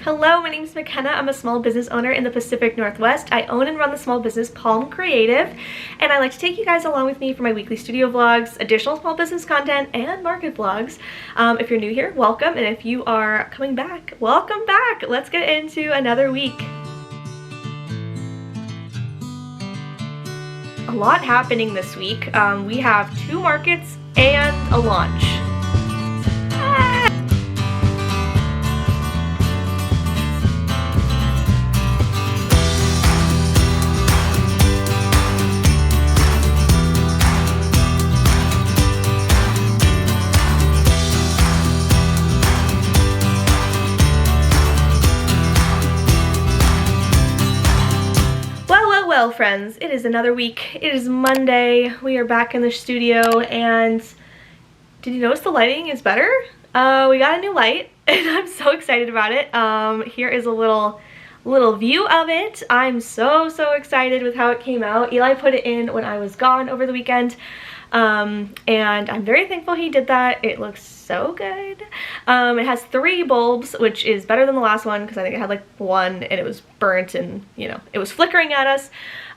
Hello, my name is McKenna. I'm a small business owner in the Pacific Northwest. I own and run the small business Palm Creative, and I like to take you guys along with me for my weekly studio vlogs, additional small business content, and market vlogs. If you're new here, welcome, and if you are coming back, welcome back. Let's get into another week. A lot happening this week. We have 2 markets and a launch. Well, friends, it is another week. It is Monday. We are back in the studio, and did you notice the lighting is better? We got a new light, and I'm so excited about it. Here is a little view of it. I'm so excited with how it came out. Eli put it in when I was gone over the weekend, and I'm very thankful he did that. It looks so good. It has 3 bulbs, which is better than the last one because I think it had like 1 and it was burnt and, you know, it was flickering at us.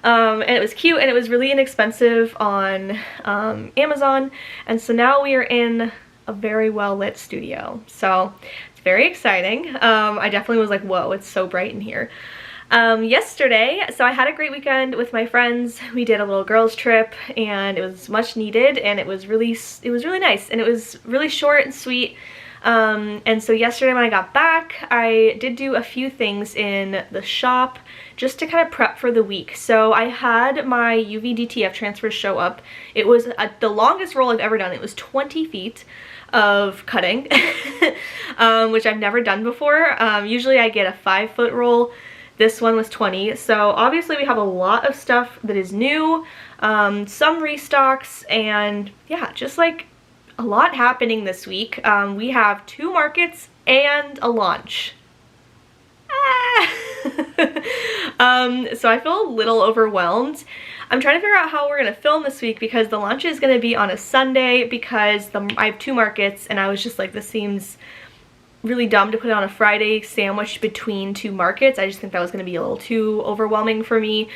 And it was cute, and it was really inexpensive on Amazon, and so now we are in a very well lit studio, so it's very exciting. I definitely was like, whoa, it's so bright in here. Yesterday, so I had a great weekend with my friends. We did a little girls trip, and it was much needed, and it was really nice, and it was really short and sweet. And so yesterday when I got back, I did do a few things in the shop just to kind of prep for the week. So I had my UV DTF transfers show up. It was the longest roll I've ever done. It was 20 feet of cutting, which I've never done before. Usually I get a 5-foot roll. This one was 20. So obviously we have a lot of stuff that is new, some restocks, and yeah, just like a lot happening this week. We have 2 markets and a launch. So I feel a little overwhelmed. I'm trying to figure out how we're going to film this week because the launch is going to be on a Sunday because I have 2 markets, and I was just like, this seems really dumb to put it on a Friday sandwiched between 2 markets. I just think that was going to be a little too overwhelming for me.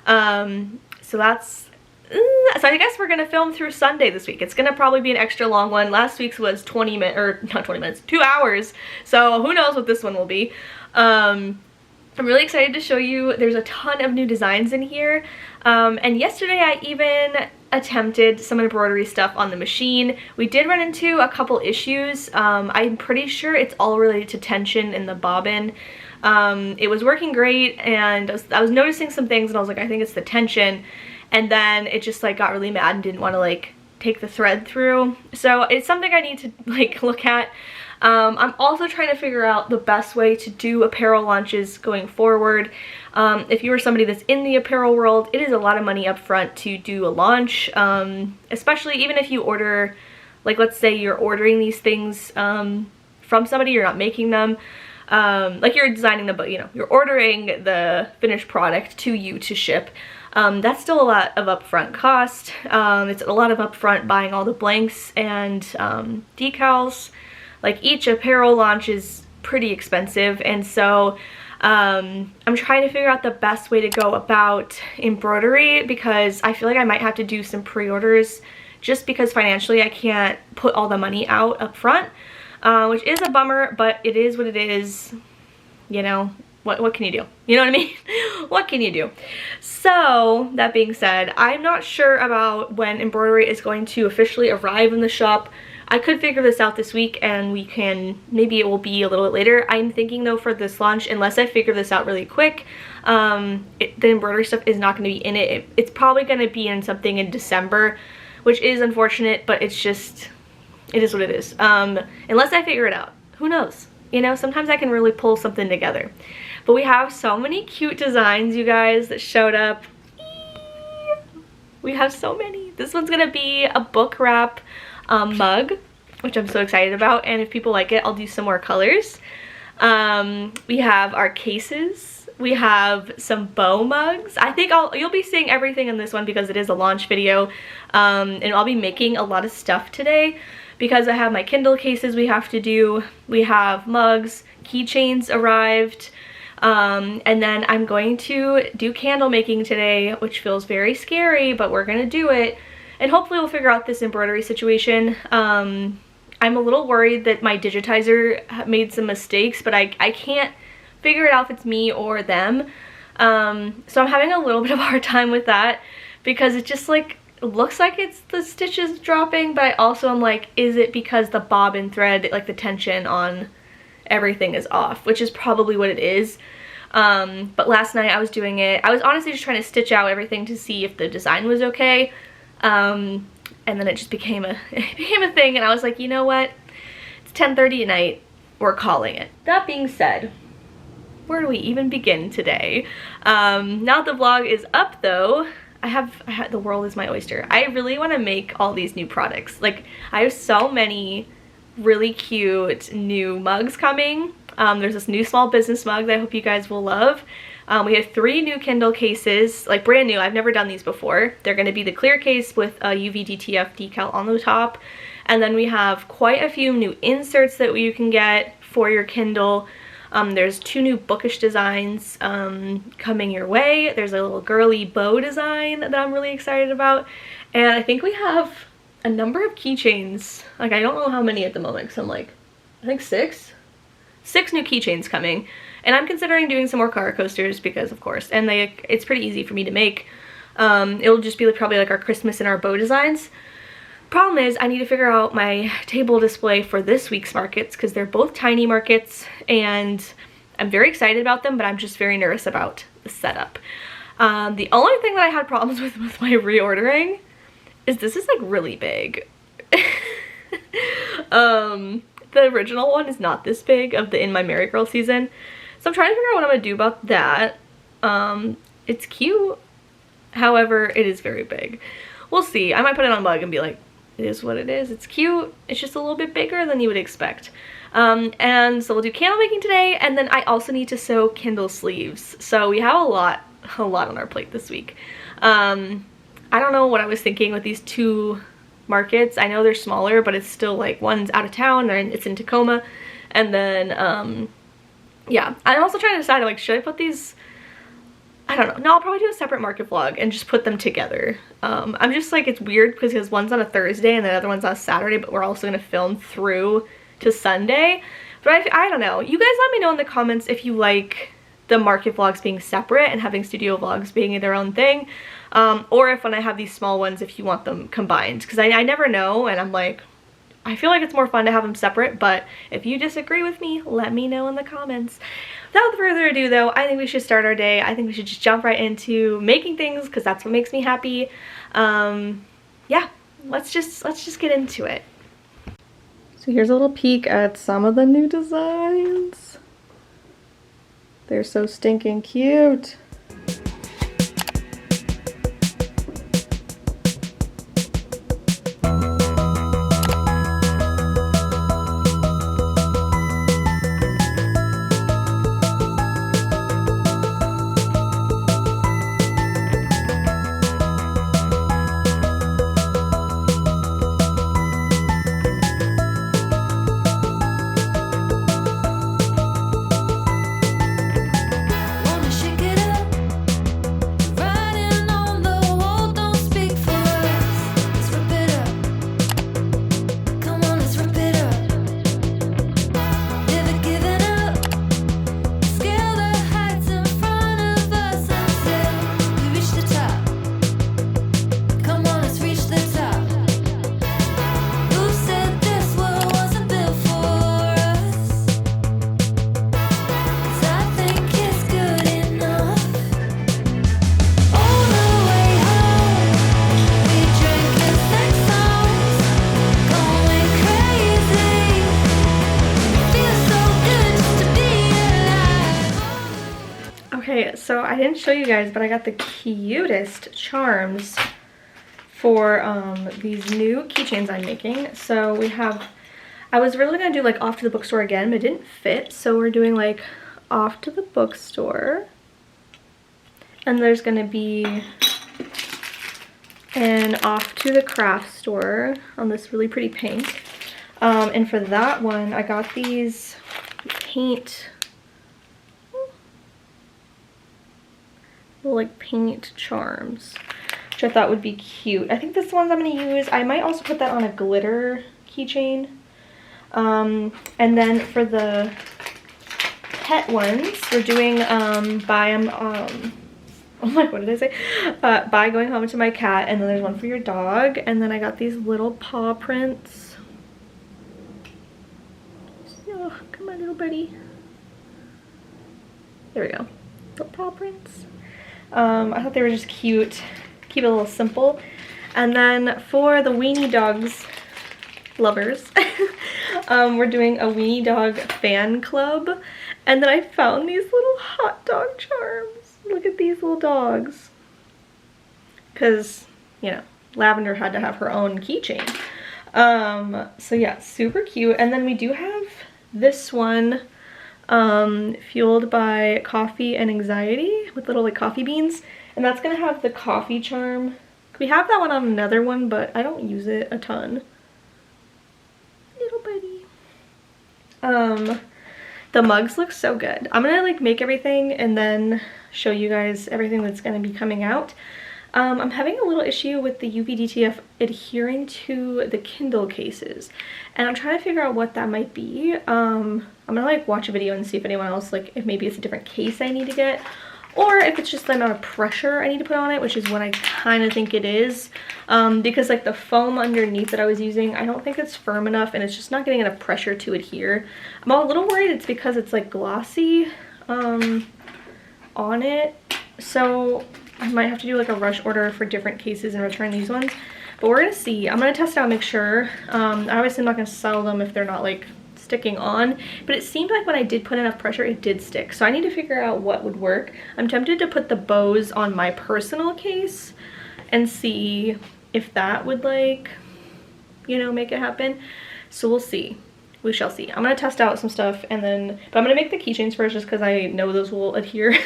So I guess we're gonna film through Sunday this week. It's gonna probably be an extra long one. Last week's was 20 minutes, or not 20 minutes, 2 hours. So who knows what this one will be. I'm really excited to show you. There's a ton of new designs in here. And yesterday I even attempted some embroidery stuff on the machine. We did run into a couple issues. I'm pretty sure it's all related to tension in the bobbin. It was working great, and I was noticing some things, and I was like, I think it's the tension. And then it just like got really mad and didn't want to like take the thread through. So it's something I need to like look at. I'm also trying to figure out the best way to do apparel launches going forward. If you are somebody that's in the apparel world, it is a lot of money up front to do a launch, especially even if you order, like let's say you're ordering these things from somebody, you're not making them. Like you're designing them, but you know, you're ordering the finished product to you to ship. That's still a lot of upfront cost. It's a lot of upfront buying all the blanks and decals. Like each apparel launch is pretty expensive, and so I'm trying to figure out the best way to go about embroidery because I feel like I might have to do some pre-orders just because financially I can't put all the money out up front, which is a bummer, but it is what it is. You know, what can you do? You know what I mean? What can you do? So that being said, I'm not sure about when embroidery is going to officially arrive in the shop. I could figure this out this week, and maybe it will be a little bit later. I'm thinking though for this launch, unless I figure this out really quick, the embroidery stuff is not going to be in it. It's probably going to be in something in December, which is unfortunate, but it's just, it is what it is. Unless I figure it out. Who knows? You know, sometimes I can really pull something together. But we have so many cute designs, you guys, that showed up. We have so many. This one's going to be a book wrap mug, which I'm so excited about, and if people like it, I'll do some more colors. We have our cases. We have some bow mugs. I think you'll be seeing everything in this one because it is a launch video, and I'll be making a lot of stuff today because I have my Kindle cases we have to do. We have mugs, keychains arrived, and then I'm going to do candle making today, which feels very scary, but we're gonna do it. And hopefully we'll figure out this embroidery situation. I'm a little worried that my digitizer made some mistakes, but I can't figure it out if it's me or them. So I'm having a little bit of a hard time with that because it just like looks like it's the stitches dropping, but I also am like, is it because the bobbin thread, like the tension on everything is off, which is probably what it is. But last night I was doing it. I was honestly just trying to stitch out everything to see if the design was okay. And then it just became a thing, and I was like, you know what? It's 10:30 at night. We're calling it. That being said, where do we even begin today? Now that the vlog is up though, I have the world is my oyster. I really want to make all these new products. Like, I have so many really cute new mugs coming. There's this new small business mug that I hope you guys will love. We have 3 new Kindle cases, like brand new. I've never done these before. They're going to be the clear case with a UV-DTF decal on the top. And then we have quite a few new inserts that you can get for your Kindle. There's 2 new bookish designs coming your way. There's a little girly bow design that I'm really excited about. And I think we have a number of keychains. Like, I don't know how many at the moment because I'm like, I think 6 new keychains coming. And I'm considering doing some more car coasters because, of course, and it's pretty easy for me to make. It'll just be like probably like our Christmas and our bow designs. Problem is, I need to figure out my table display for this week's markets because they're both tiny markets, and I'm very excited about them, but I'm just very nervous about the setup. The only thing that I had problems with my reordering is this is like really big. The original one is not this big of the In My Merry Girl season. So I'm trying to figure out what I'm gonna do about that. It's cute. However, it is very big. We'll see. I might put it on a mug and be like, it is what it is. It's cute. It's just a little bit bigger than you would expect. And so we'll do candle making today, and then I also need to sew Kindle sleeves. So we have a lot on our plate this week. I don't know what I was thinking with these 2 markets. I know they're smaller, but it's still like one's out of town and it's in Tacoma. And then yeah, I'm also trying to decide, like, should I put these, I don't know. No, I'll probably do a separate market vlog and just put them together. I'm just like, it's weird because one's on a Thursday and the other one's on a Saturday, but we're also going to film through to Sunday. But I don't know. You guys let me know in the comments if you like the market vlogs being separate and having studio vlogs being their own thing. Or if when I have these small ones, if you want them combined. Because I never know, and I'm like, I feel like it's more fun to have them separate, but if you disagree with me, let me know in the comments. Without further ado though, I think we should start our day. I think we should just jump right into making things because that's what makes me happy. Yeah, let's just get into it. So here's a little peek at some of the new designs. They're so stinking cute. Okay, so I didn't show you guys, but I got the cutest charms for these new keychains I'm making. So we have, I was really gonna do like off to the bookstore again, but it didn't fit. So we're doing like off to the bookstore. And there's gonna be an off to the craft store on this really pretty pink. And for that one, I got these paint, little like paint charms, which I thought would be cute. I think this is the ones I'm going to use. I might also put that on a glitter keychain. And then for the pet ones, we're doing oh my, what did I say? Buy going home to my cat, and then there's one for your dog. And then I got these little paw prints. Oh, come on, little buddy. There we go. Little paw prints. I thought they were just cute. Keep it a little simple. And then for the weenie dogs lovers, we're doing a weenie dog fan club. And then I found these little hot dog charms. Look at these little dogs. Because, you know, Lavender had to have her own keychain. So yeah, super cute. And then we do have this one, fueled by coffee and anxiety, with little like coffee beans. And that's gonna have the coffee charm. We have that one on another one, but I don't use it a ton. Little buddy. The mugs look so good. I'm gonna like make everything and then show you guys everything that's gonna be coming out. I'm having a little issue with the UV DTF adhering to the Kindle cases, and I'm trying to figure out what that might be. I'm gonna like watch a video and see if anyone else, like if maybe it's a different case I need to get, or if it's just the amount of pressure I need to put on it, which is what I kind of think it is, because like the foam underneath that I was using, I don't think it's firm enough, and it's just not getting enough pressure to adhere. I'm a little worried it's because it's like glossy on it, so I might have to do like a rush order for different cases and return these ones, but we're gonna see. I'm gonna test out, make sure. Obviously I'm not gonna sell them if they're not like sticking on, but it seemed like when I did put enough pressure it did stick, so I need to figure out what would work. I'm tempted to put the bows on my personal case and see if that would, like, you know, make it happen. So we'll see. We shall see. I'm gonna test out some stuff, and then, but I'm gonna make the keychains first just because I know those will adhere.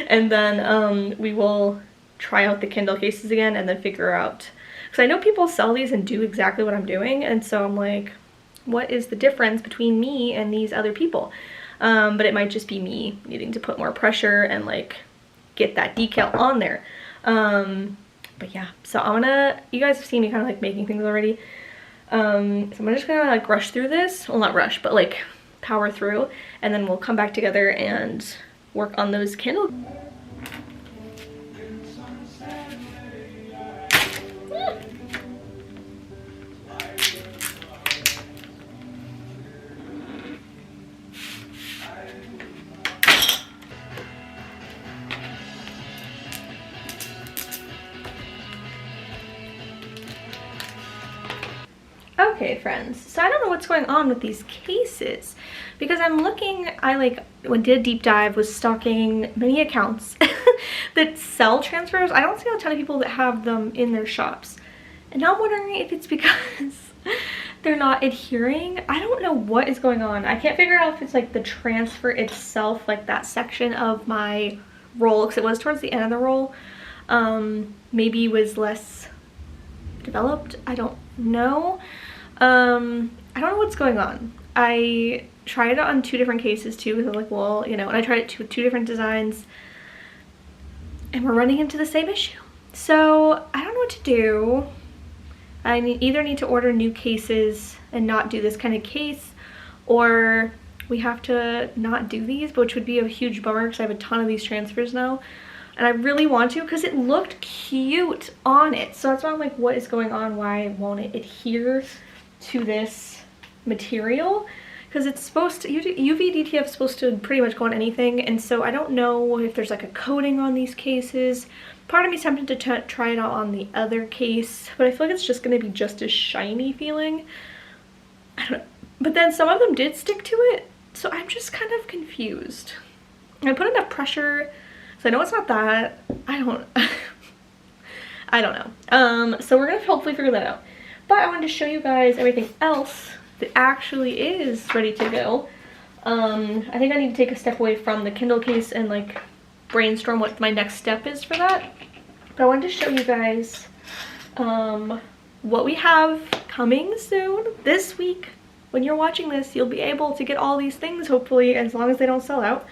And then we will try out the Kindle cases again and then figure out, because I know people sell these and do exactly what I'm doing, and so I'm like, what is the difference between me and these other people? But it might just be me needing to put more pressure and like get that decal on there. But yeah, so I'm gonna, you guys have seen me kind of like making things already. So I'm just gonna like rush through this. Well, not rush, but like power through, and then we'll come back together and work on those Kindle. Okay, friends, so I don't know what's going on with these cases, because I'm looking, I like did a deep dive, was stalking many accounts that sell transfers. I don't see a ton of people that have them in their shops, and now I'm wondering if it's because they're not adhering. I don't know what is going on. I can't figure out if it's like the transfer itself, like that section of my roll, because it was towards the end of the roll, maybe was less developed. I don't know. I don't know what's going on. I tried it on 2 different cases too, because I'm like, well, you know, and I tried it with 2 different designs, and we're running into the same issue. So I don't know what to do. I either need to order new cases and not do this kind of case, or we have to not do these, which would be a huge bummer because I have a ton of these transfers now. And I really want to, because it looked cute on it. So that's why I'm like, what is going on? Why won't it adhere to this material? Because it's supposed to, UV DTF is supposed to pretty much go on anything. And so I don't know if there's like a coating on these cases. Part of me is tempted to try it out on the other case, but I feel like it's just going to be just as shiny feeling. I don't know. But then some of them did stick to it. So I'm just kind of confused. I put enough pressure, so I know it's not that. I don't know. So we're gonna hopefully figure that out. But I wanted to show you guys everything else that actually is ready to go. I think I need to take a step away from the Kindle case and like brainstorm what my next step is for that. But I wanted to show you guys what we have coming soon this week. when you're watching this, you'll be able to get all these things, hopefully, as long as they don't sell out.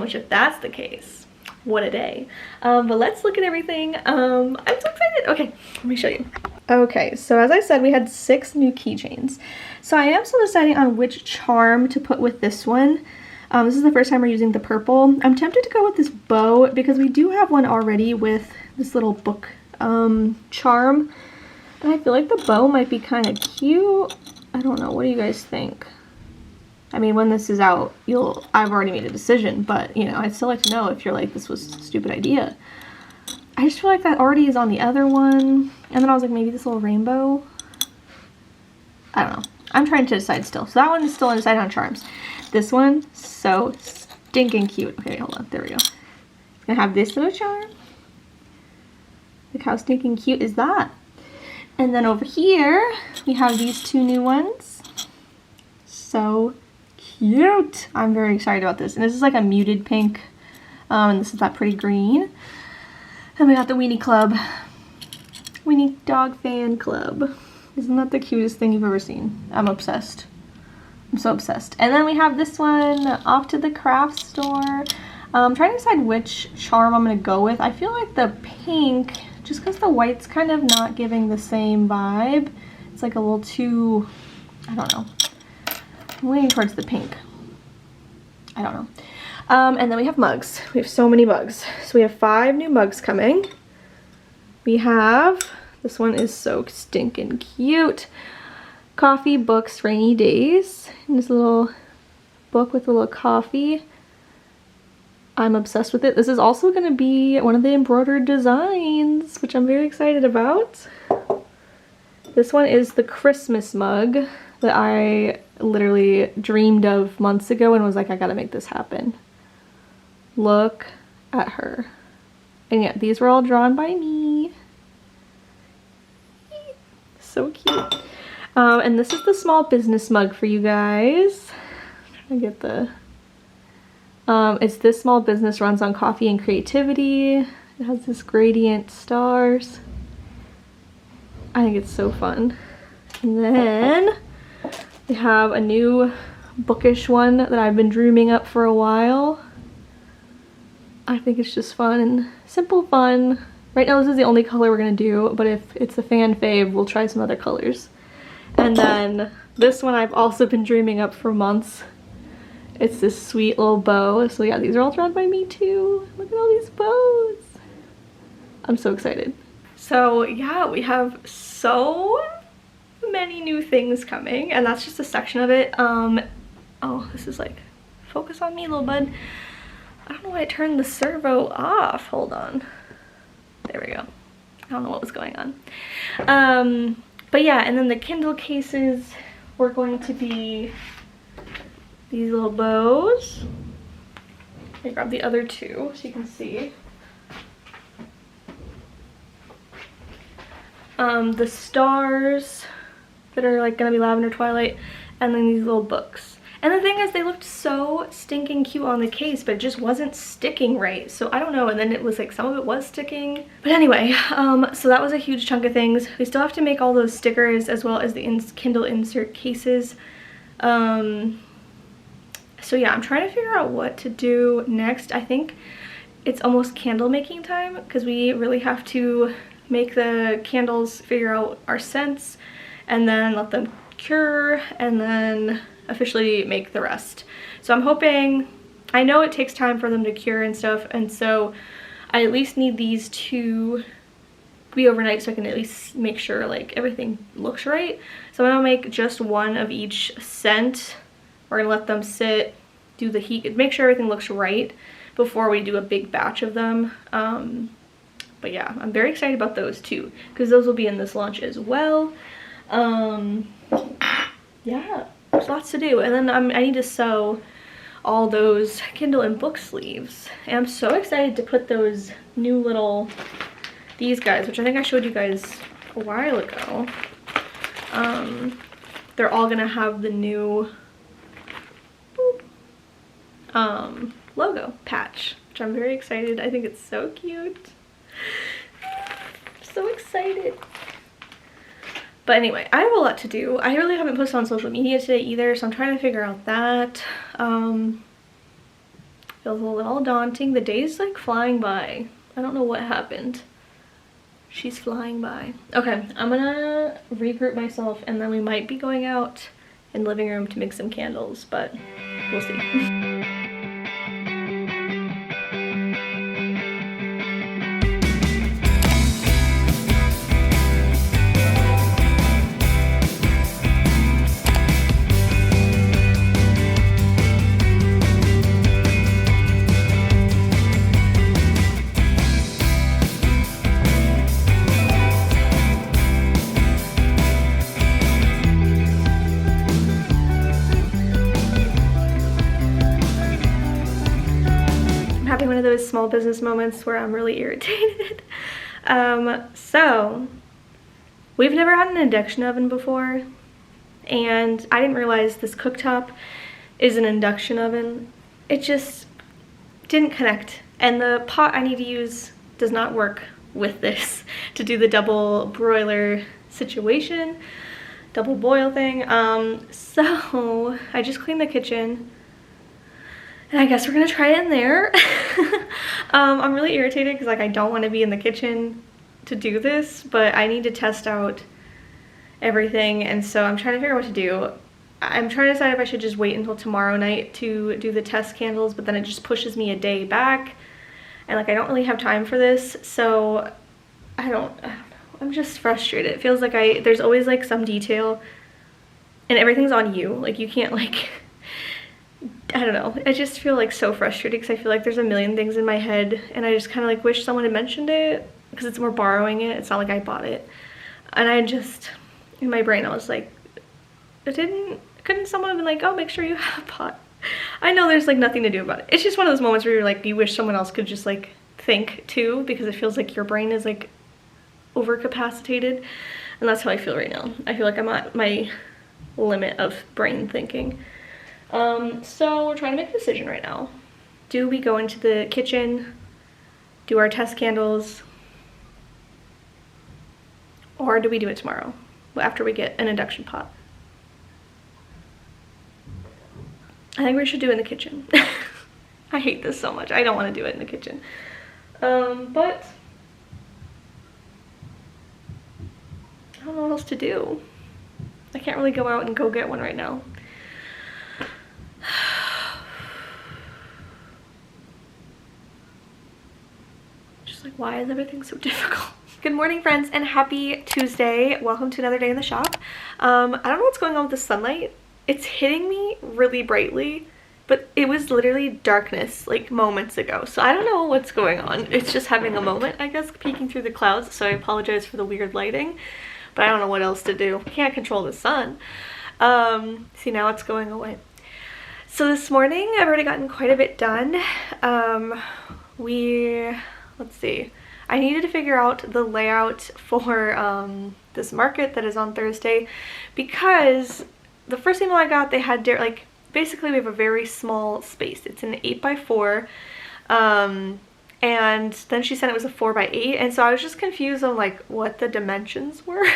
Which if that's the case, what a day. But let's look at everything. I'm so excited. Okay, let me show you. Okay, so as I said, we had 6 new keychains. So I am still deciding on which charm to put with this one. This is the first time we're using the purple. I'm tempted to go with this bow because we do have one already with this little book charm. And I feel like the bow might be kind of cute. I don't know, what do you guys think? I mean, when this is out, I've already made a decision, but, you know, I'd still like to know if you're like, this was a stupid idea. I just feel like that already is on the other one. And then I was like, maybe this little rainbow. I don't know. I'm trying to decide still. So that one is still undecided on charms. This one, so stinking cute. Okay, hold on. There we go. It's gonna have this little charm. Look how stinking cute is that. And then over here, we have these 2 new ones. So cute. I'm very excited about this. And this is like a muted pink. And this is that pretty green. And we got the Weenie Club. Weenie Dog Fan Club. Isn't that the cutest thing you've ever seen? I'm obsessed. I'm so obsessed. And then we have this one, Off to the Craft Store. I'm trying to decide which charm I'm going to go with. I feel like the pink, just because the white's kind of not giving the same vibe. It's like a little too, I don't know. I'm leaning towards the pink. I don't know. And then we have mugs. We have so many mugs. So we have 5 new mugs coming. We have, this one is so stinking cute. Coffee, books, rainy days. And this little book with a little coffee. I'm obsessed with it. This is also going to be one of the embroidered designs, which I'm very excited about. This one is the Christmas mug that I literally dreamed of months ago and was like, I gotta make this happen. Look at her. And yeah, these were all drawn by me. So cute. And this is the small business mug for you guys. I get the it's this small business runs on coffee and creativity. It has this gradient stars. I think it's so fun. And then we have a new bookish one that I've been dreaming up for a while. I think it's just fun and simple fun. Right now this is the only color we're gonna do, but if it's a fan fave, we'll try some other colors. And then this one I've also been dreaming up for months. It's this sweet little bow. So yeah, these are all drawn by me too. Look at all these bows. I'm so excited. So yeah, we have so many new things coming, and that's just a section of it. Oh, this is like, focus on me, little bud. I don't know why I turned the servo off. Hold on. There we go. I don't know what was going on. But yeah, and then the Kindle cases were going to be these little bows. I grabbed the other 2 so you can see. The stars that are like gonna be lavender twilight, and then these little books. And the thing is, they looked so stinking cute on the case, but it just wasn't sticking right. So I don't know, and then it was like some of it was sticking. But anyway, so that was a huge chunk of things. We still have to make all those stickers as well as the Kindle insert cases. So yeah, I'm trying to figure out what to do next. I think it's almost candle making time because we really have to make the candles, figure out our scents, and then let them cure, and then officially make the rest. So I'm hoping, I know it takes time for them to cure and stuff, and so I at least need these to be overnight so I can at least make sure like everything looks right. So I'm gonna make just one of each scent. We're gonna let them sit, do the heat, make sure everything looks right before we do a big batch of them. But yeah, I'm very excited about those too, because those will be in this launch as well. Yeah, there's lots to do. And then I need to sew all those Kindle and book sleeves. And I'm so excited to put those new little, these guys, which I think I showed you guys a while ago. They're all gonna have the new logo patch, which I'm very excited. I think it's so cute. I'm so excited. But anyway, I have a lot to do. I really haven't posted on social media today either, so I'm trying to figure out that. Feels a little daunting. The day's like flying by. I don't know what happened. She's flying by. Okay, I'm gonna regroup myself and then we might be going out in the living room to make some candles, but we'll see. One of those small business moments where I'm really irritated. So we've never had an induction oven before, and I didn't realize this cooktop is an induction oven. It just didn't connect, and the pot I need to use does not work with this to do the double broiler situation, double boil thing. So I just cleaned the kitchen. And I guess we're gonna try it in there. I'm really irritated because like I don't want to be in the kitchen to do this, but I need to test out everything, and so I'm trying to figure out what to do. I'm trying to decide if I should just wait until tomorrow night to do the test candles, but then it just pushes me a day back, and like I don't really have time for this, so I don't know. I'm just frustrated. It feels like there's always like some detail and everything's on you. Like you can't like I don't know. I just feel like so frustrated because I feel like there's a million things in my head and I just kind of like wish someone had mentioned it because we're borrowing it. It's not like I bought it. And I just, in my brain, I was like, couldn't someone have been like, oh, make sure you have a pot? I know there's like nothing to do about it. It's just one of those moments where you're like, you wish someone else could just like think too, because it feels like your brain is like overcapacitated. And that's how I feel right now. I feel like I'm at my limit of brain thinking. So we're trying to make a decision right now. Do we go into the kitchen, do our test candles, or do we do it tomorrow after we get an induction pot? I think we should do it in the kitchen. I hate this so much. I don't want to do it in the kitchen. But I don't know what else to do. I can't really go out and go get one right now. Like, why is everything so difficult? Good morning, friends, and happy Tuesday. Welcome to another day in the shop. I don't know what's going on with the sunlight. It's hitting me really brightly, but it was literally darkness like moments ago, so I don't know what's going on. It's just having a moment, I guess, peeking through the clouds, so I apologize for the weird lighting, but I don't know what else to do. I can't control the sun. See, now it's going away. So this morning I've already gotten quite a bit done. Let's see, I needed to figure out the layout for this market that is on Thursday, because the first email I got, they had like, basically we have a very small space. It's an 8x4, and then she said it was a 4x8, and so I was just confused on like what the dimensions were.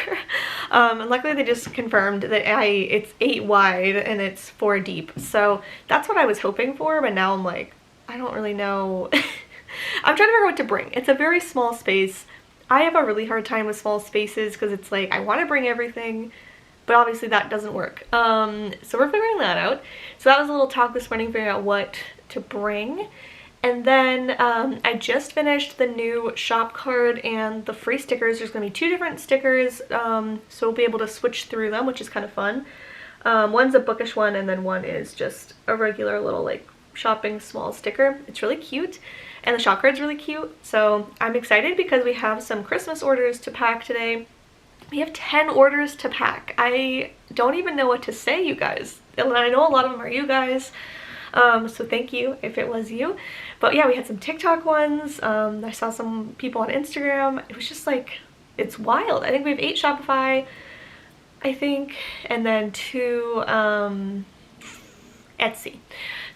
And luckily they just confirmed that it's 8 wide and it's 4 deep, so that's what I was hoping for, but now I'm like, I don't really know. I'm trying to figure out what to bring. It's a very small space. I have a really hard time with small spaces because it's like I want to bring everything, but obviously that doesn't work. So we're figuring that out. So that was a little talk this morning, figuring out what to bring. And then I just finished the new shop card and the free stickers. There's going to be 2 different stickers, so we'll be able to switch through them, which is kind of fun. One's a bookish one, and then one is just a regular little like shopping small sticker. It's really cute. And the shop card's really cute, so I'm excited because we have some Christmas orders to pack today. We have 10 orders to pack. I don't even know what to say, you guys. And I know a lot of them are you guys, so thank you if it was you. But yeah, we had some TikTok ones. I saw some people on Instagram. It was just like, it's wild. I think we have 8 Shopify, I think, and then 2 Etsy.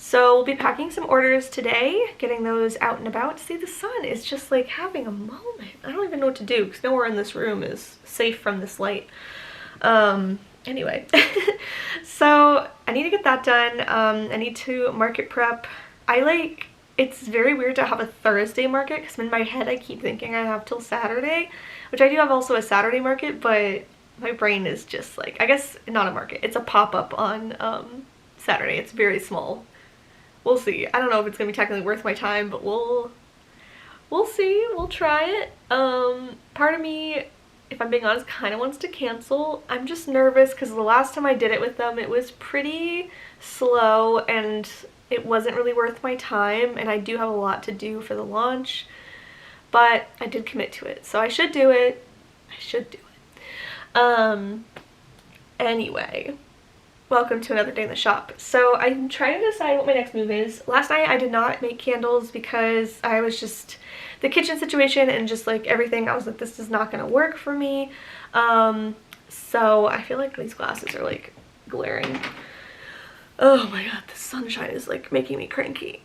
So we'll be packing some orders today, getting those out and about. See, the sun is just like having a moment. I don't even know what to do because nowhere in this room is safe from this light. Anyway, so I need to get that done. I need to market prep. It's very weird to have a Thursday market because in my head I keep thinking I have till Saturday, which I do have also a Saturday market, but my brain is just like, I guess not a market, it's a pop-up on Saturday. It's very small. We'll see. I don't know if it's gonna be technically worth my time, but we'll see. We'll try it. Part of me, if I'm being honest, kind of wants to cancel. I'm just nervous because the last time I did it with them, it was pretty slow and it wasn't really worth my time, and I do have a lot to do for the launch, but I did commit to it, so I should do it. I should do it. Anyway, welcome to another day in the shop. So I'm trying to decide what my next move is. Last night I did not make candles because I was just, the kitchen situation and just like everything, I was like, this is not gonna work for me. So I feel like these glasses are like glaring. Oh my god, the sunshine is like making me cranky.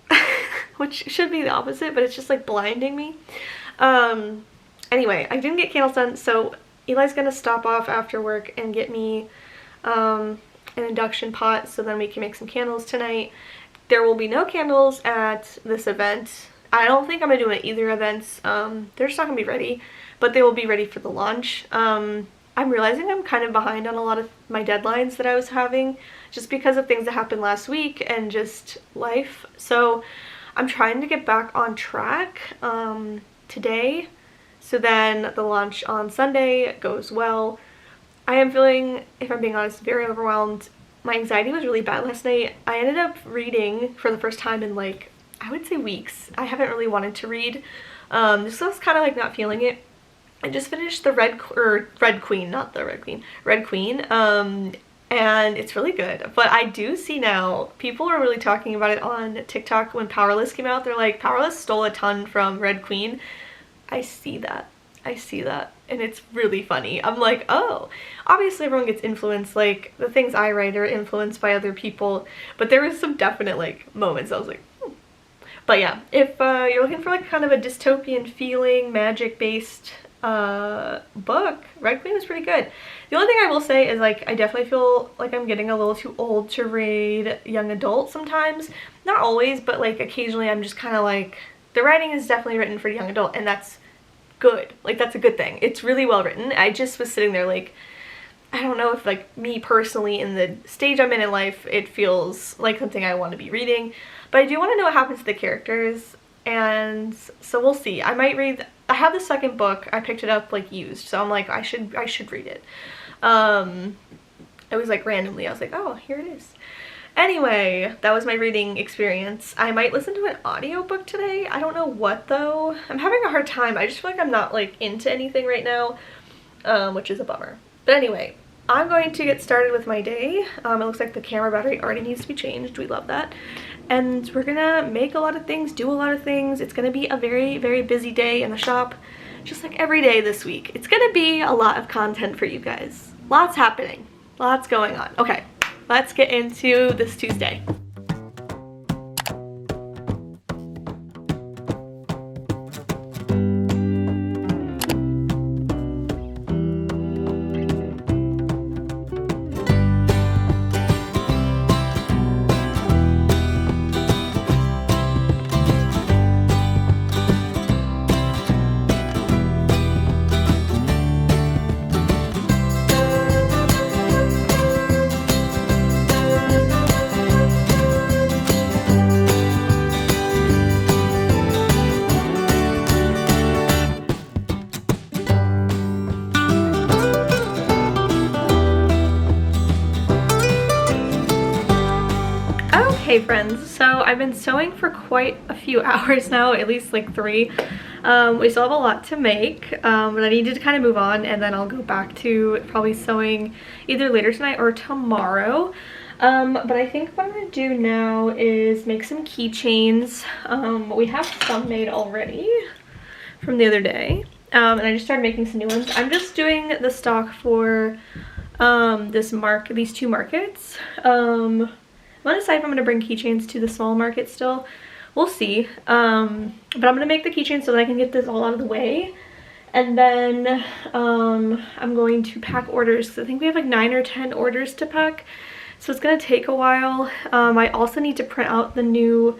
Which should be the opposite, but it's just like blinding me. Anyway, I didn't get candles done, so Eli's gonna stop off after work and get me an induction pot so then we can make some candles tonight. There will be no candles at this event. I don't think I'm gonna do it at either events. They're just not gonna be ready, but they will be ready for the launch. I'm realizing I'm kind of behind on a lot of my deadlines that I was having just because of things that happened last week and just life. So I'm trying to get back on track today, so then the launch on Sunday goes well. I am feeling, if I'm being honest, very overwhelmed. My anxiety was really bad last night. I ended up reading for the first time in like, I would say weeks. I haven't really wanted to read. Just was kind of like not feeling it. I just finished the Red Queen, and it's really good. But I do see now, people are really talking about it on TikTok. When Powerless came out, they're like, Powerless stole a ton from Red Queen. I see that. I see that. And it's really funny. I'm like, oh, obviously everyone gets influenced. Like, the things I write are influenced by other people. But there was some definite, like, moments I was like, But yeah, if you're looking for, like, kind of a dystopian feeling, magic-based book, Red Queen is pretty good. The only thing I will say is, like, I definitely feel like I'm getting a little too old to read young adult sometimes. Not always, but like occasionally I'm just kind of like, the writing is definitely written for young adult, and that's good. Like, that's a good thing. It's really well written. I just was sitting there like, I don't know if like me personally in the stage I'm in life, it feels like something I want to be reading, but I do want to know what happens to the characters, and so we'll see. I might read, I have the second book, I picked it up like used, so I'm like, I should read it. It was like randomly, I was like, oh, here it is. Anyway, that was my reading experience. I might listen to an audiobook today. I don't know what though. I'm having a hard time. I just feel like I'm not like into anything right now, which is a bummer. But anyway, I'm going to get started with my day. It looks like the camera battery already needs to be changed. We love that. And we're gonna make a lot of things, do a lot of things. It's gonna be a very, very busy day in the shop, just like every day this week. It's gonna be a lot of content for you guys. Lots happening, lots going on. Okay, let's get into this Tuesday. Hey friends, so I've been sewing for quite a few hours now, at least like 3. We still have a lot to make, but I needed to kind of move on, and then I'll go back to probably sewing either later tonight or tomorrow. But I think what I'm going to do now is make some keychains. We have some made already from the other day, and I just started making some new ones. I'm just doing the stock for these 2 markets. I'm gonna decide if I'm gonna bring keychains to the small market still. We'll see. But I'm gonna make the keychains so that I can get this all out of the way. And then I'm going to pack orders because I think we have like 9 or 10 orders to pack. So it's gonna take a while. I also need to print out the new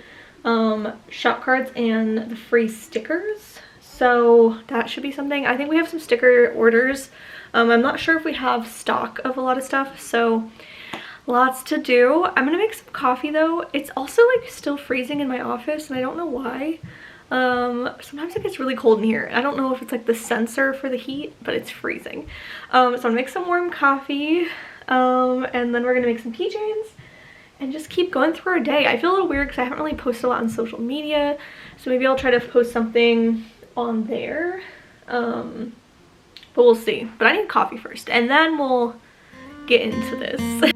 shop cards and the free stickers. So that should be something. I think we have some sticker orders. I'm not sure if we have stock of a lot of stuff, so lots to do. I'm gonna make some coffee though. It's also like still freezing in my office and I don't know why. Sometimes it gets really cold in here. I don't know if it's like the sensor for the heat, but it's freezing. So I'm gonna make some warm coffee, and then we're gonna make some keychains and just keep going through our day. I feel a little weird because I haven't really posted a lot on social media, so maybe I'll try to post something on there, but we'll see. But I need coffee first and then we'll get into this.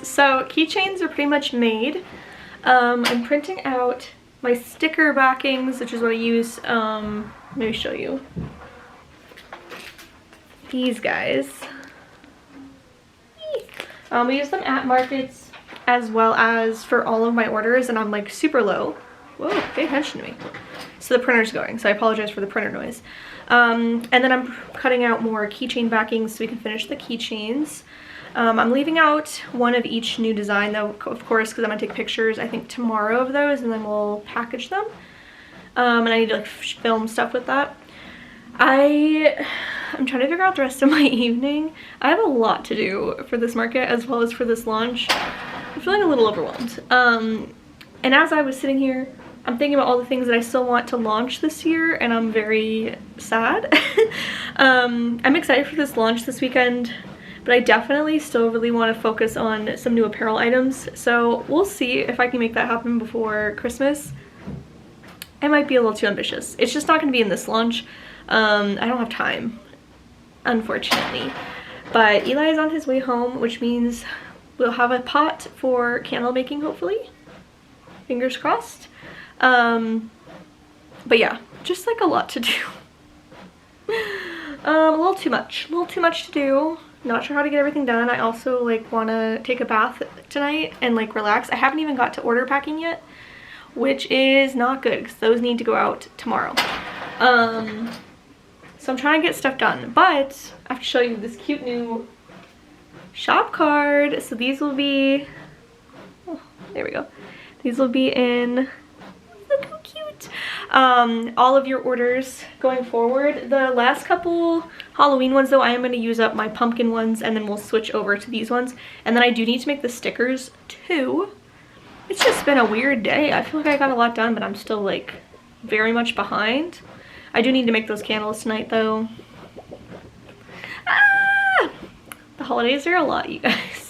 So keychains are pretty much made. I'm printing out my sticker backings, which is what I use. Let me show you. These guys. We use them at markets as well as for all of my orders, and I'm like super low. Whoa, pay attention to me. So the printer's going, so I apologize for the printer noise. And then I'm cutting out more keychain backings so we can finish the keychains. I'm leaving out one of each new design though, of course, because I'm gonna take pictures I think tomorrow of those and then we'll package them. And I need to like film stuff with that. I'm trying to figure out the rest of my evening. I have a lot to do for this market as well as for this launch. I'm feeling a little overwhelmed. And as I was sitting here, I'm thinking about all the things that I still want to launch this year, and I'm very sad. I'm excited for this launch this weekend, but I definitely still really want to focus on some new apparel items. So we'll see if I can make that happen before Christmas. I might be a little too ambitious. It's just not going to be in this launch. I don't have time, unfortunately. But Eli is on his way home, which means we'll have a pot for candle making, hopefully. Fingers crossed. But yeah, just like a lot to do. A little too much to do. Not sure how to get everything done. I also like want to take a bath tonight and like relax. I haven't even got to order packing yet, which is not good because those need to go out tomorrow. So I'm trying to get stuff done, but I have to show you this cute new shop card. So these will be, oh, there we go. These will be in, look how cute. All of your orders going forward. The last couple Halloween ones though, I am going to use up my pumpkin ones and then we'll switch over to these ones. And then I do need to make the stickers too. It's just been a weird day. I feel like I got a lot done, but I'm still like very much behind. I do need to make those candles tonight though. Ah! The holidays are a lot, you guys.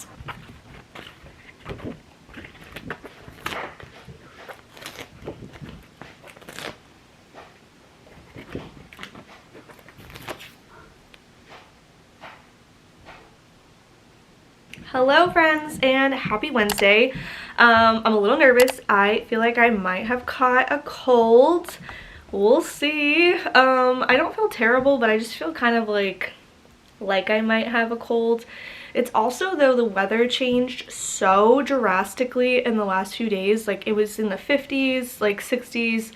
Hello friends and happy Wednesday. I'm a little nervous. I feel like I might have caught a cold. We'll see. I don't feel terrible, but I just feel kind of like I might have a cold. It's also though the weather changed so drastically in the last few days. Like it was in the 50s, like 60s,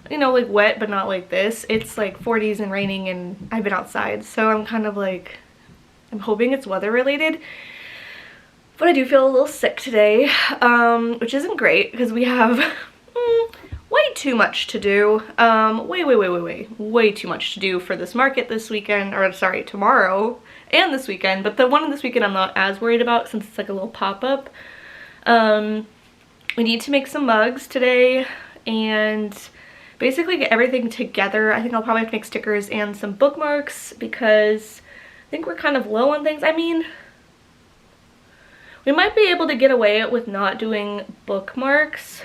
you know, like wet, but not like this. It's like 40s and raining and I've been outside, so I'm kind of like, I'm hoping it's weather related. But I do feel a little sick today, which isn't great because we have way too much to do. Way too much to do for this market this weekend, or sorry, tomorrow and this weekend. But the one this weekend I'm not as worried about since it's like a little pop-up. We need to make some mugs today and basically get everything together. I think I'll probably have to make stickers and some bookmarks because I think we're kind of low on things. I mean, we might be able to get away with not doing bookmarks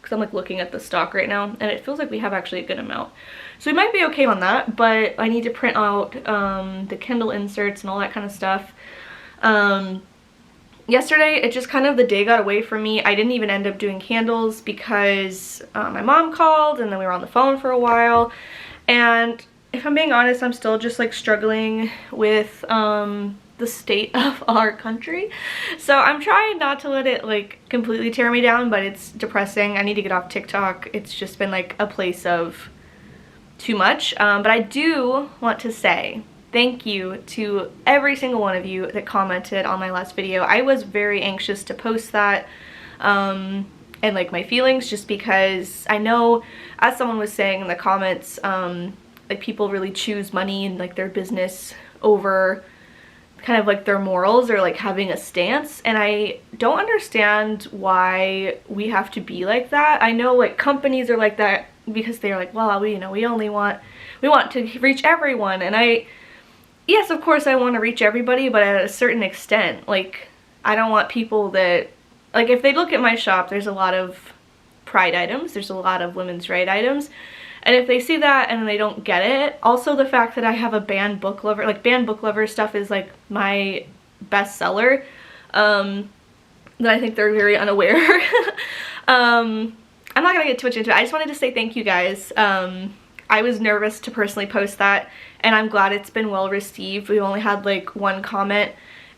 because I'm like looking at the stock right now and it feels like we have actually a good amount. So we might be okay on that, but I need to print out the Kindle inserts and all that kind of stuff. Yesterday, it just kind of, the day got away from me. I didn't even end up doing candles because my mom called and then we were on the phone for a while. And if I'm being honest, I'm still just like struggling with the state of our country. So I'm trying not to let it like completely tear me down, but it's depressing. I need to get off TikTok. It's just been like a place of too much. But I do want to say thank you to every single one of you that commented on my last video. I was very anxious to post that and like my feelings, just because I know, as someone was saying in the comments, like people really choose money and like their business over kind of like their morals or like having a stance, and I don't understand why we have to be like that. I know like companies are like that because they're like, well, we want to reach everyone, and yes, of course I want to reach everybody, but at a certain extent. Like, I don't want people that, like, if they look at my shop, there's a lot of pride items, there's a lot of women's right items, and if they see that and they don't get it, also the fact that I have a banned book lover, like banned book lover stuff is like my best seller, that I think they're very unaware. I'm not gonna get too much into it. I just wanted to say thank you guys. I was nervous to personally post that, and I'm glad it's been well received. We only had like one comment,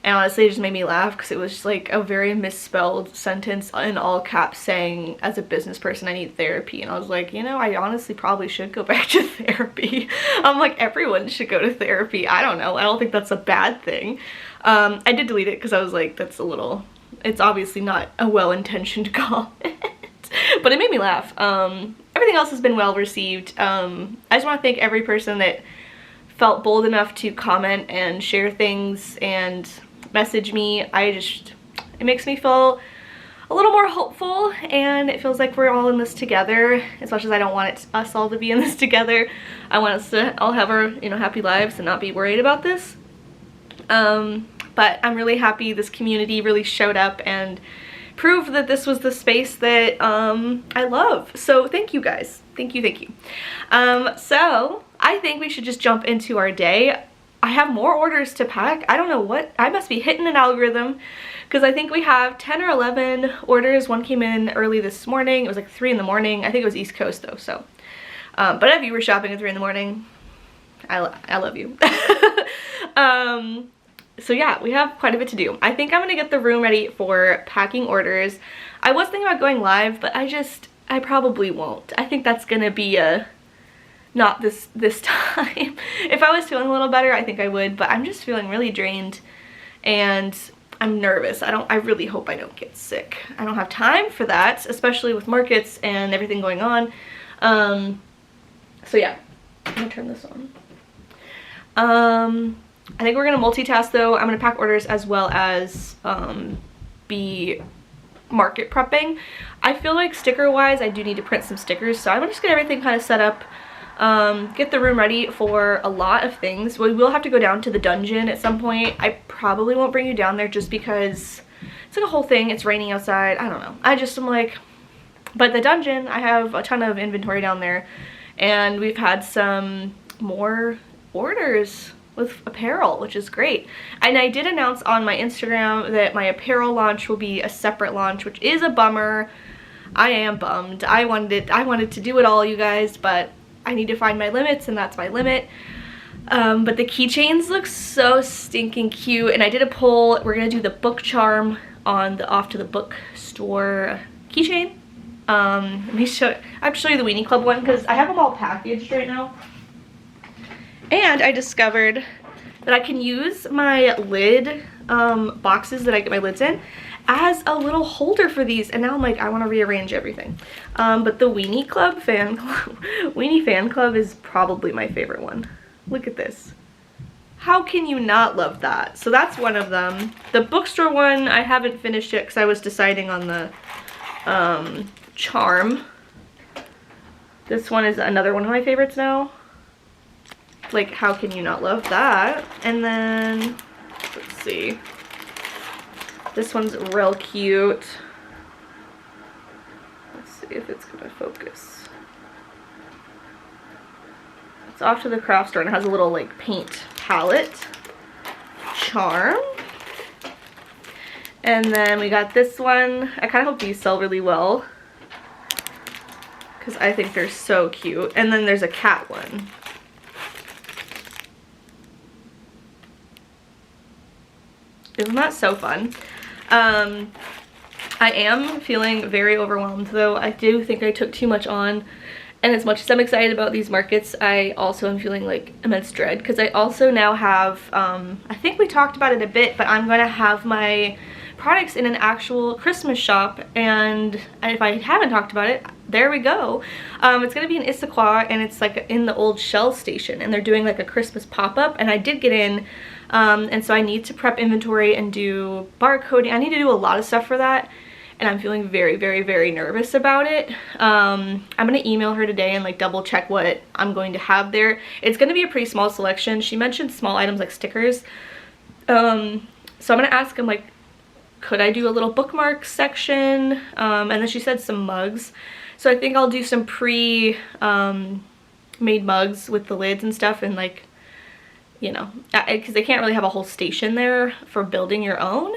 and honestly it just made me laugh because it was just like a very misspelled sentence in all caps saying, as a business person I need therapy, and I was like, you know, I honestly probably should go back to therapy. I'm like, everyone should go to therapy. I don't know, I don't think that's a bad thing. I did delete it because I was like, that's a little, it's obviously not a well-intentioned comment. But it made me laugh. Everything else has been well received. I just want to thank every person that felt bold enough to comment and share things and message me. It makes me feel a little more hopeful, and it feels like we're all in this together. As much as I don't want us all to be in this together, I want us to all have our, you know, happy lives and not be worried about this. But I'm really happy this community really showed up and proved that this was the space that I love. So thank you guys. Thank you. So I think we should just jump into our day. I have more orders to pack. I don't know what, I must be hitting an algorithm because I think we have 10 or 11 orders. One came in early this morning. It was like 3 in the morning. I think it was East Coast though, so. But if you were shopping at 3 in the morning, I love you. So yeah, we have quite a bit to do. I think I'm gonna get the room ready for packing orders. I was thinking about going live, but I probably won't. I think that's gonna be not this time. If I was feeling a little better, I think I would, but I'm just feeling really drained and I'm nervous. I really hope I don't get sick. I don't have time for that, especially with markets and everything going on. So yeah, I'm gonna turn this on. I think we're gonna multitask though. I'm gonna pack orders as well as be market prepping. I feel like sticker wise I do need to print some stickers, so I'm just gonna get everything kind of set up, get the room ready for a lot of things. We will have to go down to the dungeon at some point. I probably won't bring you down there just because it's like a whole thing. It's raining outside. I don't know. I'm like, but the dungeon, I have a ton of inventory down there, and we've had some more orders with apparel, which is great. And I did announce on my Instagram that my apparel launch will be a separate launch, which is a bummer. I am bummed. I wanted to do it all, you guys, but I need to find my limits, and that's my limit. But the keychains look so stinking cute, and I did a poll. We're gonna do the book charm on the off to the bookstore keychain. Let me show, I have to show you the Weenie Club one because I have them all packaged right now. And I discovered that I can use my lid boxes that I get my lids in as a little holder for these, and now I'm like, I want to rearrange everything. But the Weenie Club fan club, Weenie Fan Club is probably my favorite one. Look at this. How can you not love that? So that's one of them. The bookstore one I haven't finished yet because I was deciding on the charm. This one is another one of my favorites now. Like, how can you not love that? And then, let's see. This one's real cute. Let's see if it's gonna focus. It's off to the craft store and it has a little like paint palette. Charm. And then we got this one. I kind of hope these sell really well because I think they're so cute. And then there's a cat one. Isn't that so fun? I am feeling very overwhelmed though. I do think I took too much on, and as much as I'm excited about these markets, I also am feeling like immense dread because I also now have, I think we talked about it a bit, but I'm gonna have my products in an actual Christmas shop, and if I haven't talked about it, there we go. It's gonna be in Issaquah, and it's like in the old Shell station, and they're doing like a Christmas pop-up, and I did get in, and so I need to prep inventory and do barcoding. I need to do a lot of stuff for that, and I'm feeling very, very, very nervous about it. I'm gonna email her today and like double check what I'm going to have there. It's gonna be a pretty small selection. She mentioned small items like stickers. So I'm gonna ask him like, could I do a little bookmark section? And then she said some mugs. So I think I'll do some made mugs with the lids and stuff, and like, you know, because they can't really have a whole station there for building your own.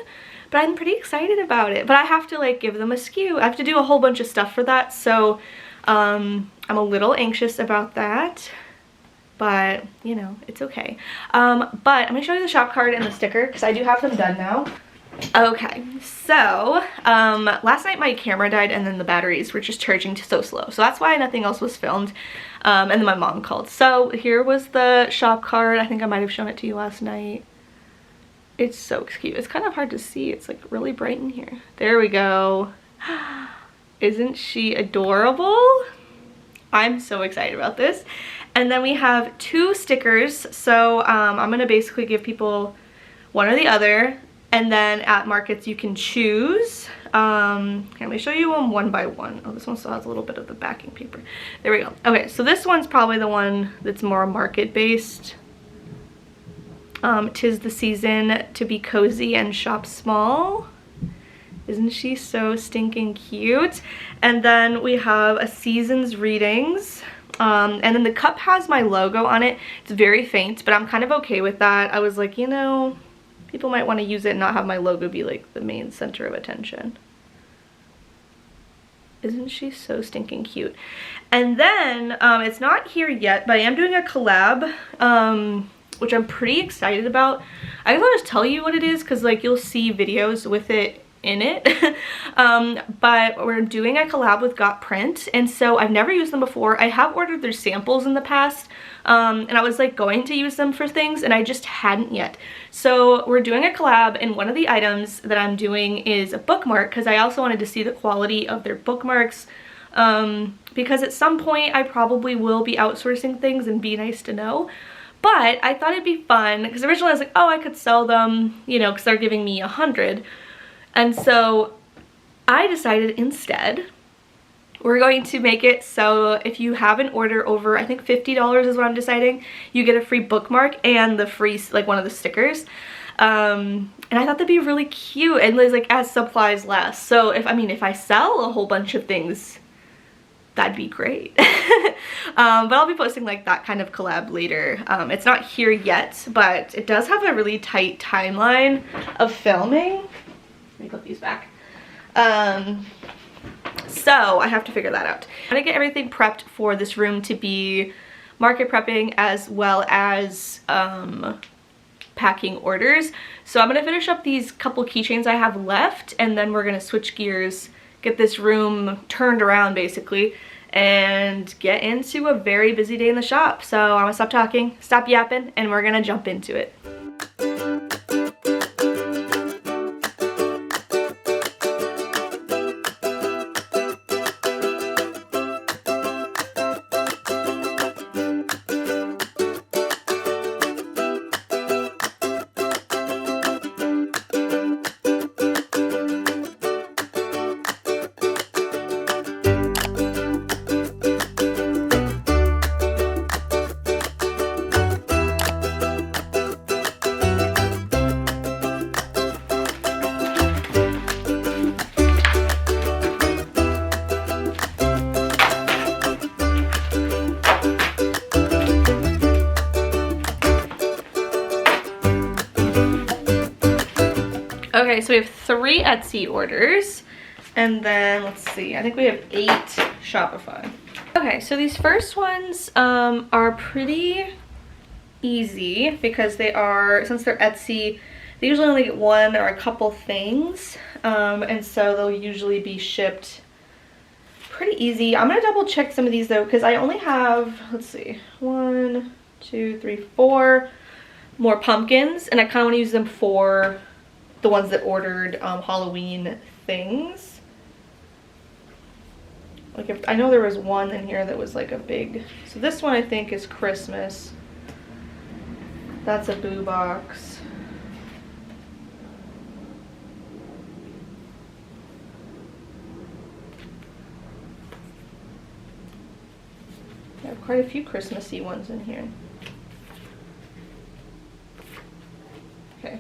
But I'm pretty excited about it. But I have to like give them a SKU. I have to do a whole bunch of stuff for that. So I'm a little anxious about that. But, you know, it's okay. But I'm going to show you the shop card and the sticker because I do have them done now. Okay, so last night my camera died and then the batteries were just charging so slow. So that's why nothing else was filmed. And then my mom called. So here was the shop card. I think I might have shown it to you last night. It's so cute. It's kind of hard to see. It's like really bright in here. There we go. Isn't she adorable? I'm so excited about this. And then we have 2 stickers. So I'm going to basically give people one or the other. And then at markets you can choose. Let me show you them one by one. Oh, this one still has a little bit of the backing paper. There we go. Okay, so this one's probably the one that's more market based. 'Tis the season to be cozy and shop small. Isn't she so stinking cute? And then we have a season's readings. And then the cup has my logo on it. It's very faint, but I'm kind of okay with that. I was like, you know, people might want to use it and not have my logo be like the main center of attention. Isn't she so stinking cute? And then it's not here yet, but I am doing a collab, which I'm pretty excited about. I guess I'll just tell you what it is because like you'll see videos with it in it. But we're doing a collab with Got Print, and so I've never used them before. I have ordered their samples in the past, and I was like going to use them for things and I just hadn't yet. So we're doing a collab, and one of the items that I'm doing is a bookmark because I also wanted to see the quality of their bookmarks, because at some point I probably will be outsourcing things and be nice to know. But I thought it'd be fun because originally I was like, oh, I could sell them, you know, because they're giving me 100. And so I decided instead we're going to make it so if you have an order over, I think $50 is what I'm deciding, you get a free bookmark and the free, like one of the stickers. And I thought that'd be really cute, and like as supplies last. So if I sell a whole bunch of things, that'd be great. But I'll be posting like that kind of collab later. It's not here yet, but it does have a really tight timeline of filming. Let me put these back. So I have to figure that out. I'm gonna get everything prepped for this room to be market prepping as well as packing orders. So I'm gonna finish up these couple keychains I have left, and then we're gonna switch gears, get this room turned around basically, and get into a very busy day in the shop. So I'm gonna stop talking, stop yapping, and we're gonna jump into it. Okay, so we have 3 Etsy orders, and then let's see, I think we have 8 Shopify. Okay, so these first ones are pretty easy because they are, since they're Etsy, they usually only get 1 or a couple things, and so they'll usually be shipped pretty easy. I'm gonna double check some of these though, because I only have, let's see, 1, 2, 3, 4 more pumpkins, and I kind of want to use them for the ones that ordered Halloween things. Like, if I know there was one in here that was like a big, so this one I think is Christmas. That's a boo box. I have quite a few Christmassy ones in here. Okay.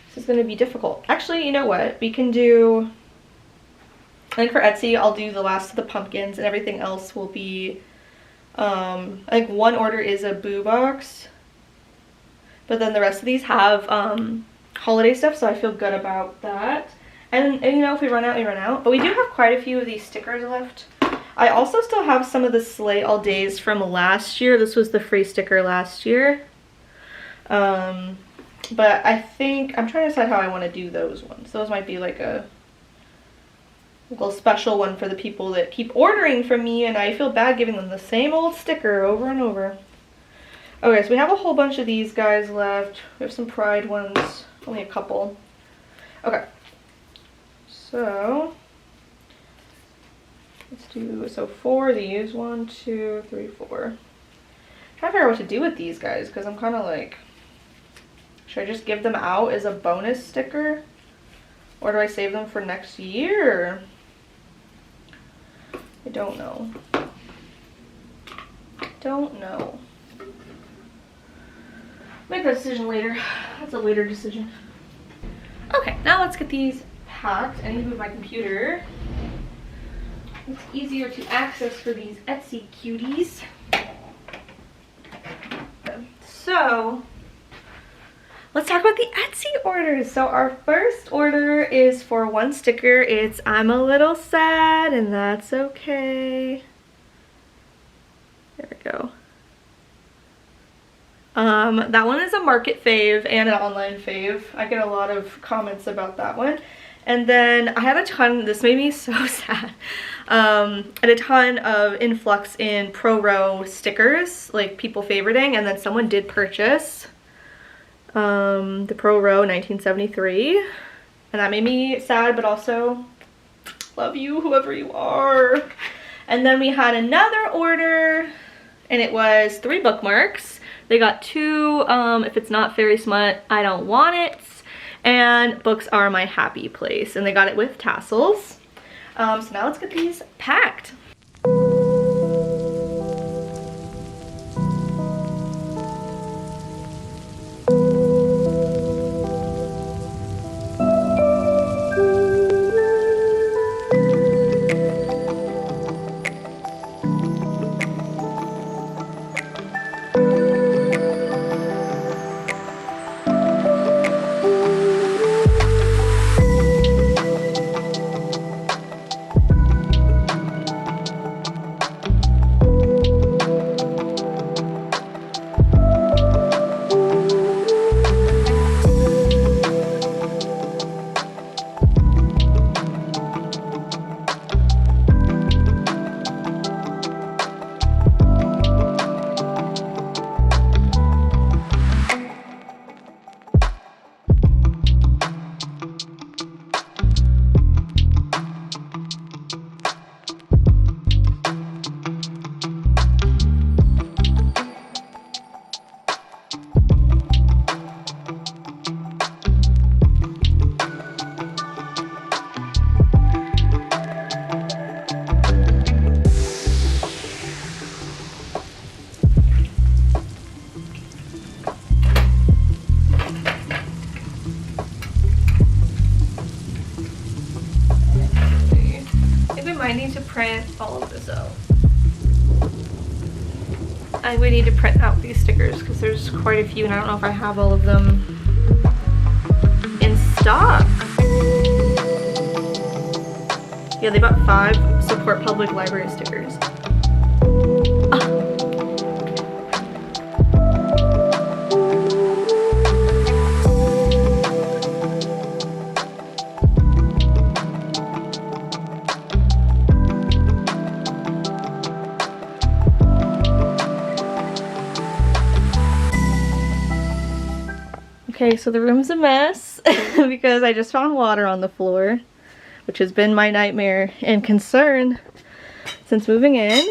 This is going to be difficult. Actually, you know what? We can do, I think for Etsy, I'll do the last of the pumpkins, and everything else will be, I think one order is a boo box, but then the rest of these have holiday stuff, so I feel good about that. And you know, if we run out, we run out. But we do have quite a few of these stickers left. I also still have some of the Slay All Days from last year. This was the free sticker last year. But I think, I'm trying to decide how I want to do those ones. Those might be like a little special one for the people that keep ordering from me, and I feel bad giving them the same old sticker over and over. Okay, so we have a whole bunch of these guys left. We have some Pride ones, only a couple. Okay, so let's do, so 4 of these. 1, 2, 3, 4. I'm trying to figure out what to do with these guys, because I'm kind of like, should I just give them out as a bonus sticker? Or do I save them for next year? I don't know. Don't know. Make that decision later. That's a later decision. Okay, now let's get these packed. I need to move my computer. It's easier to access for these Etsy cuties. So, let's talk about the Etsy orders. So our first order is for 1 sticker. It's I'm a little sad, and that's okay. There we go. That one is a market fave and an online fave. I get a lot of comments about that one. And then I had a ton, this made me so sad. I had a ton of influx in Pro Row stickers, like people favoriting, and then someone did purchase the Pro Row 1973, and that made me sad, but also love you, whoever you are. And then we had another order, and it was 3 bookmarks. They got 2, if it's not fairy smut, I don't want it, and books are my happy place, and they got it with tassels. So now let's get these packed. I would need to print out these stickers because there's quite a few and I don't know if I have all of them in stock. Yeah, they bought 5 support public library stickers. Okay, so the room's a mess because I just found water on the floor, which has been my nightmare and concern since moving in.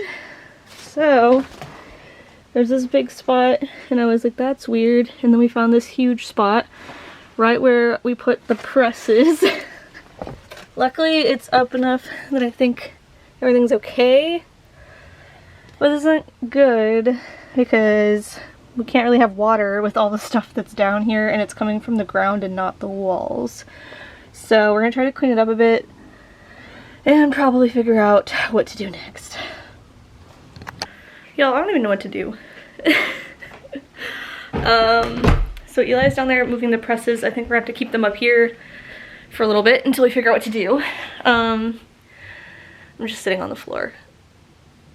So there's this big spot and I was like, that's weird. And then we found this huge spot right where we put the presses. Luckily it's up enough that I think everything's okay. But this isn't good because we can't really have water with all the stuff that's down here and it's coming from the ground and not the walls. So we're gonna try to clean it up a bit and probably figure out what to do next. Y'all, I don't even know what to do. So Eli's down there moving the presses. I think we're gonna have to keep them up here for a little bit until we figure out what to do. I'm just sitting on the floor.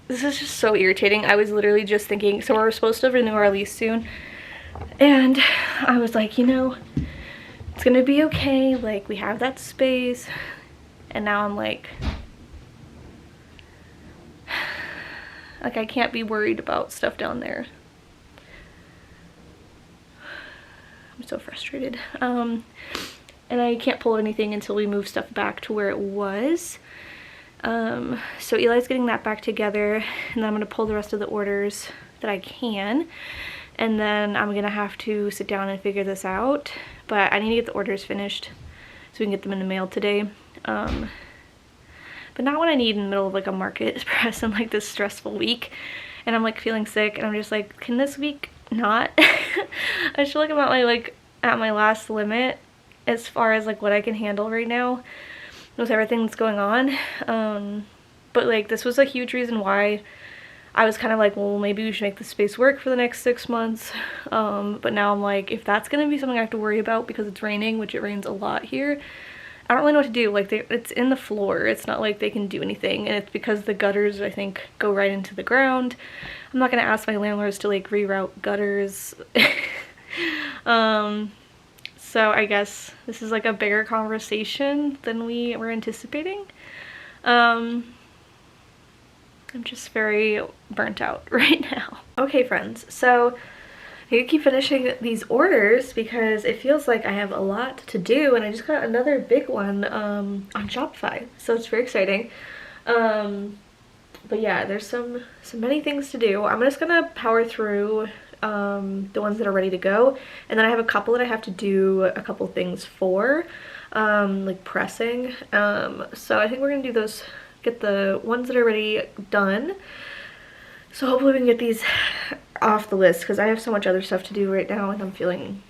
This is just so irritating. I was literally just thinking, so we're supposed to renew our lease soon. And I was like, you know, it's gonna be okay. Like, we have that space. And now I'm like I can't be worried about stuff down there. I'm so frustrated. And I can't pull anything until we move stuff back to where it was. So Eli's getting that back together, and then I'm going to pull the rest of the orders that I can, and then I'm going to have to sit down and figure this out, but I need to get the orders finished so we can get them in the mail today. But not what I need in the middle of like a market press and like this stressful week, and I'm like feeling sick, and I'm just like, can this week not? I feel like I'm at my last limit as far as like what I can handle right now with everything that's going on. But like this was a huge reason why I was kind of like, well, maybe we should make the space work for the next 6 months. But now I'm like, if that's gonna be something I have to worry about because it's raining, which it rains a lot here, I don't really know what to do. Like it's in the floor, it's not like they can do anything, and it's because the gutters I think go right into the ground. I'm not gonna ask my landlords to like reroute gutters. So I guess this is like a bigger conversation than we were anticipating. I'm just very burnt out right now. Okay friends, so I need to keep finishing these orders because it feels like I have a lot to do, and I just got another big one on Shopify, so it's very exciting. But yeah, there's some many things to do. I'm just gonna power through the ones that are ready to go, and then I have a couple that I have to do a couple things for, like pressing. So I think we're gonna do those, get the ones that are already done, so hopefully we can get these off the list because I have so much other stuff to do right now, and I'm feeling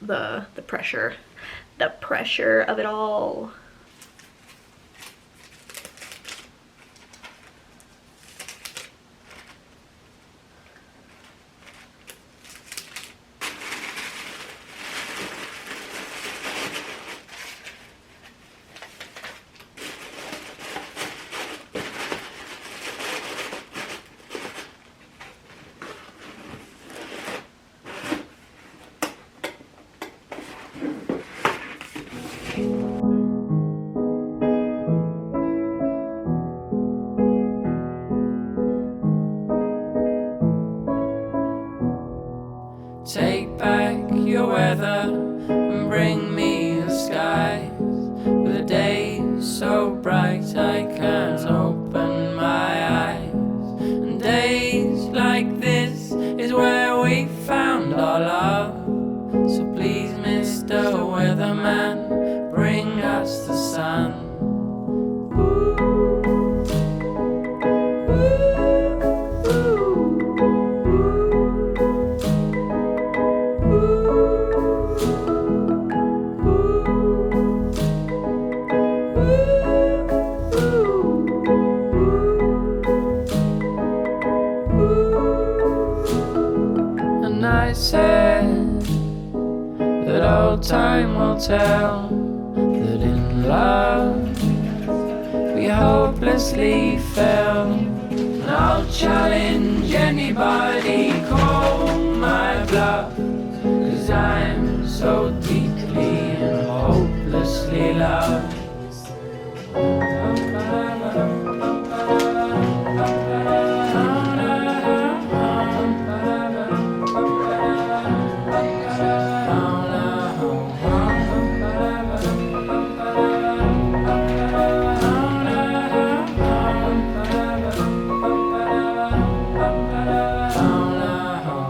the pressure of it all. Take back your weather and bring me the skies, with a day so bright I can't open my eyes. And days like this is where we found our love. So please, Mr. Weatherman, bring us the sun. I said that old time will tell that in love we hopelessly fail. And I'll challenge anybody, call my bluff, 'cause I'm so deeply and hopelessly loved.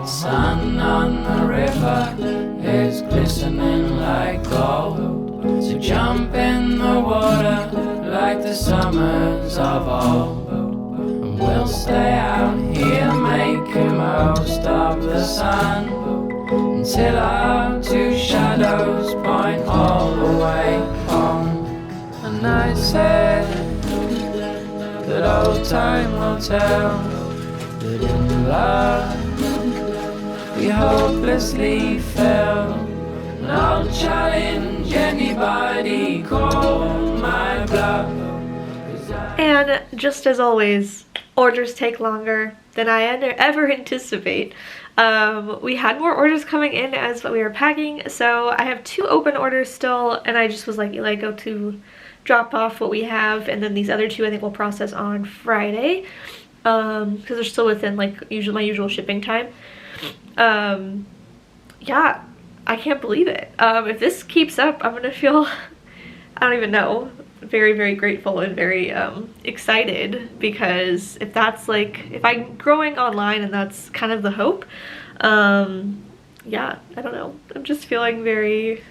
Sun on the river is glistening like gold, so jump in the water like the summers of old, and we'll stay out here making most of the sun until our two shadows point all the way home. And I said that old time will tell that in love we hopelessly fail. And I'll challenge anybody, call my bluff. And just as always, orders take longer than I ever anticipate. We had more orders coming in as we were packing, so I have 2 open orders still, and I just was like, Eli, go to drop off what we have, and then these other 2 I think we'll process on Friday, because they're still within like my usual shipping time. Yeah, I can't believe it. If this keeps up, I'm gonna feel, I don't even know, very, very grateful and very excited, because if that's like, if I'm growing online and that's kind of the hope, yeah, I don't know, I'm just feeling very, it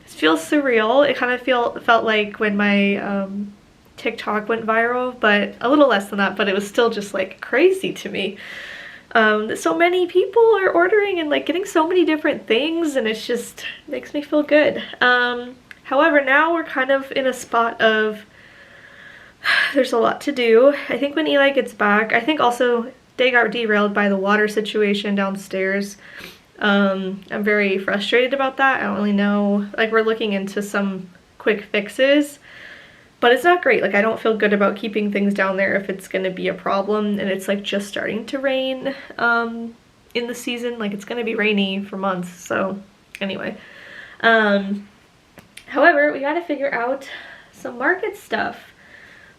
feels surreal. It kind of felt like when my TikTok went viral, but a little less than that, but it was still just like crazy to me. So many people are ordering and like getting so many different things, and it's just makes me feel good. However, now we're kind of in a spot of there's a lot to do. I think when Eli gets back, I think also they got derailed by the water situation downstairs. I'm very frustrated about that. I don't really know, like we're looking into some quick fixes, but it's not great. Like I don't feel good about keeping things down there if it's gonna be a problem and it's like just starting to rain in the season. Like it's gonna be rainy for months, so anyway. However, we gotta figure out some market stuff.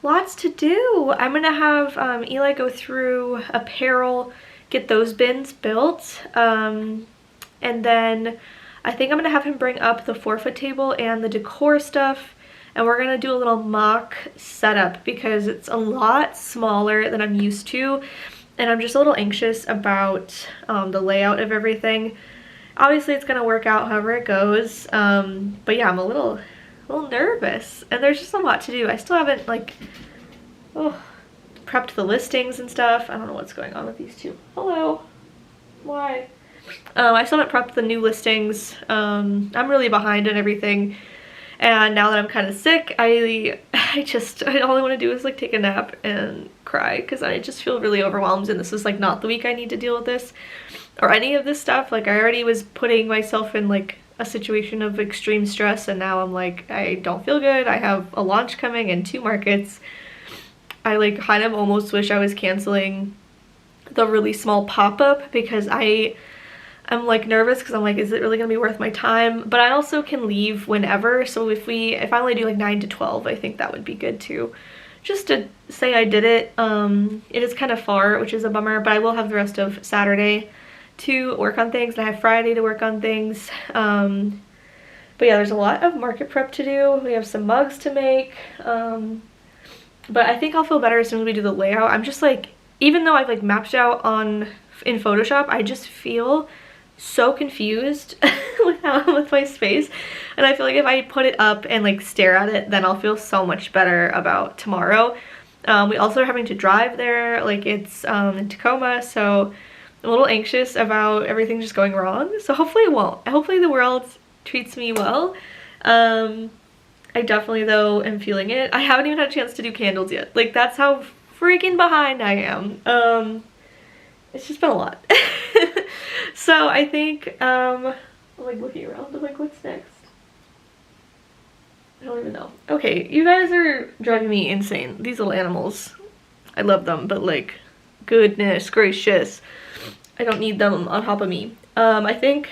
Lots to do. I'm gonna have Eli go through apparel, get those bins built, and then I think I'm gonna have him bring up the 4-foot table and the decor stuff, and we're gonna do a little mock setup because it's a lot smaller than I'm used to, and I'm just a little anxious about the layout of everything. Obviously it's gonna work out however it goes, but yeah, I'm a little nervous, and there's just a lot to do. I still haven't like prepped the listings and stuff. I don't know what's going on with these 2. Hello. Why? I still haven't prepped the new listings. I'm really behind in everything, and now that I'm kind of sick, I all I want to do is like take a nap and cry, because I just feel really overwhelmed, and this is like not the week I need to deal with this or any of this stuff. Like I already was putting myself in like a situation of extreme stress, and now I'm like, I don't feel good. I have a launch coming and 2 markets. I like kind of almost wish I was canceling the really small pop-up, because I'm like nervous, because I'm like, is it really gonna be worth my time? But I also can leave whenever, so if I only do like 9 to 12, I think that would be good too, just to say I did it. It is kind of far, which is a bummer, but I will have the rest of Saturday to work on things, and I have Friday to work on things. But yeah, there's a lot of market prep to do. We have some mugs to make, but I think I'll feel better as soon as we do the layout. I'm just like, even though I've like mapped out in Photoshop, I just feel so confused with my space, and I feel like if I put it up and like stare at it, then I'll feel so much better about tomorrow. We also are having to drive there, like it's in Tacoma, so I'm a little anxious about everything just going wrong. So hopefully it won't. Hopefully the world treats me well. I definitely though am feeling it. I haven't even had a chance to do candles yet. Like that's how freaking behind I am. It's just been a lot. So I think, I'm like looking around, I'm like, what's next? I don't even know. Okay, you guys are driving me insane. These little animals, I love them, but like, goodness gracious, I don't need them on top of me. I think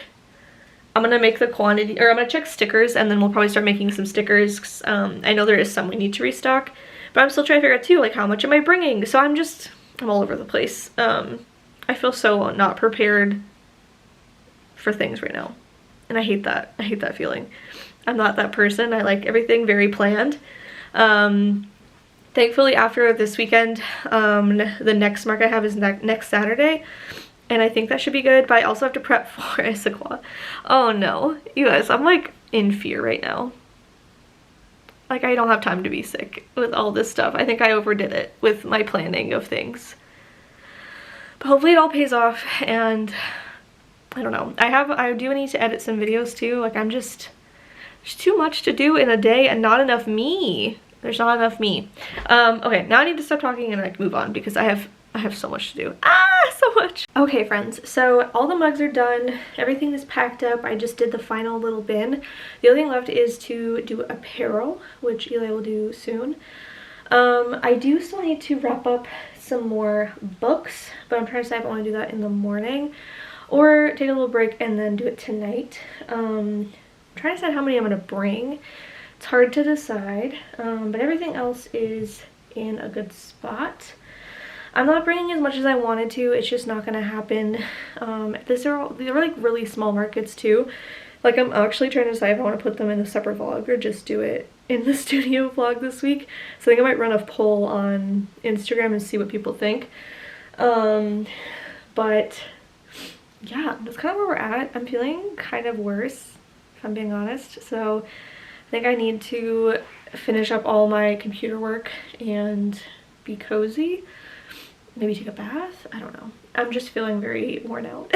I'm gonna make the quantity, or I'm gonna check stickers, and then we'll probably start making some stickers. I know there is some we need to restock, but I'm still trying to figure out too, like, how much am I bringing? So I'm all over the place. I feel so not prepared for things right now, and I hate that. I hate that feeling. I'm not that person. I like everything very planned. Thankfully, after this weekend, the next market I have is next Saturday, and I think that should be good, but I also have to prep for Issaquah. Oh no, you guys, I'm like in fear right now. Like, I don't have time to be sick with all this stuff. I think I overdid it with my planning of things. But hopefully it all pays off, and I don't know. I do need to edit some videos too. Like, there's too much to do in a day and not enough me. There's not enough me. Okay, now I need to stop talking and like move on because I have so much to do. So much. Okay, friends, so all the mugs are done. Everything is packed up. I just did the final little bin. The only thing left is to do apparel, which Eli will do soon. I do still need to wrap up some more books, but I'm trying to decide if I want to do that in the morning or take a little break and then do it tonight. I'm trying to decide how many I'm going to bring. It's hard to decide, but everything else is in a good spot. I'm not bringing as much as I wanted to. It's just not gonna happen. These are like really small markets too. Like, I'm actually trying to decide if I want to put them in a separate vlog or just do it in the studio vlog this week. So I think I might run a poll on Instagram and see what people think. But yeah, that's kind of where we're at. I'm feeling kind of worse, if I'm being honest. So I think I need to finish up all my computer work and be cozy. Maybe take a bath. I don't know. I'm just feeling very worn out.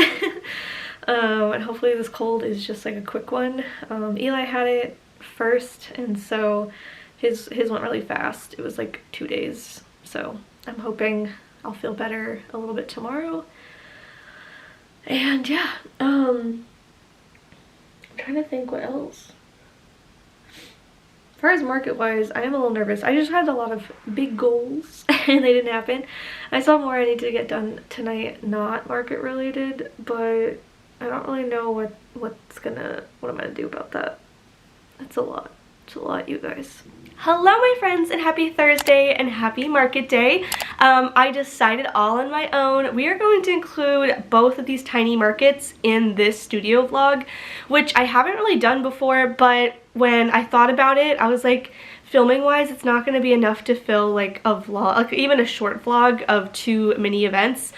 And hopefully this cold is just like a quick one. Eli had it first, and so his went really fast. It was like 2 days. So I'm hoping I'll feel better a little bit tomorrow. And yeah, I'm trying to think what else. As far as market-wise, I am a little nervous. I just had a lot of big goals and they didn't happen. I still have more I need to get done tonight, not market-related, but I don't really know what I'm gonna do about that. It's a lot. It's a lot, you guys. Hello, my friends, and happy Thursday and happy market day. I decided all on my own. We are going to include both of these tiny markets in this studio vlog, which I haven't really done before, but when I thought about it, I was like, filming wise, it's not going to be enough to fill like a vlog, like even a short vlog of 2 mini events,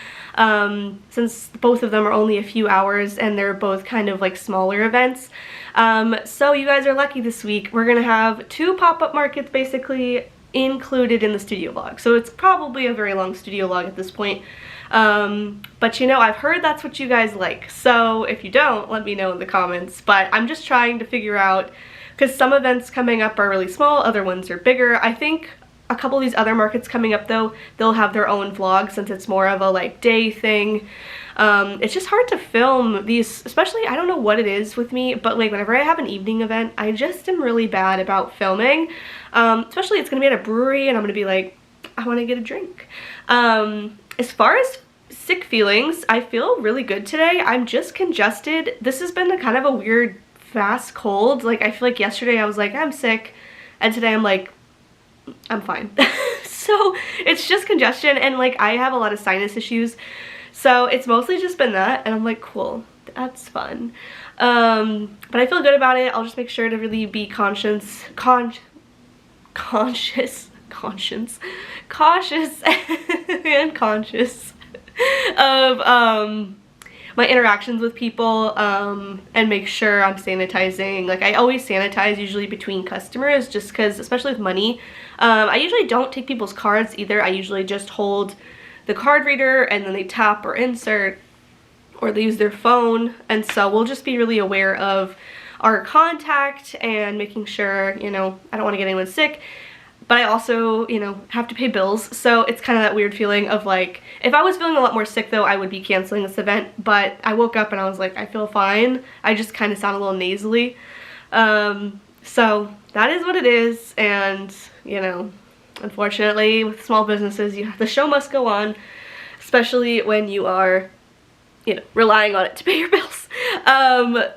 since both of them are only a few hours and they're both kind of like smaller events. So you guys are lucky this week. We're gonna have 2 pop-up markets basically included in the studio vlog. So it's probably a very long studio vlog at this point. But you know, I've heard that's what you guys like. So if you don't, let me know in the comments. But I'm just trying to figure out, because some events coming up are really small, other ones are bigger. I think a couple of these other markets coming up though, they'll have their own vlog since it's more of a like day thing. It's just hard to film these, especially, I don't know what it is with me, but like whenever I have an evening event, I just am really bad about filming. Especially it's gonna be at a brewery and I'm gonna be like, I wanna get a drink. As far as sick feelings, I feel really good today. I'm just congested. This has been a kind of a weird fast cold. Like, I feel like yesterday I was like, I'm sick, and today I'm like, I'm fine. So it's just congestion, and like I have a lot of sinus issues, so it's mostly just been that, and I'm like, cool, that's fun. But I feel good about it. I'll just make sure to really be cautious and conscious of my interactions with people, and make sure I'm sanitizing. Like, I always sanitize usually between customers, just because, especially with money, I usually don't take people's cards either. I usually just hold the card reader and then they tap or insert, or they use their phone. And so we'll just be really aware of our contact and making sure, you know, I don't want to get anyone sick. but I also, you know, have to pay bills, so it's kind of that weird feeling of like, if I was feeling a lot more sick though, I would be canceling this event, but I woke up and I was like, I feel fine. I just kind of sound a little nasally. So that is what it is, and, you know, unfortunately with small businesses, the show must go on, especially when you are, you know, relying on it to pay your bills.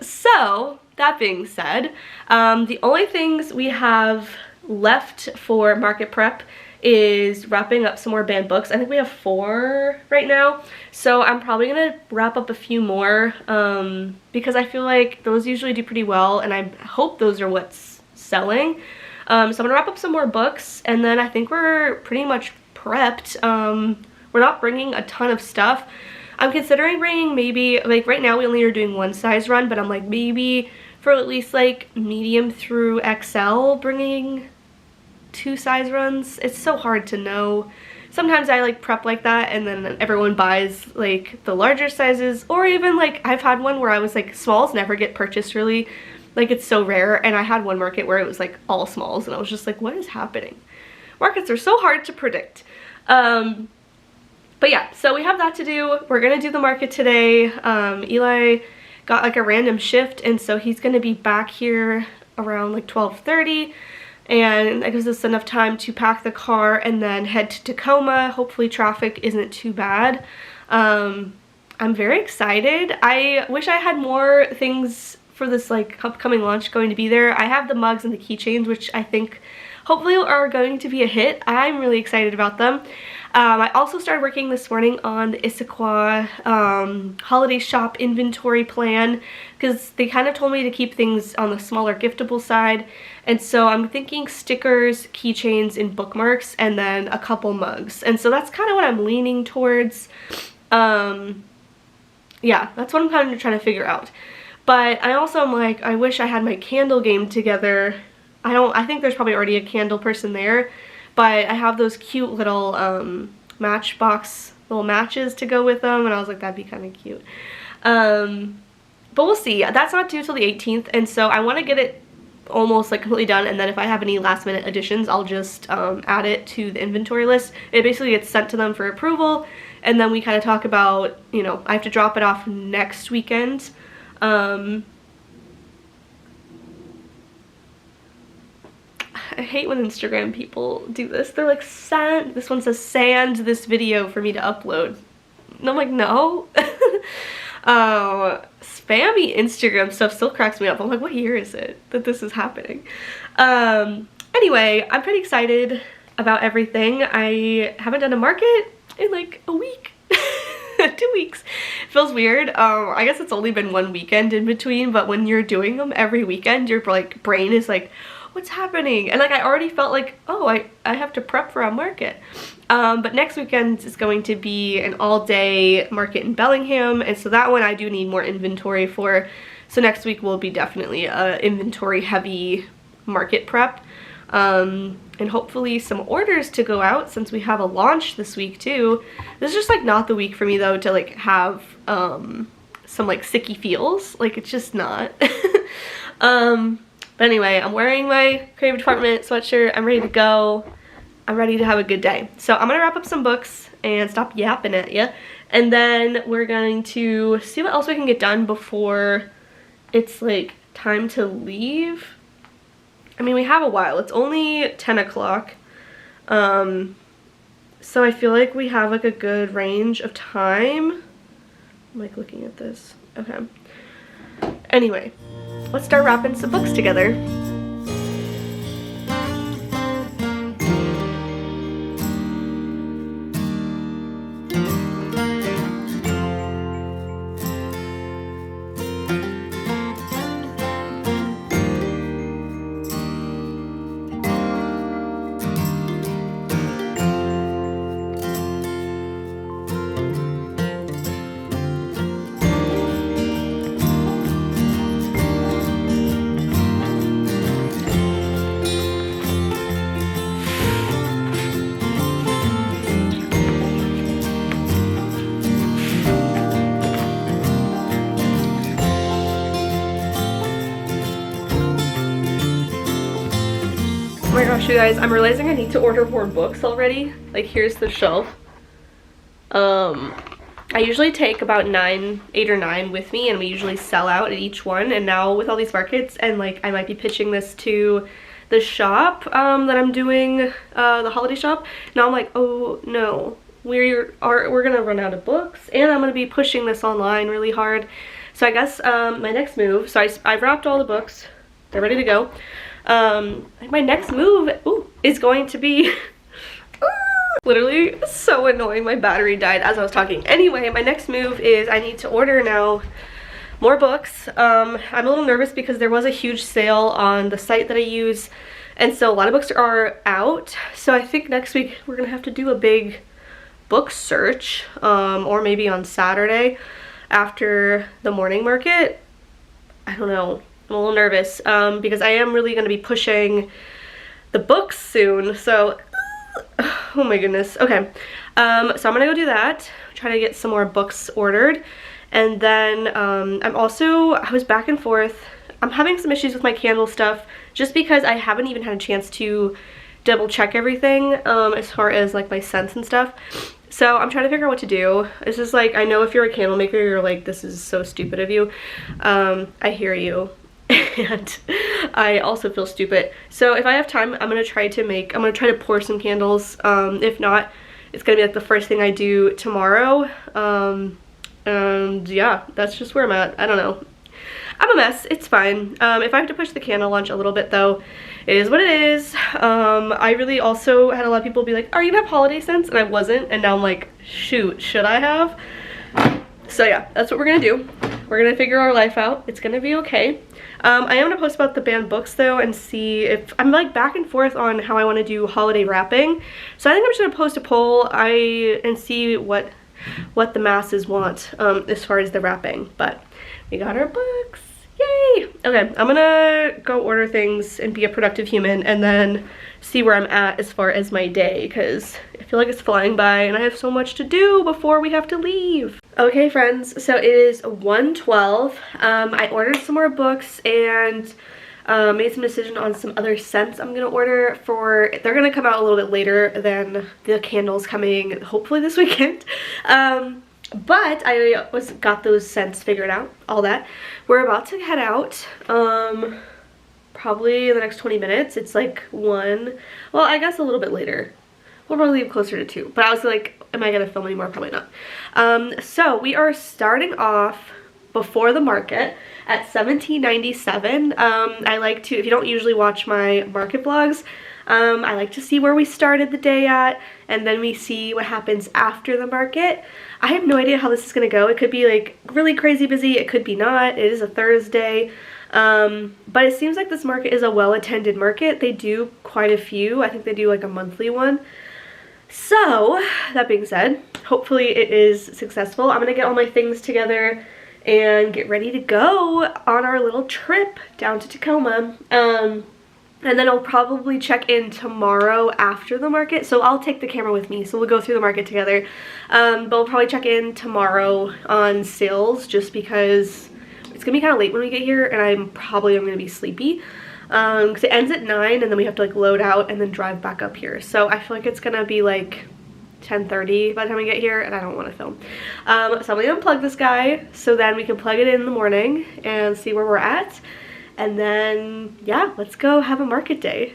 So that being said, the only things we have left for market prep is wrapping up some more banned books. I think we have 4 right now, so I'm probably gonna wrap up a few more because I feel like those usually do pretty well, and I hope those are what's selling. So I'm gonna wrap up some more books, and then I think we're pretty much prepped. We're not bringing a ton of stuff. I'm considering bringing maybe, like right now we only are doing 1 size run, but I'm like maybe for at least like medium through XL bringing 2 size runs. It's so hard to know. Sometimes I like prep like that and then everyone buys like the larger sizes, or even like I've had one where I was like smalls never get purchased really. Like it's so rare, and I had one market where it was like all smalls and I was just like, what is happening? Markets are so hard to predict. But yeah, so we have that to do. We're gonna do the market today. Eli got like a random shift, and so he's gonna be back here around like 12:30, and that gives us enough time to pack the car and then head to Tacoma. Hopefully traffic isn't too bad. I'm very excited. I wish I had more things for this like upcoming launch going to be there. I have the mugs and the keychains, which I think hopefully are going to be a hit. I'm really excited about them. I also started working this morning on the Issaquah holiday shop inventory plan, because they kind of told me to keep things on the smaller giftable side, and so I'm thinking stickers, keychains, and bookmarks, and then a couple mugs, and so that's kind of what I'm leaning towards. Yeah, that's what I'm kind of trying to figure out. But I also am like, I wish I had my candle game together. I think there's probably already a candle person there, but I have those cute little matchbox little matches to go with them, and I was like, that'd be kind of cute. But we'll see. That's not due till the 18th, and so I want to get it almost like completely done, and then if I have any last minute additions, I'll just add it to the inventory list. It basically gets sent to them for approval, and then we kind of talk about, you know, I have to drop it off next weekend. I hate when Instagram people do this. They're like, send, this one says, send this video for me to upload. And I'm like, no. Spammy Instagram stuff still cracks me up. I'm like, what year is it that this is happening? Anyway, I'm pretty excited about everything. I haven't done a market in like a week. 2 weeks. It feels weird. I guess it's only been 1 weekend in between, but when you're doing them every weekend, your like brain is like, what's happening? And like I already felt like, oh, I have to prep for a market. But next weekend is going to be an all-day market in Bellingham, and so that one I do need more inventory for. So next week will be definitely a inventory heavy market prep. And hopefully some orders to go out since we have a launch this week too. This is just like not the week for me though to like have some like sicky feels. Like it's just not. But anyway, I'm wearing my Creative Department sweatshirt. I'm ready to go. I'm ready to have a good day. So I'm gonna wrap up some books and stop yapping at you, and then we're going to see what else we can get done before it's like time to leave. I mean, we have a while. It's only 10 o'clock. So I feel like we have like a good range of time. I'm like looking at this. Okay. Anyway, let's start wrapping some books together. Actually guys, I'm realizing I need to order more books already. Like here's the shelf. I usually take about 8 or 9 with me, and we usually sell out at each one. And now with all these markets, and like I might be pitching this to the shop that I'm doing, the holiday shop. Now I'm like, oh no, we're gonna run out of books, and I'm gonna be pushing this online really hard. So I guess my next move, so I've wrapped all the books, they're ready to go. My next move is going to be literally so annoying. My battery died as I was talking. Anyway, my next move is I need to order now more books. I'm a little nervous because there was a huge sale on the site that I use, and so a lot of books are out. So I think next week we're gonna have to do a big book search, or maybe on Saturday after the morning market. I don't know. I'm a little nervous because I am really gonna be pushing the books soon. So oh my goodness. Okay, so I'm gonna go do that, try to get some more books ordered. And then I was back and forth. I'm having some issues with my candle stuff just because I haven't even had a chance to double check everything as far as like my scents and stuff. So I'm trying to figure out what to do. It's just like, I know if you're a candle maker, you're like, this is so stupid of you. I hear you. And I also feel stupid. So if I have time, I'm gonna try to pour some candles. If not, it's gonna be like the first thing I do tomorrow. And yeah, that's just where I'm at. I don't know. I'm a mess. It's fine. If I have to push the candle launch a little bit though, it is what it is. I really also had a lot of people be like, are you gonna have holiday scents? And I wasn't, and now I'm like, shoot, should I have? So yeah, that's what we're gonna do. We're gonna figure our life out. It's gonna be okay. I am gonna post about the banned books though, and see if I'm like back and forth on how I want to do holiday wrapping. So I think I'm just gonna post a poll and see what the masses want as far as the wrapping. But we got our books, yay! Okay, I'm gonna go order things and be a productive human, and then see where I'm at as far as my day, because I feel like it's flying by and I have so much to do before we have to leave. Okay friends, so it is 1:12. I ordered some more books and made some decision on some other scents I'm gonna order for. They're gonna come out a little bit later than the candles coming hopefully this weekend. But I got those scents figured out, all that. We're about to head out probably in the next 20 minutes. It's like 1, well I guess a little bit later. We'll probably leave closer to 2, but I was like, am I gonna film anymore? Probably not. So we are starting off before the market at $17.97. I like to, if you don't usually watch my market vlogs, I like to see where we started the day at, and then we see what happens after the market. I have no idea how this is gonna go. It could be like really crazy busy, it could be not. It is a Thursday. But it seems like this market is a well-attended market. They do quite a few. I think they do like a monthly one. So that being said, hopefully it is successful. I'm gonna get all my things together and get ready to go on our little trip down to Tacoma. And then I'll probably check in tomorrow after the market. So I'll take the camera with me, so we'll go through the market together. But we'll probably check in tomorrow on sales, just because it's gonna be kind of late when we get here, and I'm probably gonna be sleepy. Because it ends at 9, and then we have to like load out and then drive back up here. So I feel like it's gonna be like 10:30 by the time we get here, and I don't want to film. So I'm gonna unplug this guy so then we can plug it in the morning and see where we're at. And then, yeah, let's go have a market day.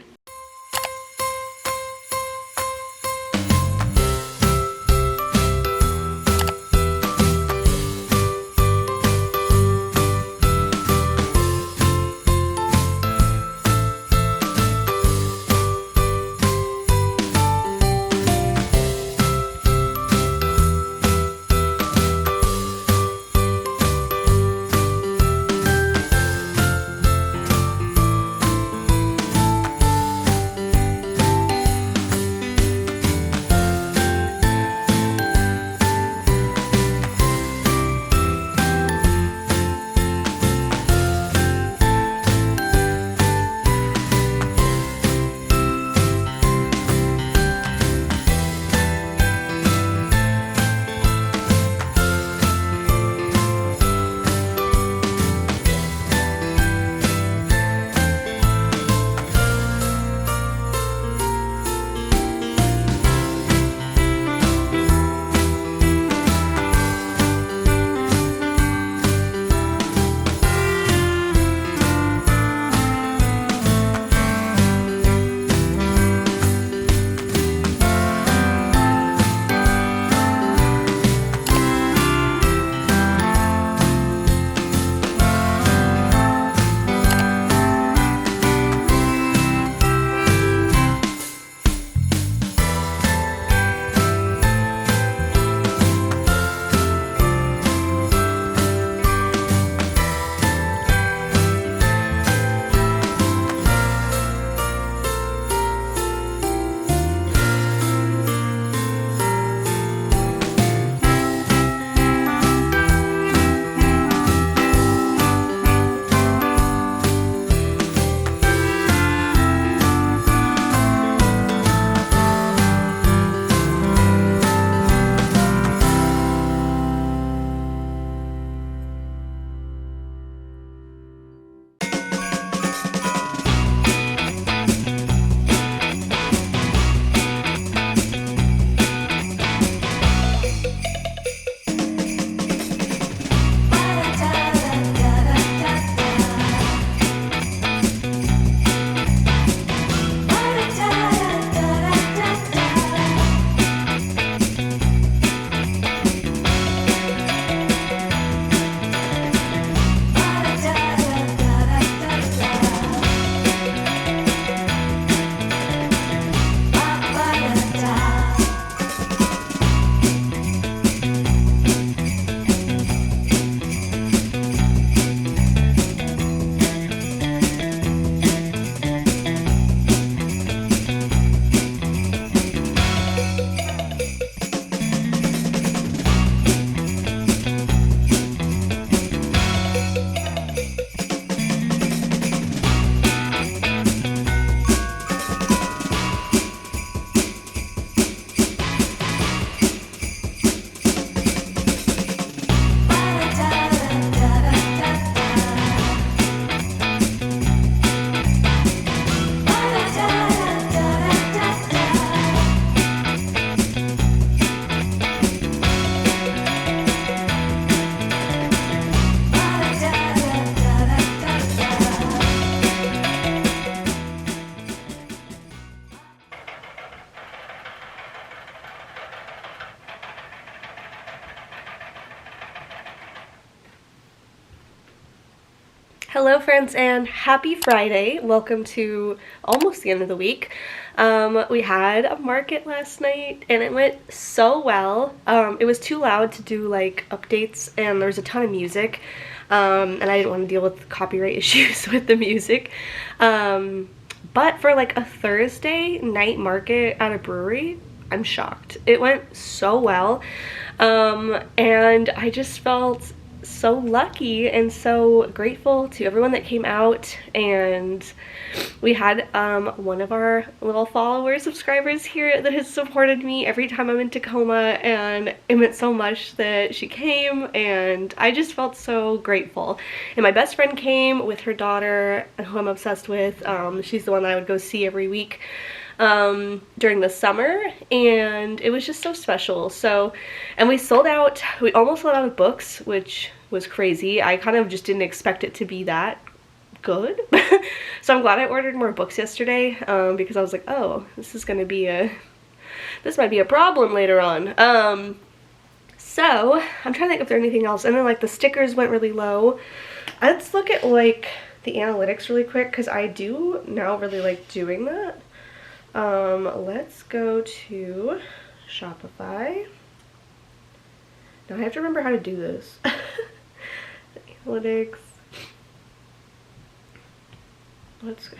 Hello friends and happy Friday. Welcome to almost the end of the week. We had a market last night and it went so well. It was too loud to do like updates and there was a ton of music and I didn't want to deal with copyright issues with the music. But for like a Thursday night market at a brewery, I'm shocked. It went so well and I just felt so lucky and so grateful to everyone that came out. And we had one of our little followers, subscribers here that has supported me every time I'm in Tacoma, and it meant so much that she came and I just felt so grateful. And my best friend came with her daughter, who I'm obsessed with. She's the one that I would go see every week during the summer, and it was just so special. So, and we sold out, we almost sold out of books, which was crazy. I kind of just didn't expect it to be that good. So I'm glad I ordered more books yesterday, because I was like, oh, this might be a problem later on. So I'm trying to think if there's anything else. And then like the stickers went really low. Let's look at like the analytics really quick, because I do now really like doing that. Let's go to Shopify. Now I have to remember how to do this. Analytics.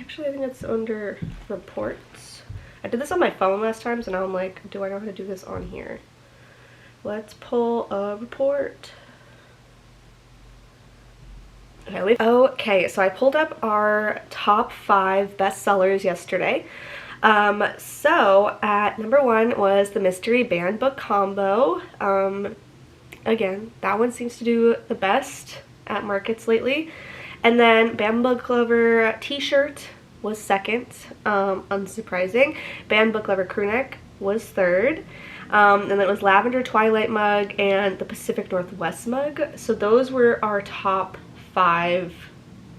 Actually, I think it's under reports. I did this on my phone last time, so now I'm like, do I know how to do this on here? Let's pull a report. Okay, so I pulled up our top 5 bestsellers yesterday. So at number 1 was the Mystery Banned Book Combo. Again, that one seems to do the best at markets lately. And then Banned Book Lover t-shirt was second, unsurprising. Banned Book Lover crewneck was third. And then it was Lavender Twilight mug and the Pacific Northwest mug. So those were our top 5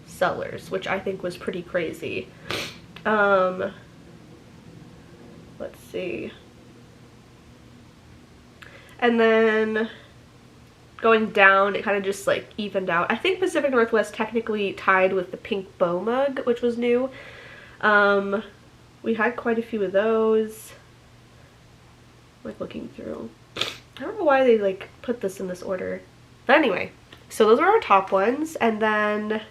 sellers, which I think was pretty crazy. Let's see. And then going down, it kind of just like evened out. I think Pacific Northwest technically tied with the pink bow mug, which was new. We had quite a few of those. Like looking through. I don't know why they like put this in this order. But anyway, so those were our top ones. And then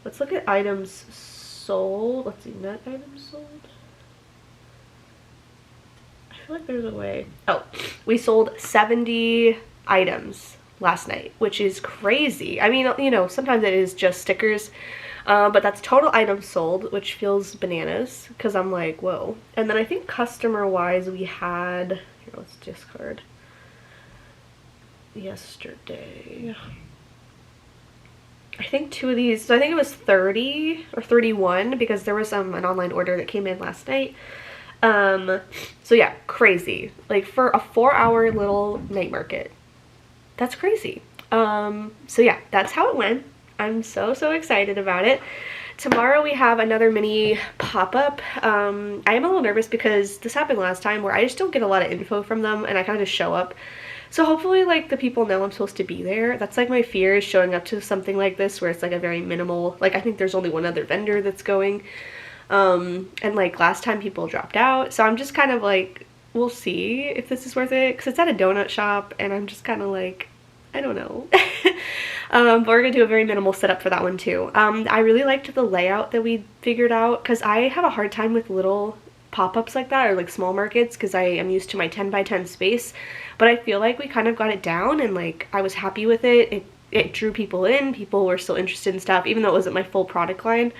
let's look at items sold. Let's see, net items sold. I feel like there's a way. Oh, we sold 70 items last night, which is crazy. I mean, you know, sometimes it is just stickers, but that's total items sold, which feels bananas, because I'm like, whoa. And then I think customer wise we had, here, let's discard yesterday. I think 2 of these, so I think it was 30 or 31, because there was an online order that came in last night. So yeah, crazy. Like for a 4-hour little night market. That's crazy. So yeah, that's how it went. I'm so excited about it. Tomorrow we have another mini pop-up. I am a little nervous because this happened last time where I just don't get a lot of info from them and I kind of just show up. So hopefully like the people know I'm supposed to be there. That's like my fear, is showing up to something like this where it's like a very minimal, like I think there's only one other vendor that's going. And like last time people dropped out. So I'm just kind of like, we'll see if this is worth it, because it's at a donut shop and I'm just kind of like, I don't know. But we're gonna do a very minimal setup for that one too. I really liked the layout that we figured out, because I have a hard time with little pop-ups like that, or like small markets, because I am used to my 10 by 10 space. But I feel like we kind of got it down, and like I was happy with it. It drew people in. People were still interested in stuff, even though it wasn't my full product line.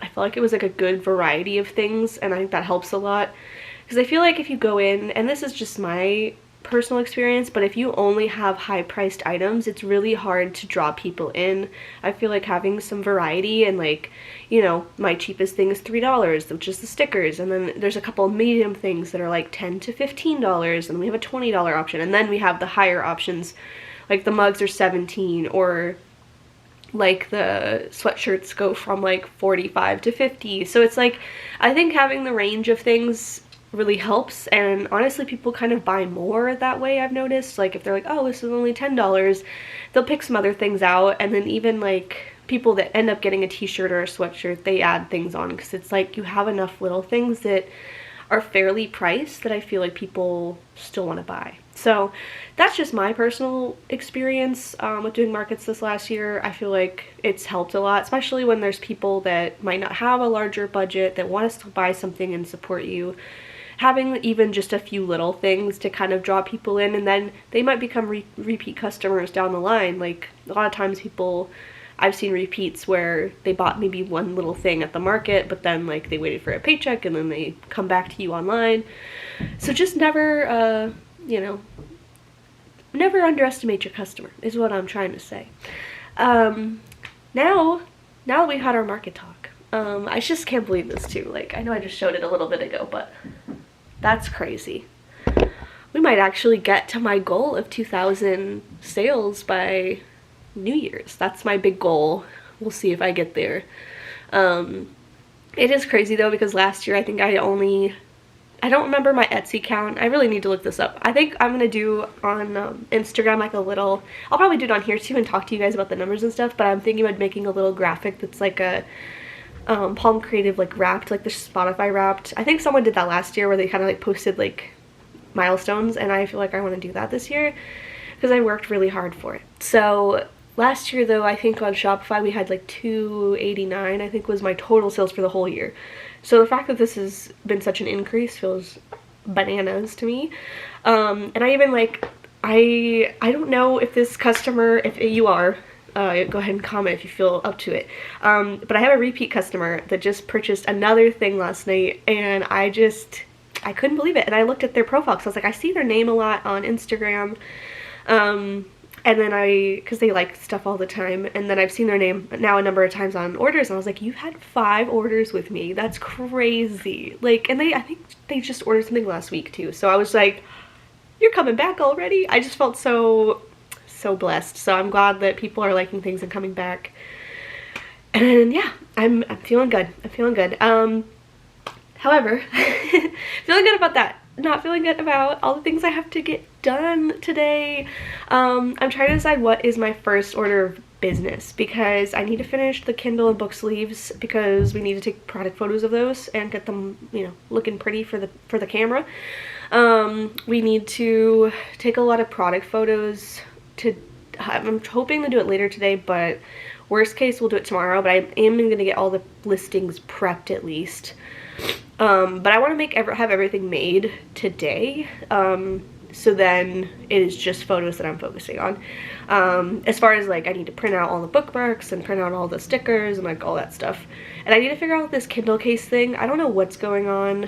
I felt like it was like a good variety of things, and I think that helps a lot. Because I feel like if you go in, and this is just my personal experience, but if you only have high-priced items, it's really hard to draw people in. I feel like having some variety, and like, you know, my cheapest thing is $3, which is the stickers, and then there's a couple of medium things that are like $10 to $15, and we have a $20 option, and then we have the higher options, like the mugs are $17, or like the sweatshirts go from like $45 to $50. So it's like, I think having the range of things really helps. And honestly, people kind of buy more that way, I've noticed. Like if they're like, oh, this is only $10, they'll pick some other things out. And then even like people that end up getting a t-shirt or a sweatshirt, they add things on, because it's like you have enough little things that are fairly priced that I feel like people still want to buy. So that's just my personal experience with doing markets this last year. I feel like it's helped a lot, especially when there's people that might not have a larger budget that want us to buy something and support you. Having even just a few little things to kind of draw people in, and then they might become repeat customers down the line. Like a lot of times people, I've seen repeats where they bought maybe one little thing at the market, but then like they waited for a paycheck and then they come back to you online. So just never, you know, never underestimate your customer is what I'm trying to say. Now that we've had our market talk, I just can't believe this too. Like I know I just showed it a little bit ago, but that's crazy. We might actually get to my goal of 2,000 sales by New Year's. That's my big goal. We'll see if I get there. It is crazy though, because last year I think I don't remember my Etsy count. I really need to look this up. I think I'm gonna do on Instagram like a little, I'll probably do it on here too and talk to you guys about the numbers and stuff, but I'm thinking about making a little graphic that's like a Palm Creative like wrapped, like the Spotify wrapped. I think someone did that last year where they kind of like posted like milestones, and I feel like I want to do that this year because I worked really hard for it. So last year though, I think on Shopify we had like 289, I think was my total sales for the whole year. So the fact that this has been such an increase feels bananas to me. And I even like, I don't know if this customer, if you are, go ahead and comment if you feel up to it. But I have a repeat customer that just purchased another thing last night, and I couldn't believe it. And I looked at their profile because I was like, I see their name a lot on Instagram. And then because they like stuff all the time, and then I've seen their name now a number of times on orders, and I was like, you've had 5 orders with me. That's crazy. Like, and I think they just ordered something last week too. So I was like, you're coming back already? I just felt so blessed. So I'm glad that people are liking things and coming back. And yeah, I'm feeling good. I'm feeling good. However, feeling good about that. Not feeling good about all the things I have to get done today. I'm trying to decide what is my first order of business, because I need to finish the Kindle and book sleeves, because we need to take product photos of those and get them, you know, looking pretty for the camera. We need to take a lot of product photos. I'm hoping to do it later today, but worst case we'll do it tomorrow. But I am going to get all the listings prepped at least. But I want to have everything made today, so then it is just photos that I'm focusing on. As far as like, I need to print out all the bookmarks and print out all the stickers and like all that stuff. And I need to figure out this Kindle case thing. I don't know what's going on.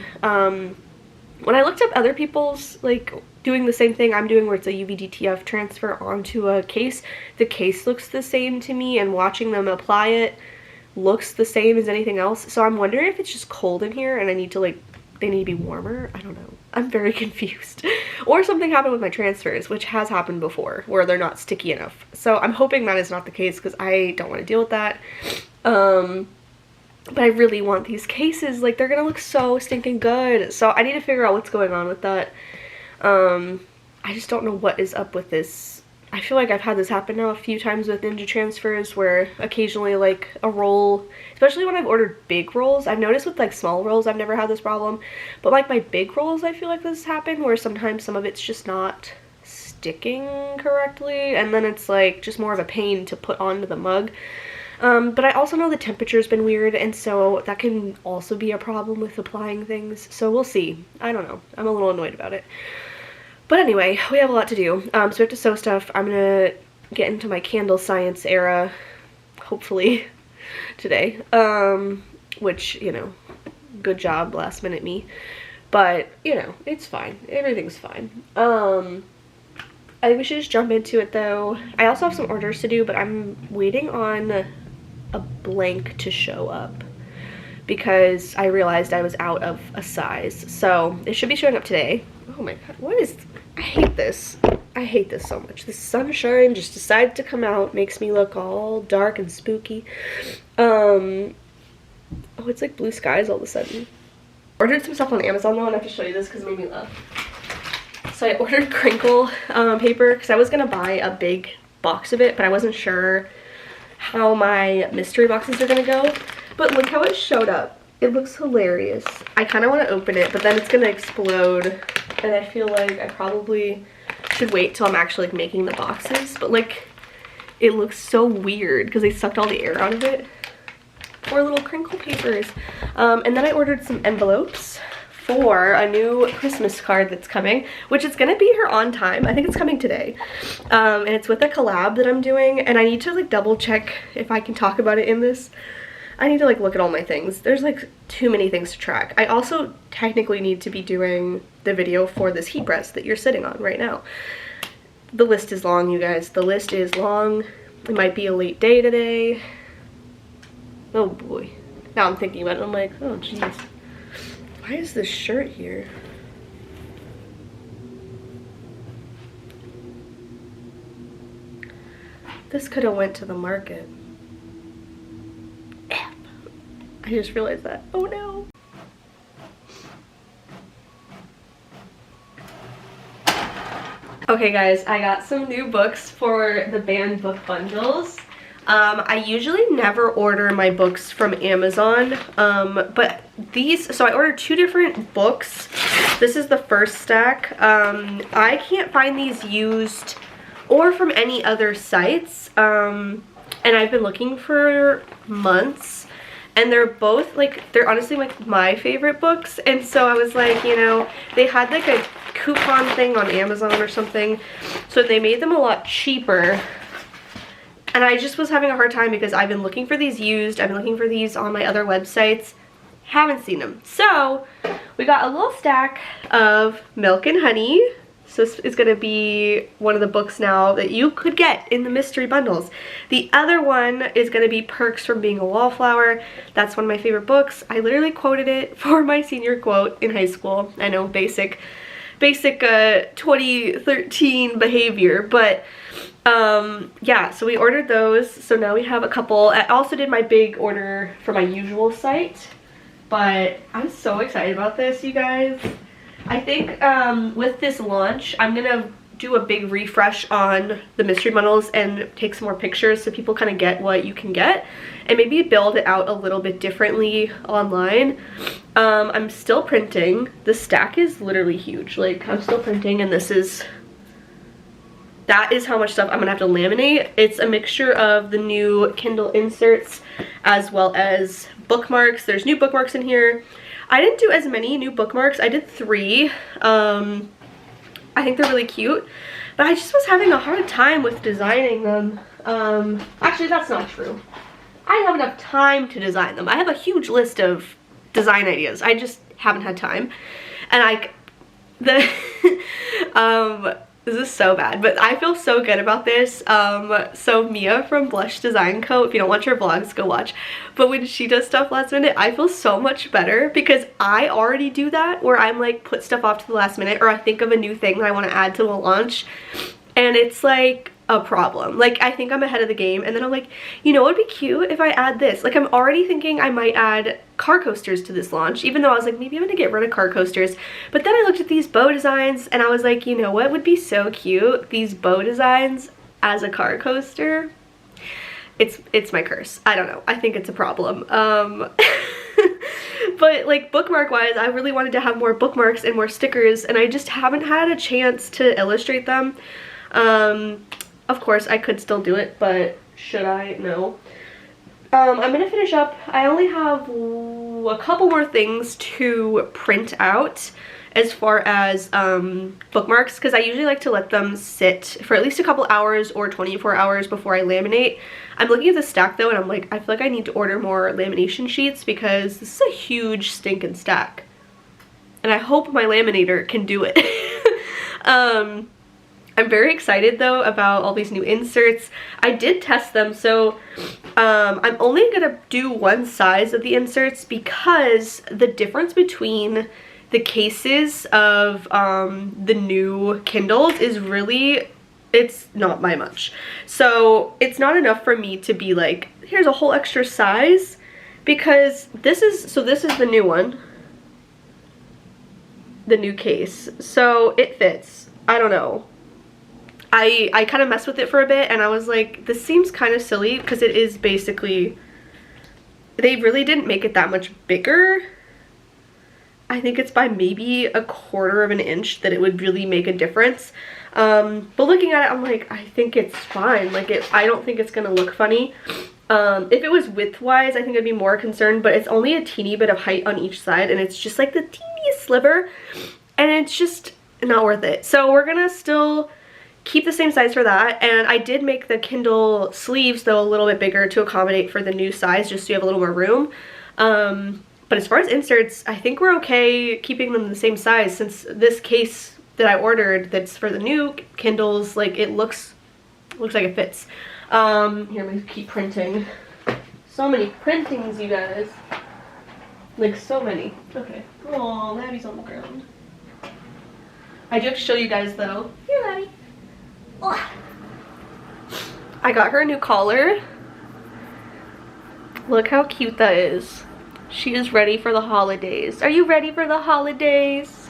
When I looked up other people's like doing the same thing I'm doing, where it's a UV-DTF transfer onto a case, the case looks the same to me, and watching them apply it looks the same as anything else. So I'm wondering if it's just cold in here and I need to like, they need to be warmer. I don't know. I'm very confused. Or something happened with my transfers, which has happened before, where they're not sticky enough. So I'm hoping that is not the case, because I don't want to deal with that. But I really want these cases. Like, they're gonna look so stinking good. So I need to figure out what's going on with that. I just don't know what is up with this. I feel like I've had this happen now a few times with Ninja transfers, where occasionally like a roll, especially when I've ordered big rolls. I've noticed with like small rolls I've never had this problem, but like my big rolls I feel like this has happened, where sometimes some of it's just not sticking correctly, and then it's like just more of a pain to put onto the mug. But I also know the temperature's been weird, and so that can also be a problem with applying things. So we'll see. I don't know. I'm a little annoyed about it. But anyway, we have a lot to do. So we have to sew stuff. I'm gonna get into my candle science era, hopefully, today. Which, you know, good job, last minute me. But, you know, it's fine. Everything's fine. I think we should just jump into it though. I also have some orders to do, but I'm waiting on a blank to show up, because I realized I was out of a size. So it should be showing up today. Oh my god, what is... I hate this. I hate this so much. The sunshine just decided to come out, makes me look all dark and spooky. Oh, it's like blue skies all of a sudden. Ordered some stuff on Amazon though, and I have to show you this because it made me laugh. So I ordered crinkle paper because I was gonna buy a big box of it, but I wasn't sure how my mystery boxes are gonna go. But look how it showed up. It looks hilarious. I kind of want to open it, but then it's gonna explode, and I feel like I probably should wait till I'm actually like making the boxes. But like, it looks so weird because they sucked all the air out of it. 4 little crinkle papers. And then I ordered some envelopes for a new Christmas card that's coming, which is gonna be here on time. I think it's coming today. And it's with a collab that I'm doing, and I need to like double check if I can talk about it in this. I need to like look at all my things. There's like too many things to track. I also technically need to be doing the video for this heat press that you're sitting on right now. The list is long, you guys. The list is long. It might be a late day today. Oh boy. Now I'm thinking about it, I'm like, oh jeez. Why is this shirt here? This could have went to the market. I just realized that. Oh no. Okay guys, I got some new books for the banned book bundles. I usually never order my books from Amazon, but these, so I ordered 2 different books. This is the first stack. I can't find these used or from any other sites, and I've been looking for months, and they're both like, they're honestly like my favorite books. And so I was like, you know, they had like a coupon thing on Amazon or something, so they made them a lot cheaper. And I just was having a hard time because I've been looking for these used. I've been looking for these on my other websites. Haven't seen them. So we got a little stack of Milk and Honey. So this is going to be one of the books now that you could get in the mystery bundles. The other one is going to be Perks from Being a Wallflower. That's one of my favorite books. I literally quoted it for my senior quote in high school. I know, basic 2013 behavior, but yeah, so we ordered those. So now we have a couple. I also did my big order for my usual site, but I'm so excited about this, you guys. I think with this launch, I'm gonna do a big refresh on the mystery bundles and take some more pictures so people kind of get what you can get, and maybe build it out a little bit differently online. I'm still printing. The stack is literally huge. Like, I'm still printing, and that is how much stuff I'm gonna have to laminate. It's a mixture of the new Kindle inserts as well as bookmarks. There's new bookmarks in here. I didn't do as many new bookmarks. I did 3. I think they're really cute, but I just was having a hard time with designing them. Actually, that's not true. I have enough time to design them. I have a huge list of design ideas. I just haven't had time. And this is so bad, but I feel so good about this. So Mia from Blush Design Co., if you don't watch her vlogs, go watch. But when she does stuff last minute, I feel so much better because I already do that, where I'm like put stuff off to the last minute, or I think of a new thing that I want to add to the launch, and it's like a problem. Like, I think I'm ahead of the game, and then I'm like, you know what would be cute if I add this? Like, I'm already thinking I might add car coasters to this launch, even though I was like, maybe I'm gonna get rid of car coasters. But then I looked at these bow designs, and I was like, you know what would be so cute? These bow designs as a car coaster. It's my curse. I don't know. I think it's a problem. But like, bookmark wise, I really wanted to have more bookmarks and more stickers, and I just haven't had a chance to illustrate them. Of course, I could still do it, but should I? No. I'm gonna finish up. I only have a couple more things to print out as far as bookmarks, because I usually like to let them sit for at least a couple hours or 24 hours before I laminate. I'm looking at the stack though, and I'm like, I feel like I need to order more lamination sheets because this is a huge stinking stack. And I hope my laminator can do it. I'm very excited though about all these new inserts. I did test them, so I'm only gonna do one size of the inserts because the difference between the cases of the new Kindles is really, it's not by much. So it's not enough for me to be like, here's a whole extra size, because this is the new one. the new case. So it fits. I don't know. I kind of messed with it for a bit and I was like, this seems kind of silly because it is basically, they really didn't make it that much bigger. I think it's by maybe 1/4 of an inch that it would really make a difference. But looking at it, I'm like, I think it's fine. Like, I don't think it's gonna look funny. If it was width-wise, I think I'd be more concerned, but it's only a teeny bit of height on each side, and it's just like the teeniest sliver, and it's just not worth it. So we're gonna still keep the same size for that, and I did make the Kindle sleeves, though, a little bit bigger to accommodate for the new size, just so you have a little more room. But as far as inserts, I think we're okay keeping them the same size, since this case that I ordered that's for the new Kindles, like, it looks like it fits. Here, let me keep printing. So many printings, you guys. Like, so many. Okay. Oh, Labby's on the ground. I do have to show you guys, though. Here, Labby. Oh. I got her a new collar. Look how cute that is. She is ready for the holidays. Are you ready for the holidays?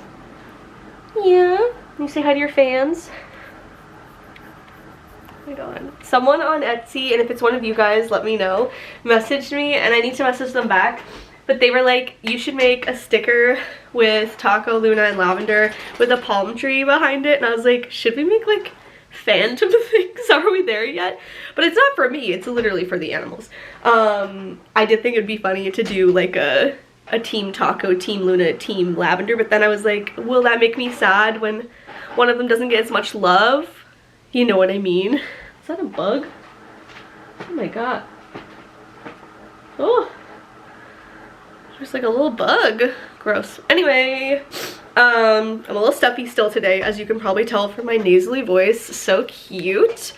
Yeah. Can you say hi to your fans? Oh my god. Someone on Etsy, and if it's one of you guys, let me know, messaged me, and I need to message them back. But they were like, you should make a sticker with Taco, Luna, and Lavender with a palm tree behind it. And I was like, should we make like Phantom things? Are we there yet? But it's not for me, it's literally for the animals. I did think it'd be funny to do like a Team Taco, Team Luna, Team Lavender, but then I was like, will that make me sad when one of them doesn't get as much love? You know what I mean? Is that a bug? Oh my god. Oh. There's like a little bug. Gross. Anyway, I'm a little stuffy still today, as you can probably tell from my nasally voice. So cute.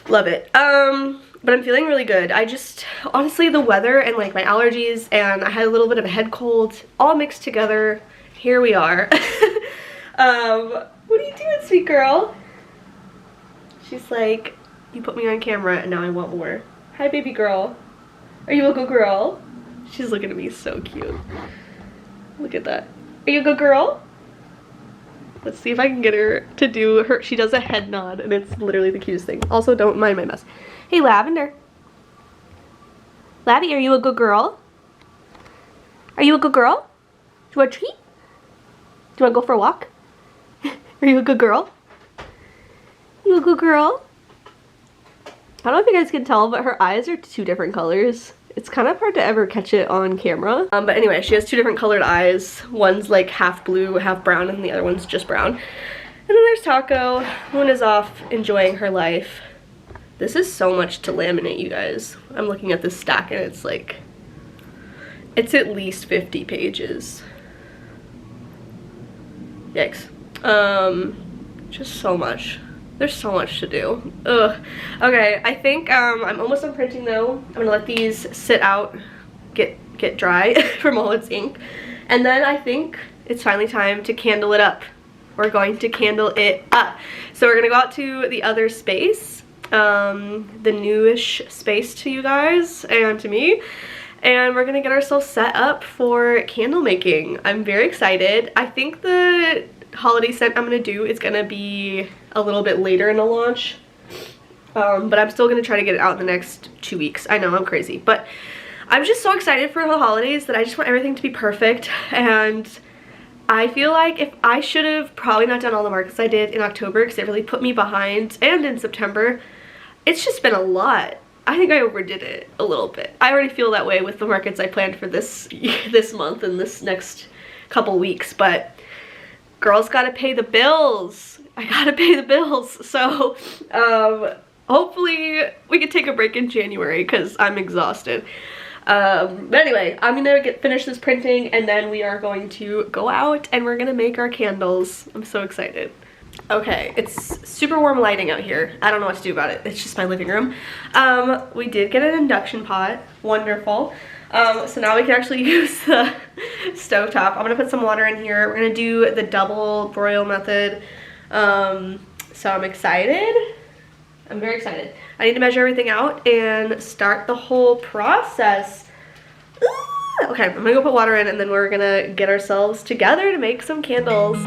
Love it. But I'm feeling really good. I just, honestly, the weather and like my allergies, and I had a little bit of a head cold, all mixed together. Here we are. What are you doing, sweet girl? She's like, you put me on camera and now I want more. Hi, baby girl. Are you a good girl? She's looking at me so cute. Look at that. Are you a good girl? Let's see if I can get her to do her, she does a head nod and it's literally the cutest thing. Also, don't mind my mess. Hey, Lavender. Labby, are you a good girl? Are you a good girl? Do you want a treat? Do you want to go for a walk? Are you a good girl? You a good girl? I don't know if you guys can tell, but her eyes are 2 different colors. It's kind of hard to ever catch it on camera. But anyway, she has 2 different colored eyes. One's like half blue, half brown, and the other one's just brown. And then there's Taco. Luna's off enjoying her life. This is so much to laminate, you guys. I'm looking at this stack and it's like, it's at least 50 pages. Yikes. Just so much. There's so much to do. Ugh. Okay, I think I'm almost done printing though. I'm gonna let these sit out, get dry from all its ink. And then I think it's finally time to candle it up. We're going to candle it up. So we're gonna go out to the other space, the newish space to you guys and to me. And we're gonna get ourselves set up for candle making. I'm very excited. I think the holiday scent I'm gonna do is gonna be a little bit later in the launch, but I'm still gonna try to get it out in the next 2 weeks. I know, I'm crazy, but I'm just so excited for the holidays that I just want everything to be perfect. And I feel like if I should have probably not done all the markets I did in October, because it really put me behind, and in September. It's just been a lot. I think I overdid it a little bit. I already feel that way with the markets I planned for this month and this next couple weeks, but girls gotta pay the bills. I gotta pay the bills. So hopefully we can take a break in January because I'm exhausted. But anyway, I'm gonna finish this printing and then we are going to go out and we're gonna make our candles. I'm so excited. Okay, it's super warm lighting out here. I don't know what to do about it. It's just my living room. We did get an induction pot. Wonderful. So now we can actually use the stovetop. I'm gonna put some water in here. We're gonna do the double broil method. So I'm excited. I'm very excited. I need to measure everything out and start the whole process. Ooh, Okay, I'm gonna go put water in and then we're gonna get ourselves together to make some candles.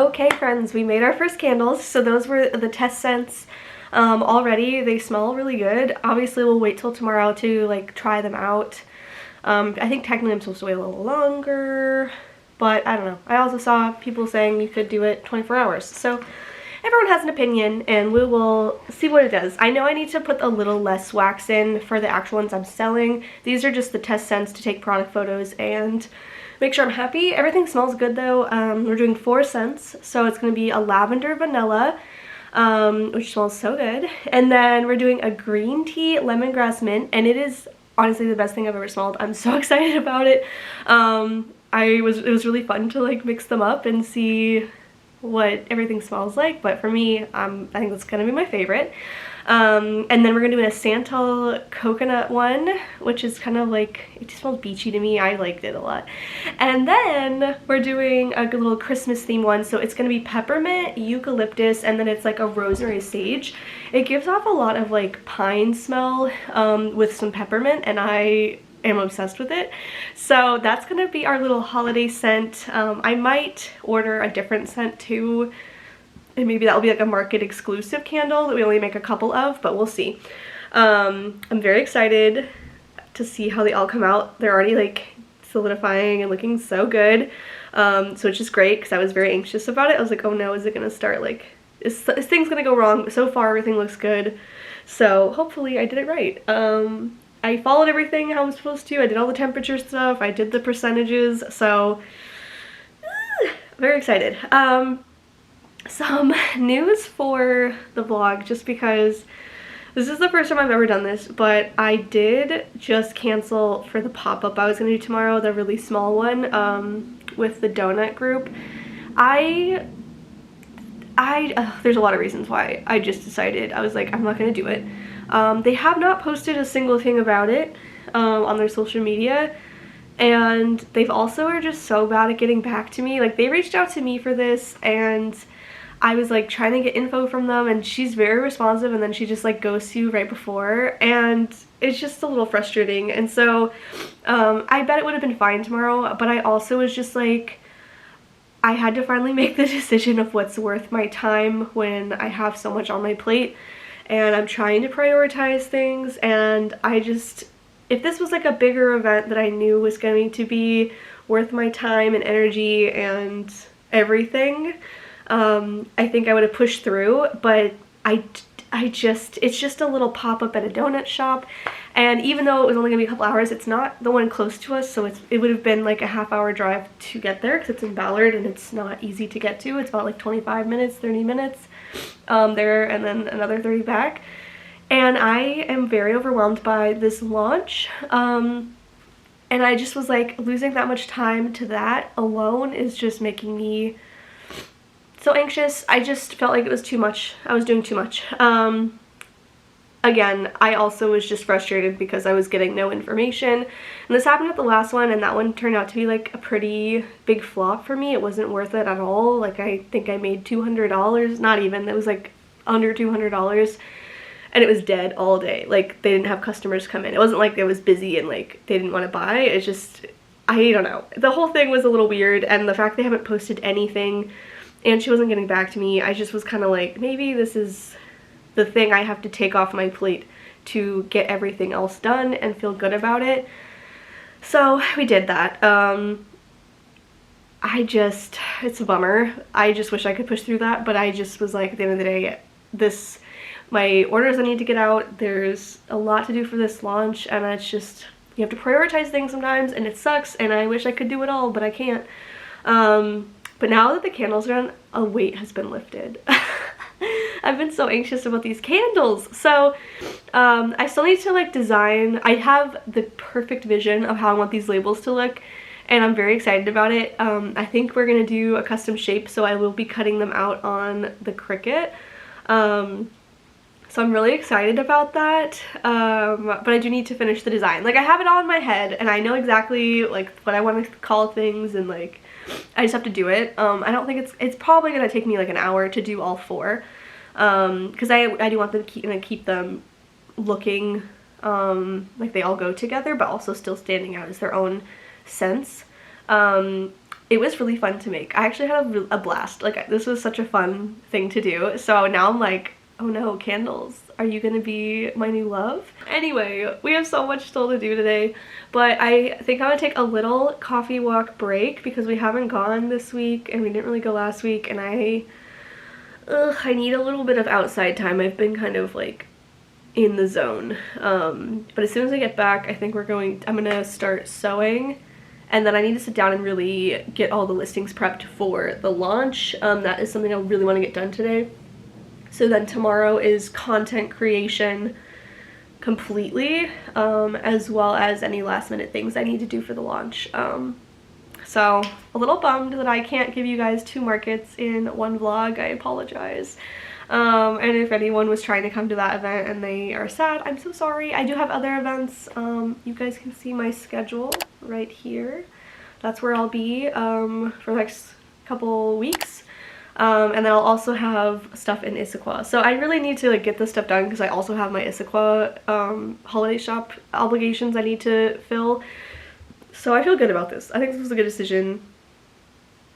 Okay friends, we made our first candles. So those were the test scents. Already they smell really good. Obviously we'll wait till tomorrow to like try them out. I think technically I'm supposed to wait a little longer, but I don't know. I also saw people saying you could do it 24 hours. So everyone has an opinion and we will see what it does. I know I need to put a little less wax in for the actual ones I'm selling. These are just the test scents to take product photos and make sure I'm happy. Everything smells good though. We're doing 4 scents. So it's going to be a lavender vanilla, which smells so good. And then we're doing a green tea lemongrass mint, and it is honestly the best thing I've ever smelled. I'm so excited about it. It was really fun to like mix them up and see what everything smells like, but for me, I think that's gonna be my favorite. And then we're gonna do a Santal coconut one, which is kind of like, it just smells beachy to me. I liked it a lot. And then we're doing a good little Christmas theme one, so it's gonna be peppermint, eucalyptus, and then it's like a rosemary sage. It gives off a lot of like pine smell with some peppermint, and I am obsessed with it. So that's gonna be our little holiday scent. I might order a different scent too, and maybe that will be like a market exclusive candle that we only make a couple of, but we'll see. I'm very excited to see how they all come out. They're already like solidifying and looking so good. So it's just great because I was very anxious about it. I was like, oh no, is it gonna start like, is thing's gonna go wrong? But so far everything looks good. So hopefully I did it right. I followed everything how I'm supposed to. I did all the temperature stuff. I did the percentages. So very excited. Some news for the vlog, just because this is the first time I've ever done this, but I did just cancel for the pop-up I was gonna do tomorrow, the really small one with the donut group. There's a lot of reasons why I just decided. I was like, I'm not gonna do it. They have not posted a single thing about it on their social media, and they've also are just so bad at getting back to me. Like, they reached out to me for this, and I was like trying to get info from them, and she's very responsive, and then she just like ghosts you right before, and it's just a little frustrating. And so I bet it would have been fine tomorrow, but I also was just like, I had to finally make the decision of what's worth my time when I have so much on my plate, and I'm trying to prioritize things. And I just, if this was like a bigger event that I knew was going to be worth my time and energy and everything, I think I would have pushed through. But it's just a little pop-up at a donut shop, and even though it was only gonna be a couple hours, it's not the one close to us, so it would have been like a half-hour drive to get there, because it's in Ballard and it's not easy to get to. It's about like 25 minutes, 30 minutes there, and then another 30 back. And I am very overwhelmed by this launch, and I just was like, losing that much time to that alone is just making me so anxious. I just felt like it was too much. I was doing too much. Again, I also was just frustrated because I was getting no information. And this happened at the last one, and that one turned out to be like a pretty big flop for me. It wasn't worth it at all. Like, I think I made $200, not even. It was like under $200. And it was dead all day. Like, they didn't have customers come in. It wasn't like it was busy and like they didn't want to buy. It's just, I don't know. The whole thing was a little weird, and the fact they haven't posted anything and she wasn't getting back to me. I just was kind of like, maybe this is the thing I have to take off my plate to get everything else done and feel good about it. So we did that. It's a bummer. I just wish I could push through that, but I just was like, at the end of the day, my orders I need to get out, there's a lot to do for this launch, and it's just, you have to prioritize things sometimes, and it sucks, and I wish I could do it all, but I can't. But now that the candles are on, a weight has been lifted. I've been so anxious about these candles. So I still need to like design. I have the perfect vision of how I want these labels to look, and I'm very excited about it. I think we're gonna do a custom shape, so I will be cutting them out on the Cricut. So I'm really excited about that, but I do need to finish the design. Like, I have it all in my head, and I know exactly like what I want to call things, and like I just have to do it. I don't think it's probably gonna take me like an hour to do all 4, because I do want them to keep them looking like they all go together, but also still standing out as their own sense. It was really fun to make. I actually had a blast. Like, this was such a fun thing to do. So now I'm like, oh no, candles, are you gonna be my new love? Anyway, we have so much still to do today, but I think I'm gonna take a little coffee walk break because we haven't gone this week and we didn't really go last week, and I need a little bit of outside time. I've been kind of like in the zone. But as soon as I get back, I think I'm gonna start sewing, and then I need to sit down and really get all the listings prepped for the launch. That is something I really want to get done today. So then tomorrow is content creation completely, as well as any last minute things I need to do for the launch. So a little bummed that I can't give you guys 2 markets in one vlog. I apologize. And if anyone was trying to come to that event and they are sad, I'm so sorry. I do have other events. You guys can see my schedule right here. That's where I'll be for the next couple weeks. And then I'll also have stuff in Issaquah. So I really need to like get this stuff done because I also have my Issaquah holiday shop obligations I need to fill. So I feel good about this. I think this was a good decision.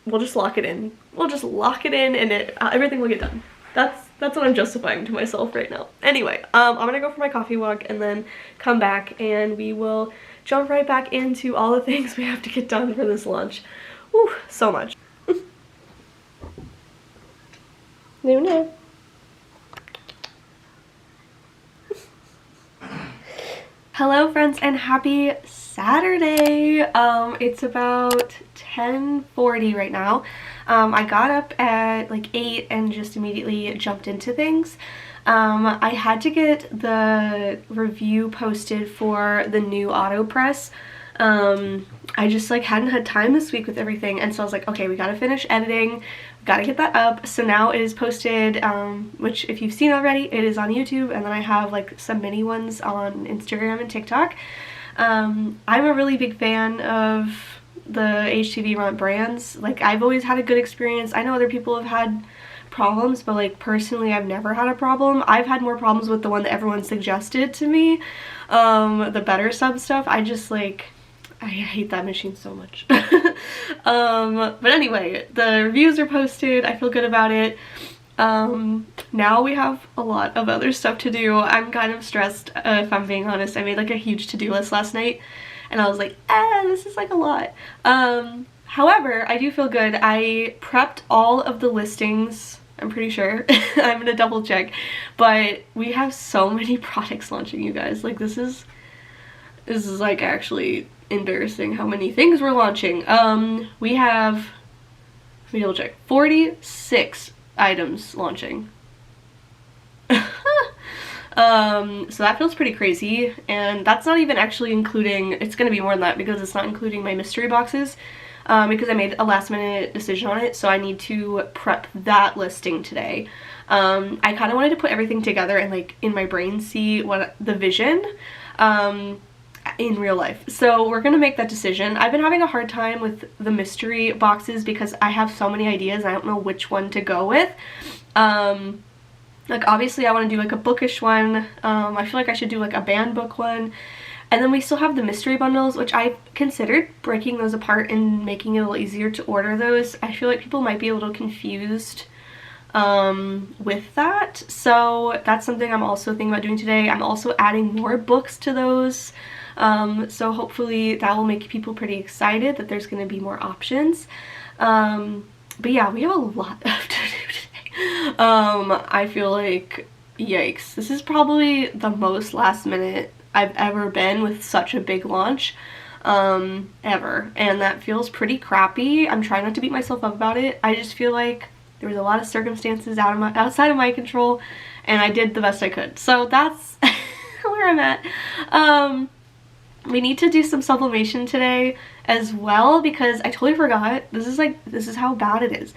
We'll just lock it in. We'll just lock it in, and everything will get done. That's what I'm justifying to myself right now. Anyway, I'm gonna go for my coffee walk and then come back, and we will jump right back into all the things we have to get done for this launch. Whew, so much. No. Hello friends, and happy Saturday. It's about 10:40 right now. I got up at like 8 and just immediately jumped into things. I had to get the review posted for the new AutoPress. I just like hadn't had time this week with everything, and so I was like, okay, we gotta finish editing, gotta get that up. So now it is posted, which if you've seen already, it is on YouTube, and then I have like some mini ones on Instagram and TikTok. I'm a really big fan of the HTVRont brands. Like, I've always had a good experience. I know other people have had problems, but like personally I've never had a problem. I've had more problems with the one that everyone suggested to me, the Better Sub stuff. I just like, I hate that machine so much. But anyway, the reviews are posted. I feel good about it. Now we have a lot of other stuff to do. I'm kind of stressed, if I'm being honest. I made like a huge to-do list last night, and I was like, this is like a lot. However, I do feel good. I prepped all of the listings, I'm pretty sure. I'm gonna double check, but we have so many products launching, you guys. Like, this is like actually embarrassing how many things we're launching. We have, let me double check, 46 items launching. So that feels pretty crazy, and that's not even actually including, it's gonna be more than that because it's not including my mystery boxes, because I made a last minute decision on it, so I need to prep that listing today. I kind of wanted to put everything together and like in my brain see what the vision in real life. So we're gonna make that decision. I've been having a hard time with the mystery boxes because I have so many ideas and I don't know which one to go with. Like, obviously I want to do like a bookish one. I feel like I should do like a band book one, And then we still have the mystery bundles, which I considered breaking those apart and making it a little easier to order those. I feel like people might be a little confused with that, so that's something I'm also thinking about doing today. I'm also adding more books to those, so hopefully that will make people pretty excited that there's going to be more options. But yeah, we have a lot to do today. I feel like, yikes, this is probably the most last minute I've ever been with such a big launch ever, and that feels pretty crappy. I'm trying not to beat myself up about it. I just feel like there was a lot of circumstances outside of my control, and I did the best I could. So that's where I'm at. We need to do some sublimation today as well, because I totally forgot. This is how bad it is.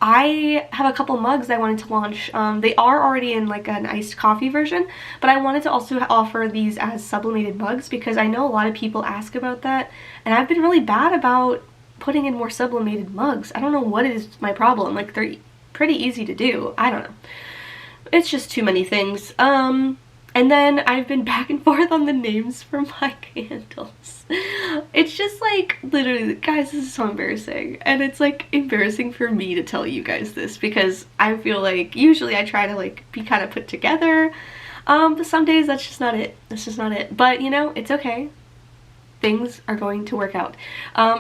I have a couple mugs I wanted to launch. They are already in like an iced coffee version, but I wanted to also offer these as sublimated mugs because I know a lot of people ask about that, and I've been really bad about putting in more sublimated mugs. I don't know what is my problem. Like, they're pretty easy to do. I don't know. It's just too many things. And then I've been back and forth on the names for my candles. It's just like, literally, guys, this is so embarrassing. And it's like embarrassing for me to tell you guys this because I feel like usually I try to like be kind of put together. But some days that's just not it. That's just not it. But you know, it's okay. Things are going to work out.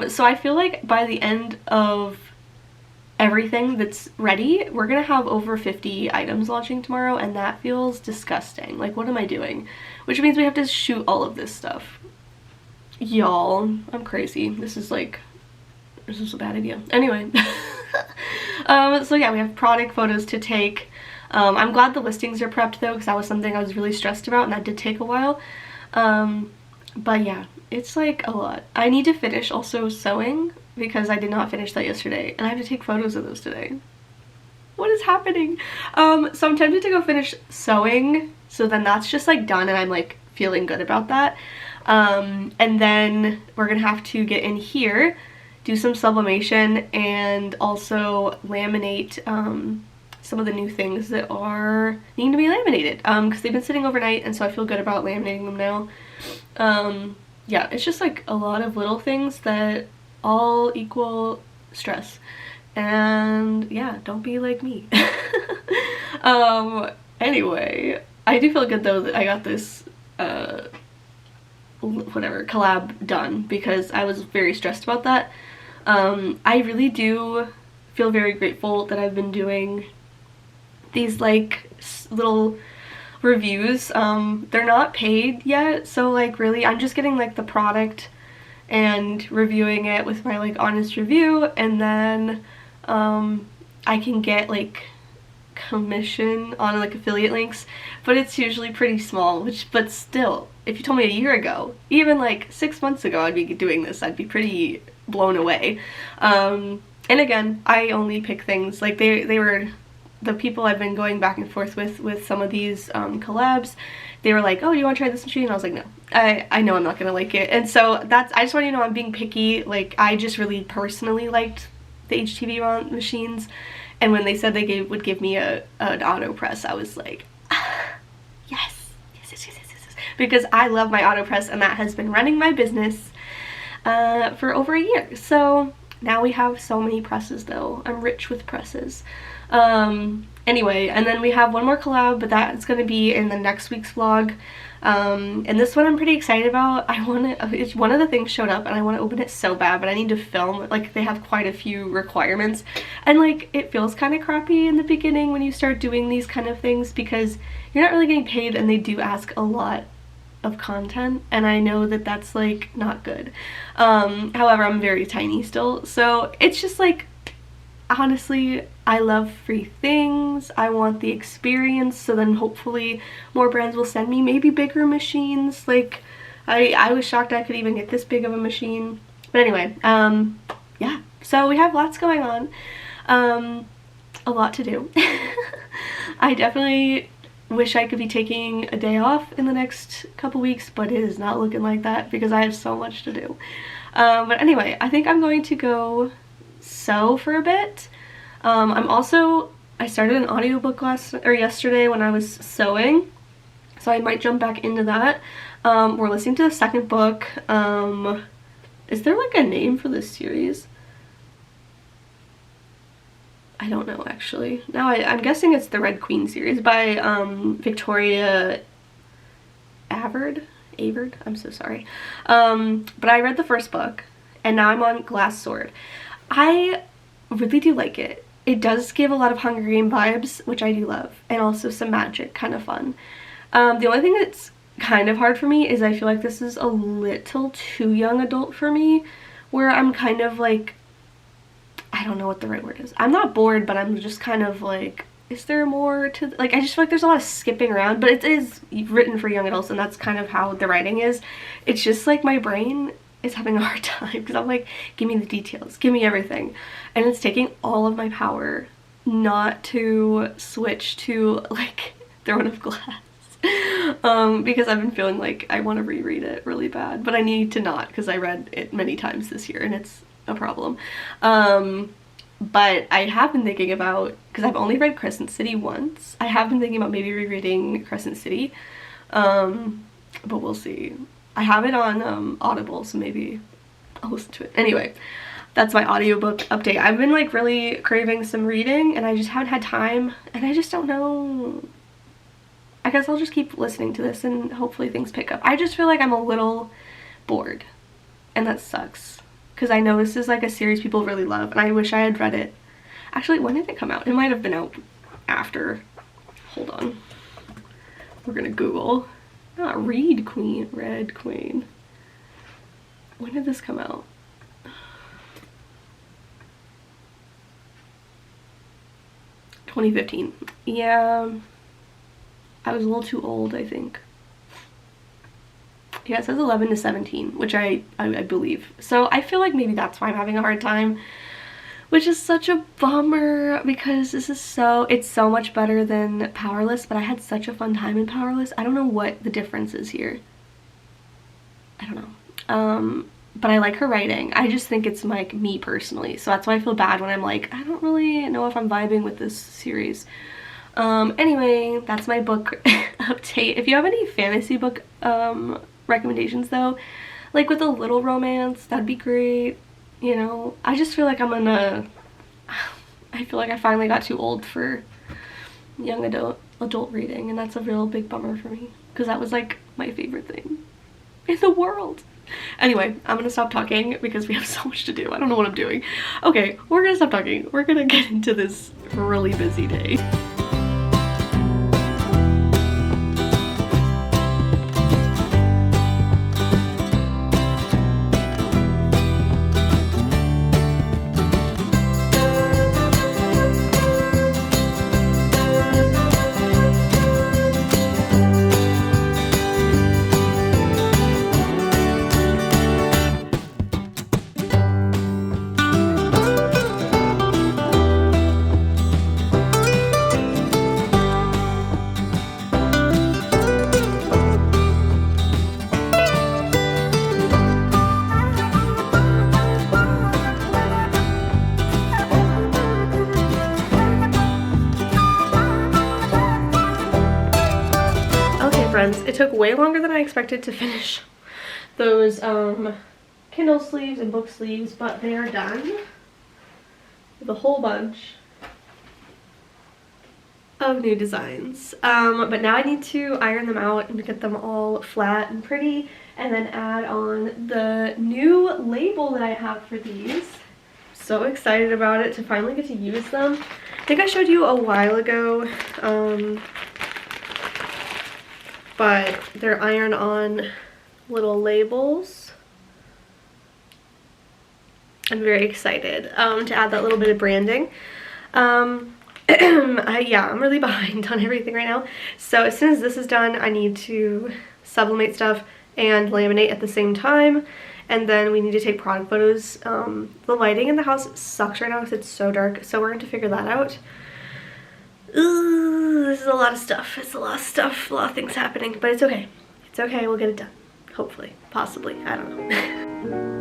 So I feel like by the end of everything that's ready, we're gonna have over 50 items launching tomorrow, and that feels disgusting. Like, what am I doing? Which means we have to shoot all of this stuff. Y'all, I'm crazy. This is a bad idea. Anyway. So yeah, we have product photos to take. I'm glad the listings are prepped though, because that was something I was really stressed about, and that did take a while. But yeah, it's like a lot. I need to finish also sewing, because I did not finish that yesterday, and I have to take photos of those today. What is happening? So I'm tempted to go finish sewing, so then that's just like done and I'm like feeling good about that. And then we're gonna have to get in here, do some sublimation, and also laminate some of the new things that are needing to be laminated, because they've been sitting overnight, and so I feel good about laminating them now. Yeah, it's just like a lot of little things that all equal stress, and yeah, don't be like me. Anyway, I do feel good though that I got this whatever collab done, because I was very stressed about that. I really do feel very grateful that I've been doing these like little reviews. They're not paid yet, so like really I'm just getting like the product and reviewing it with my like honest review, and then I can get like commission on like affiliate links, but it's usually pretty small, but still, if you told me a year ago, even like 6 months ago I'd be doing this, I'd be pretty blown away. And again, I only pick things like they were the people I've been going back and forth with some of these collabs. They were like, oh, do you want to try this machine? And I was like, no, I know I'm not gonna like it. And so I just want you to know I'm being picky. Like, I just really personally liked the HTVRont machines, and when they said they would give me an auto press, I was like, yes, because I love my auto press, and that has been running my business for over a year. So now we have so many presses though. I'm rich with presses. Anyway, and then we have one more collab, but that's going to be in the next week's vlog. And this one I'm pretty excited about. It's one of the things showed up and I want to open it so bad, but I need to film. Like, they have quite a few requirements, and like it feels kind of crappy in the beginning when you start doing these kind of things, because you're not really getting paid and they do ask a lot of content, and I know that that's like not good. However, I'm very tiny still, so it's just like, honestly, I love free things. I want the experience, so then hopefully more brands will send me maybe bigger machines. Like, I was shocked I could even get this big of a machine. But anyway, yeah, so we have lots going on, a lot to do. I definitely wish I could be taking a day off in the next couple weeks, but it is not looking like that because I have so much to do. But anyway, I think I'm going to go sew for a bit. I started an audiobook yesterday when I was sewing, so I might jump back into that. We're listening to the second book. Is there like a name for this series? I don't know actually. No, I'm guessing it's the Red Queen series by Victoria Avard. I'm so sorry. But I read the first book and now I'm on Glass Sword. I really do like it. It does give a lot of Hunger Game vibes, which I do love, and also some magic, kind of fun. The only thing that's kind of hard for me is I feel like this is a little too young adult for me, where I'm kind of like, I don't know what the right word is. I'm not bored, but I'm just kind of like, is there more to, like, I just feel like there's a lot of skipping around, but it is written for young adults and that's kind of how the writing is. It's just like my brain is having a hard time because I'm like, give me the details, give me everything. And it's taking all of my power not to switch to like Throne of Glass. Because I've been feeling like I want to reread it really bad, but I need to not because I read it many times this year and it's a problem. But I have been thinking about, because I've only read Crescent City once, I have been thinking about maybe rereading Crescent City, but we'll see. I have it on Audible, so maybe I'll listen to it. Anyway, that's my audiobook update. I've been like really craving some reading and I just haven't had time and I just don't know. I guess I'll just keep listening to this and hopefully things pick up. I just feel like I'm a little bored and that sucks because I know this is like a series people really love and I wish I had read it. Actually, when did it come out? It might have been out after. Hold on. We're gonna Google. Not Red Queen. When did this come out? (2015). Yeah, I was a little too old, I think. Yeah, it says 11 to 17, which I believe. So I feel like maybe that's why I'm having a hard time, which is such a bummer because this is it's so much better than Powerless, but I had such a fun time in Powerless. I don't know what the difference is here. I don't know. But I like her writing. I just think it's like me personally. So that's why I feel bad when I'm like, I don't really know if I'm vibing with this series. Anyway, that's my book update. If you have any fantasy book recommendations though, like with a little romance, that'd be great. You know, I just feel like I feel like I finally got too old for young adult reading, and that's a real big bummer for me because that was like my favorite thing in the world. Anyway, I'm gonna stop talking because we have so much to do. I don't know what I'm doing. Okay, we're gonna stop talking. We're gonna get into this really busy day. Friends, it took way longer than I expected to finish those Kindle sleeves and book sleeves, but they are done with a whole bunch of new designs. But now I need to iron them out and get them all flat and pretty and then add on the new label that I have for these. So excited about it to finally get to use them. I think I showed you a while ago, but they're iron-on little labels. I'm very excited to add that little bit of branding. Yeah, I'm really behind on everything right now. So as soon as this is done, I need to sublimate stuff and laminate at the same time. And then we need to take product photos. The lighting in the house sucks right now because it's so dark. So we're going to figure that out. Ooh, this is a lot of stuff. It's a lot of stuff, a lot of things happening, but it's okay. It's okay, we'll get it done. Hopefully, possibly, I don't know.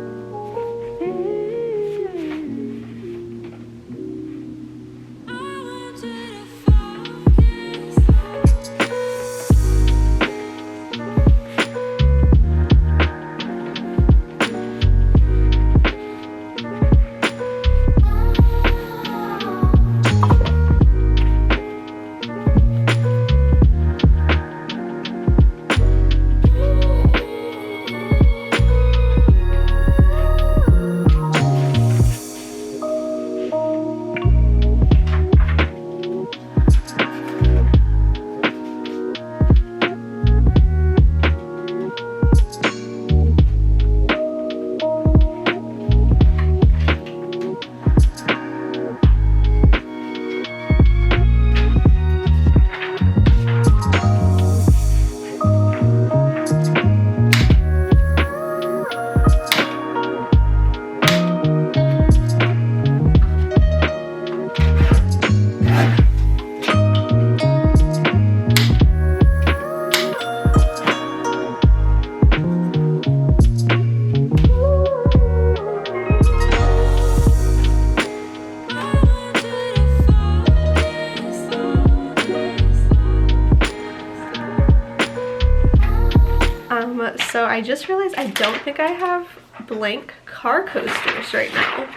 so I just realized I don't think I have blank car coasters right now.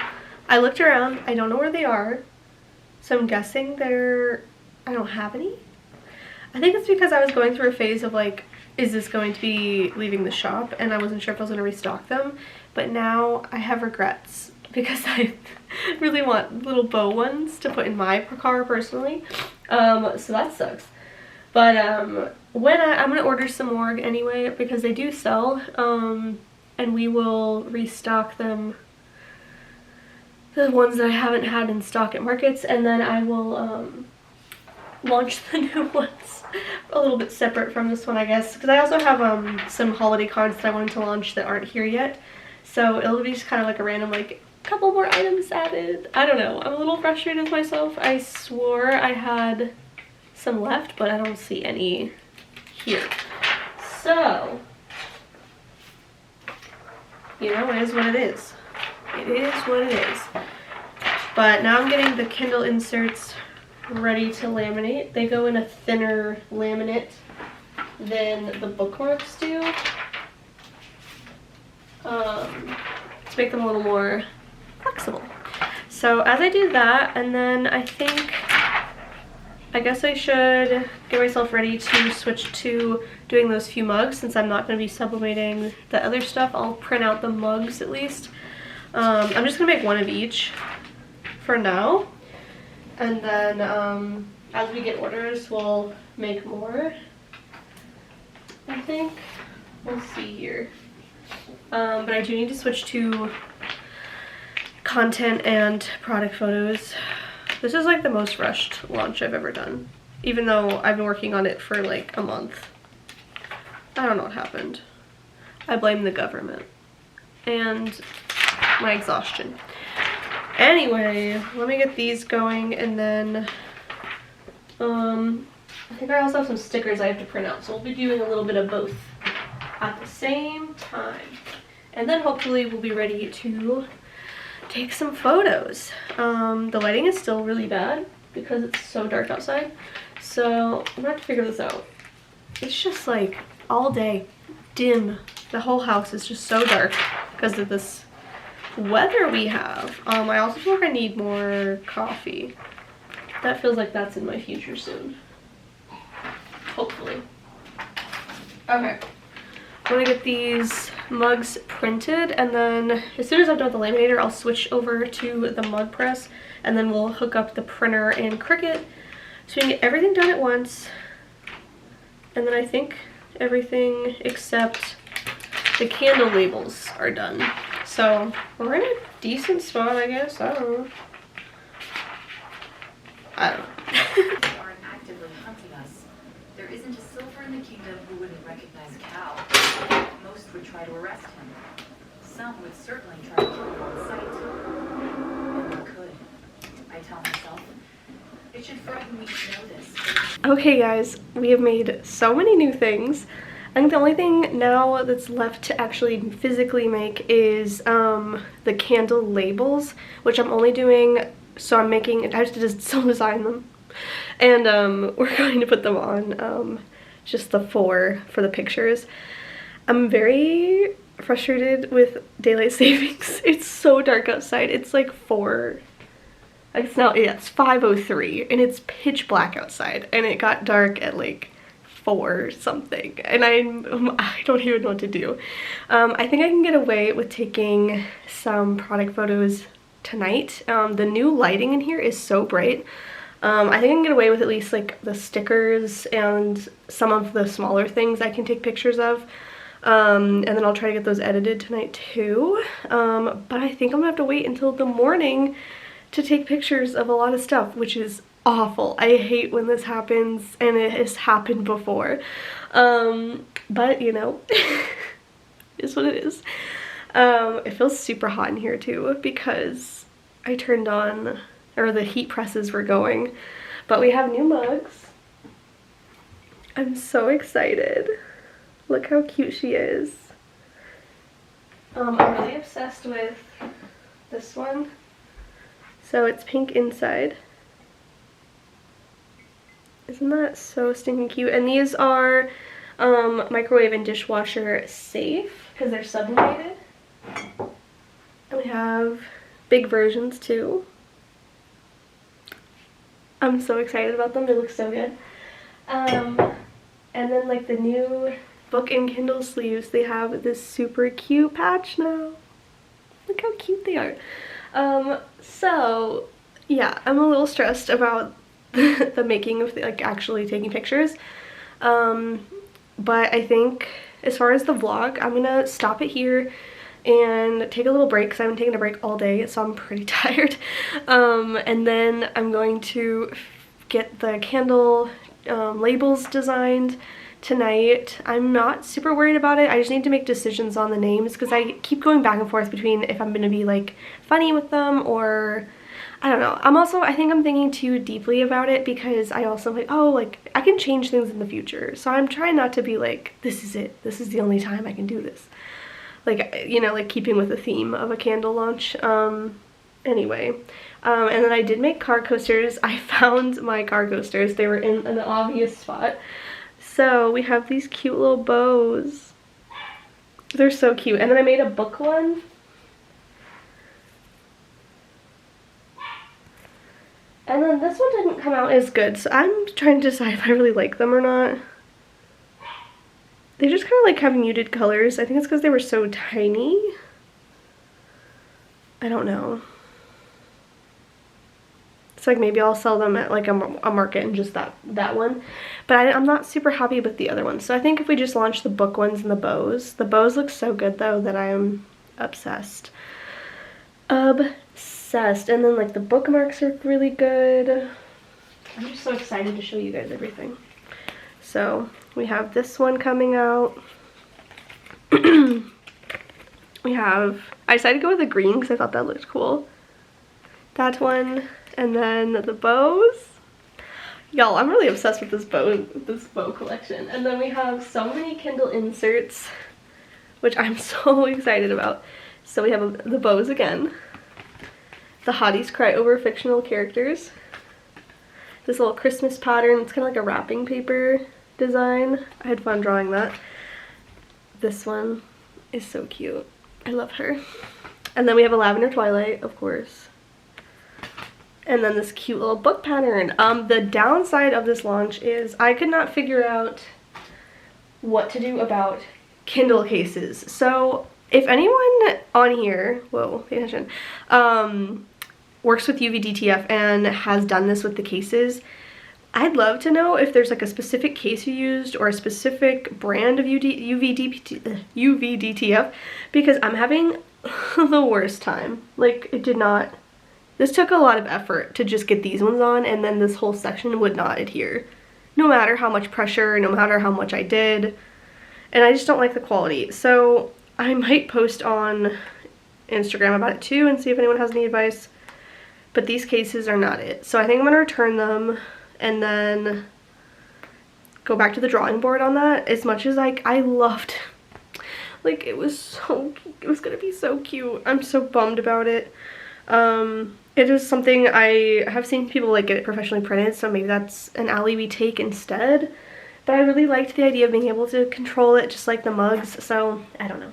I looked around, I don't know where they are, so I'm guessing I don't have any. I think it's because I was going through a phase of like, is this going to be leaving the shop, and I wasn't sure if I was going to restock them, but now I have regrets because I really want little bow ones to put in my car personally, so that sucks. But I'm gonna order some more anyway because they do sell, and we will restock them, the ones that I haven't had in stock at markets, and then I will launch the new ones a little bit separate from this one, I guess, because I also have some holiday cards that I wanted to launch that aren't here yet, so it'll be just kind of like a random like couple more items added. I don't know, I'm a little frustrated with myself. I swore I had some left, but I don't see any here, so you know, it is what it is. It is what it is. But now I'm getting the Kindle inserts ready to laminate. They go in a thinner laminate than the bookmarks do, to make them a little more flexible. So as I do that, and then I guess I should get myself ready to switch to doing those few mugs since I'm not going to be sublimating the other stuff. I'll print out the mugs at least. I'm just going to make one of each for now. And then as we get orders, we'll make more, I think. We'll see here. But I do need to switch to content and product photos. This is like the most rushed launch I've ever done, even though I've been working on it for like a month. I don't know what happened. I blame the government and my exhaustion. Anyway, let me get these going, and then I think I also have some stickers I have to print out, so we'll be doing a little bit of both at the same time. And then hopefully we'll be ready to take some photos. The lighting is still really bad because it's so dark outside, so I'm gonna have to figure this out. It's just like all day dim. The whole house is just so dark because of this weather we have. I also feel like I need more coffee. That feels like that's in my future soon, hopefully. Okay, I'm gonna get these mugs printed, and then as soon as I'm done with the laminator, I'll switch over to the mug press, and then we'll hook up the printer in Cricut so we can get everything done at once. And then I think everything except the candle labels are done. So we're in a decent spot, I guess. I don't know. They aren't actively hunting us. There isn't a silver in the kingdom who wouldn't recognize Cal. Most would try to arrest him. Some would certainly try to kill him on sight. And they could. I tell myself, it should frighten me to know this. Okay guys, we have made so many new things. I think the only thing now that's left to actually physically make is the candle labels, which I'm only doing, so I have to just still design them. And we're going to put them on just the four for the pictures. I'm very frustrated with daylight savings. It's so dark outside. It's like 4. It's now, yeah, it's 5:03 and it's pitch black outside, and it got dark at like 4 something, and I don't even know what to do. I think I can get away with taking some product photos tonight. The new lighting in here is so bright. I think I can get away with at least like the stickers and some of the smaller things I can take pictures of. And then I'll try to get those edited tonight too. But I think I'm gonna have to wait until the morning to take pictures of a lot of stuff, which is awful. I hate when this happens, and it has happened before. But you know, it's what it is. It feels super hot in here too because I turned on, or the heat presses were going. But we have new mugs. I'm so excited. Look how cute she is. I'm really obsessed with this one. So it's pink inside. Isn't that so stinking cute? And these are Microwave and dishwasher safe because they're sublimated. And we have big versions too. I'm so excited about them. They look so good. And then like the new book and Kindle sleeves, they have this super cute patch now. Look how cute they are. So yeah, I'm a little stressed about the making of like actually taking pictures. But I think as far as the vlog, I'm gonna stop it here and take a little break because I haven't taken a break all day, so I'm pretty tired. And then I'm going to get the candle labels designed tonight. I'm not super worried about it. I just need to make decisions on the names because I keep going back and forth between if I'm gonna be like funny with them or I don't know. I think I'm thinking too deeply about it because I also like, oh, like I can change things in the future. So I'm trying not to be like, this is it. This is the only time I can do this. Like, you know, like keeping with the theme of a candle launch. Anyway, and then I did make car coasters. I found my car coasters. They were in an obvious spot. So we have these cute little bows. They're so cute. And then I made a book one. And then this one didn't come out as good, so I'm trying to decide if I really like them or not. They just kind of like have muted colors. I think it's because they were so tiny. I don't know. It's like maybe I'll sell them at like a market and just that one. But I'm not super happy with the other ones. So I think if we just launch the book ones and the bows look so good though that I am obsessed. Obsessed. And then like the bookmarks are really good. I'm just so excited to show you guys everything. So we have this one coming out. I decided to go with the green because I thought that looked cool. That one, and then the bows. Y'all, I'm really obsessed with this bow collection. And then we have so many Kindle inserts, which I'm so excited about. So we have the bows again. The Hotties Cry Over Fictional Characters. This little Christmas pattern. It's kind of like a wrapping paper design. I had fun drawing that. This one is so cute. I love her. And then we have a Lavender Twilight, of course. And then this cute little book pattern. The downside of this launch is I could not figure out what to do about Kindle cases. So if anyone on here, whoa, pay attention, works with UVDTF and has done this with the cases, I'd love to know if there's like a specific case you used or a specific brand of UVDTF because I'm having the worst time. Like this took a lot of effort to just get these ones on, and then this whole section would not adhere. No matter how much pressure, no matter how much I did, and I just don't like the quality. So I might post on Instagram about it too and see if anyone has any advice. But these cases are not it. So I think I'm gonna return them and then go back to the drawing board on that. As much as like I loved, like it was gonna be so cute. I'm so bummed about it. It is something I have seen people like get it professionally printed, so maybe that's an alley we take instead. But I really liked the idea of being able to control it just like the mugs, so I don't know.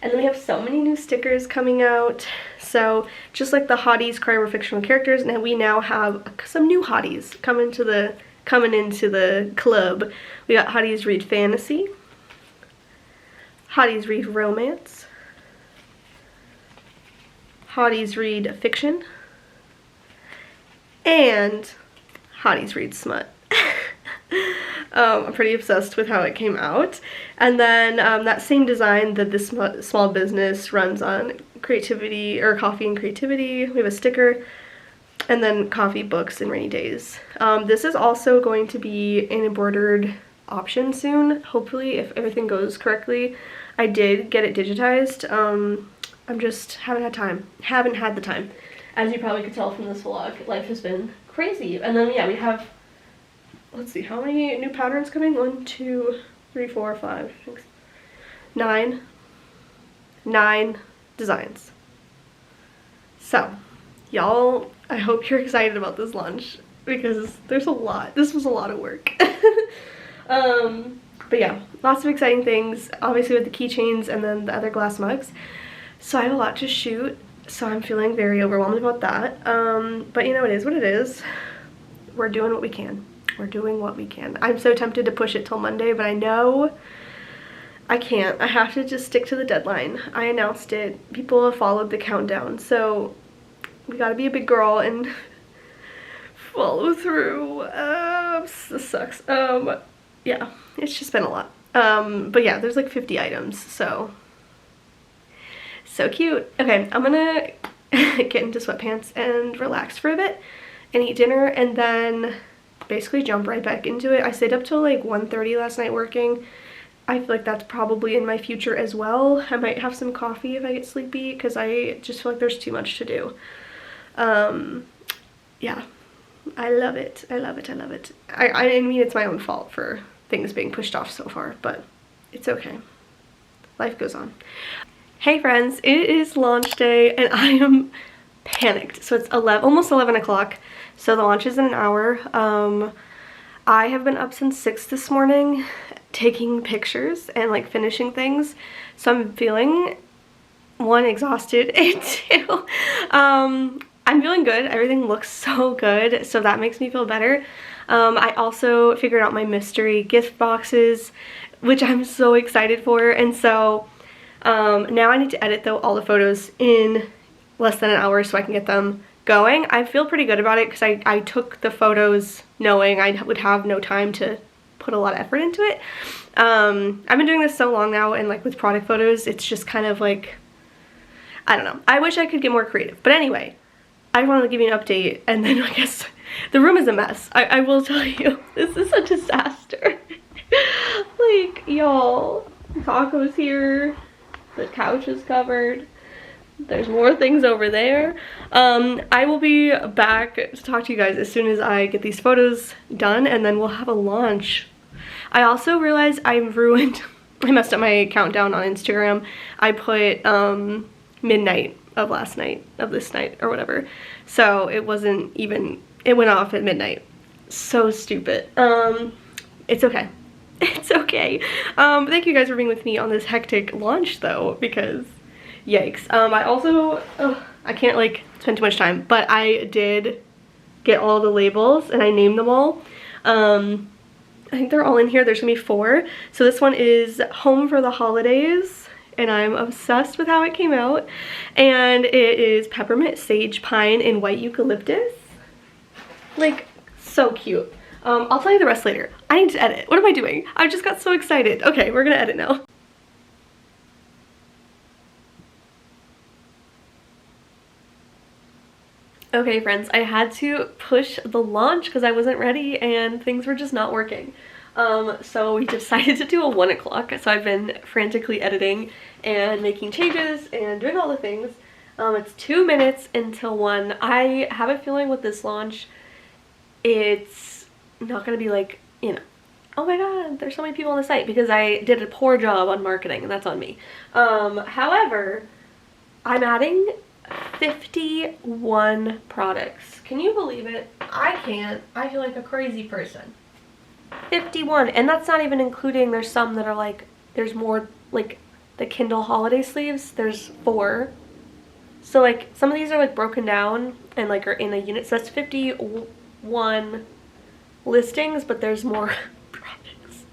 And then we have so many new stickers coming out. So just like the Hotties Cry Over Fictional Characters, and we now have some new Hotties coming into the club. We got Hotties Read Fantasy, Hotties Read Romance, Hotties Read Fiction, and Hotties Read Smut. I'm pretty obsessed with how it came out. And then that same design that this small business runs on creativity, or coffee and creativity. We have a sticker, and then coffee, books, and rainy days. This is also going to be an embroidered option soon, hopefully, if everything goes correctly. I did get it digitized. I'm just haven't had the time. As you probably could tell from this vlog, life has been crazy. And then yeah, we have, let's see, how many new patterns coming? 1, 2, 3, 4, 5, 6, 9 designs. So y'all, I hope you're excited about this launch because there's a lot. This was a lot of work. But yeah, lots of exciting things, obviously with the keychains and then the other glass mugs. So I have a lot to shoot, so I'm feeling very overwhelmed about that. But you know, it is what it is. We're doing what we can. We're doing what we can. I'm so tempted to push it till Monday, but I know I can't. I have to just stick to the deadline. I announced it. People have followed the countdown, so we gotta be a big girl and follow through. This sucks. Yeah, it's just been a lot. But yeah, there's like 50 items, so cute. Okay, I'm gonna get into sweatpants and relax for a bit and eat dinner, and then basically jump right back into it. I stayed up till like 1:30 last night working. I feel like that's probably in my future as well. I might have some coffee if I get sleepy, because I just feel like there's too much to do. Yeah, I love it. I love it. I love it. I mean, it's my own fault for things being pushed off so far, but it's okay. Life goes on. Hey friends, it is launch day and I am panicked. So it's almost 11 o'clock. So the launch is in an hour. I have been up since 6 this morning taking pictures and like finishing things. So I'm feeling, one, exhausted, and two, I'm feeling good. Everything looks so good, so that makes me feel better. I also figured out my mystery gift boxes, which I'm so excited for, and so now I need to edit though all the photos in less than an hour so I can get them going. I feel pretty good about it because I took the photos knowing I would have no time to put a lot of effort into it. I've been doing this so long now, and like with product photos, it's just kind of like, I don't know. I wish I could get more creative. But anyway, I wanted to give you an update, and then I guess the room is a mess. I will tell you, this is a disaster. Like, y'all, Taco's here, the couch is covered. There's more things over there. I will be back to talk to you guys as soon as I get these photos done, and then we'll have a launch. I also realized I messed up my countdown on Instagram. I put midnight of last night, of this night, or whatever. So it wasn't even, it went off at midnight. So stupid. It's okay. It's okay. Thank you guys for being with me on this hectic launch though, because yikes. I also, I can't like spend too much time, but I did get all the labels and I named them all. I think they're all in here. There's gonna be 4. So this one is Home for the Holidays, and I'm obsessed with how it came out. And it is peppermint, sage, pine, and white eucalyptus. Like, so cute. I'll tell you the rest later. I need to edit. What am I doing? I just got so excited. Okay, we're gonna edit now. Okay friends, I had to push the launch because I wasn't ready and things were just not working. So we decided to do a 1 o'clock. So I've been frantically editing and making changes and doing all the things. It's 2 minutes until 1. I have a feeling with this launch, it's not gonna be like, you know, oh my god, there's so many people on the site, because I did a poor job on marketing and that's on me. However, I'm adding 51 products. Can you believe it? I can't. I feel like a crazy person. 51, and that's not even including, there's some that are like, there's more, like the Kindle holiday sleeves, there's 4. So like some of these are like broken down and like are in a unit, so that's 51 listings, but there's more products.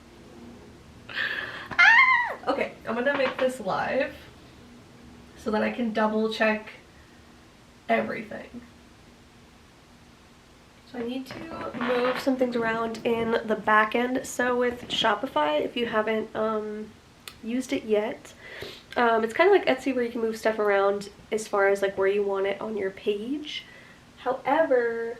Ah! Okay, I'm gonna make this live so that I can double check everything. So I need to move some things around in the back end. So with Shopify, if you haven't used it yet, it's kind of like Etsy where you can move stuff around as far as like where you want it on your page. However,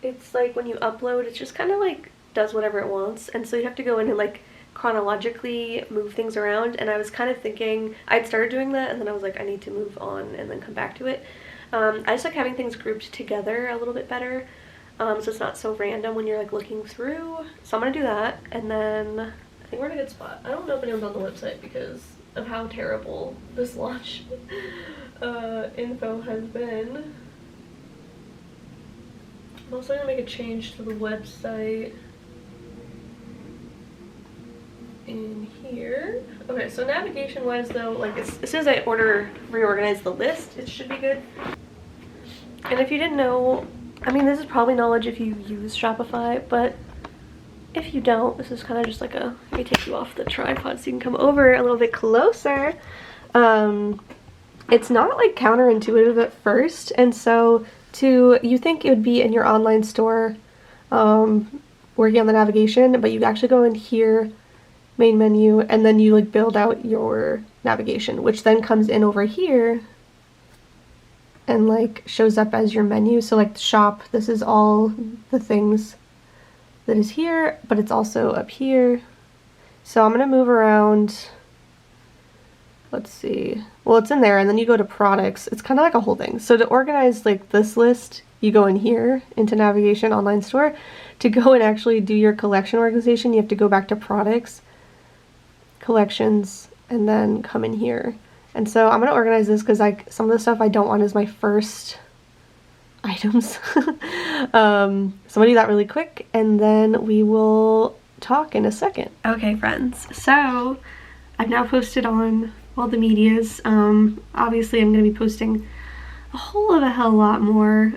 it's like when you upload, it just kind of like does whatever it wants, and so you have to go in and like chronologically move things around. And I was kind of thinking, I'd started doing that and then I was like, I need to move on and then come back to it. I just like having things grouped together a little bit better, so it's not so random when you're like looking through. So I'm gonna do that, and then I think we're in a good spot. I don't know if anyone's on the website because of how terrible this launch info has been. I'm also gonna make a change to the website in here. Okay, so navigation wise though, like as soon as I reorganize the list, it should be good. And if you didn't know, I mean, this is probably knowledge if you use Shopify, but if you don't, this is kind of just like a, let me take you off the tripod so you can come over a little bit closer. It's not like counterintuitive at first, and so you think it would be in your online store working on the navigation, but you actually go in here, main menu, and then you like build out your navigation, which then comes in over here and like shows up as your menu. So like the shop, this is all the things that is here, but it's also up here. So I'm gonna move around. Let's see. Well, it's in there, and then you go to products. It's kind of like a whole thing. So to organize like this list, you go in here into navigation, online store. To go and actually do your collection organization, you have to go back to products, collections, and then come in here. And so I'm gonna organize this because like some of the stuff I don't want as my first items. So I'm gonna do that really quick, and then we will talk in a second. Okay, friends. So I've now posted on all the medias. Obviously I'm going to be posting a whole of a hell lot more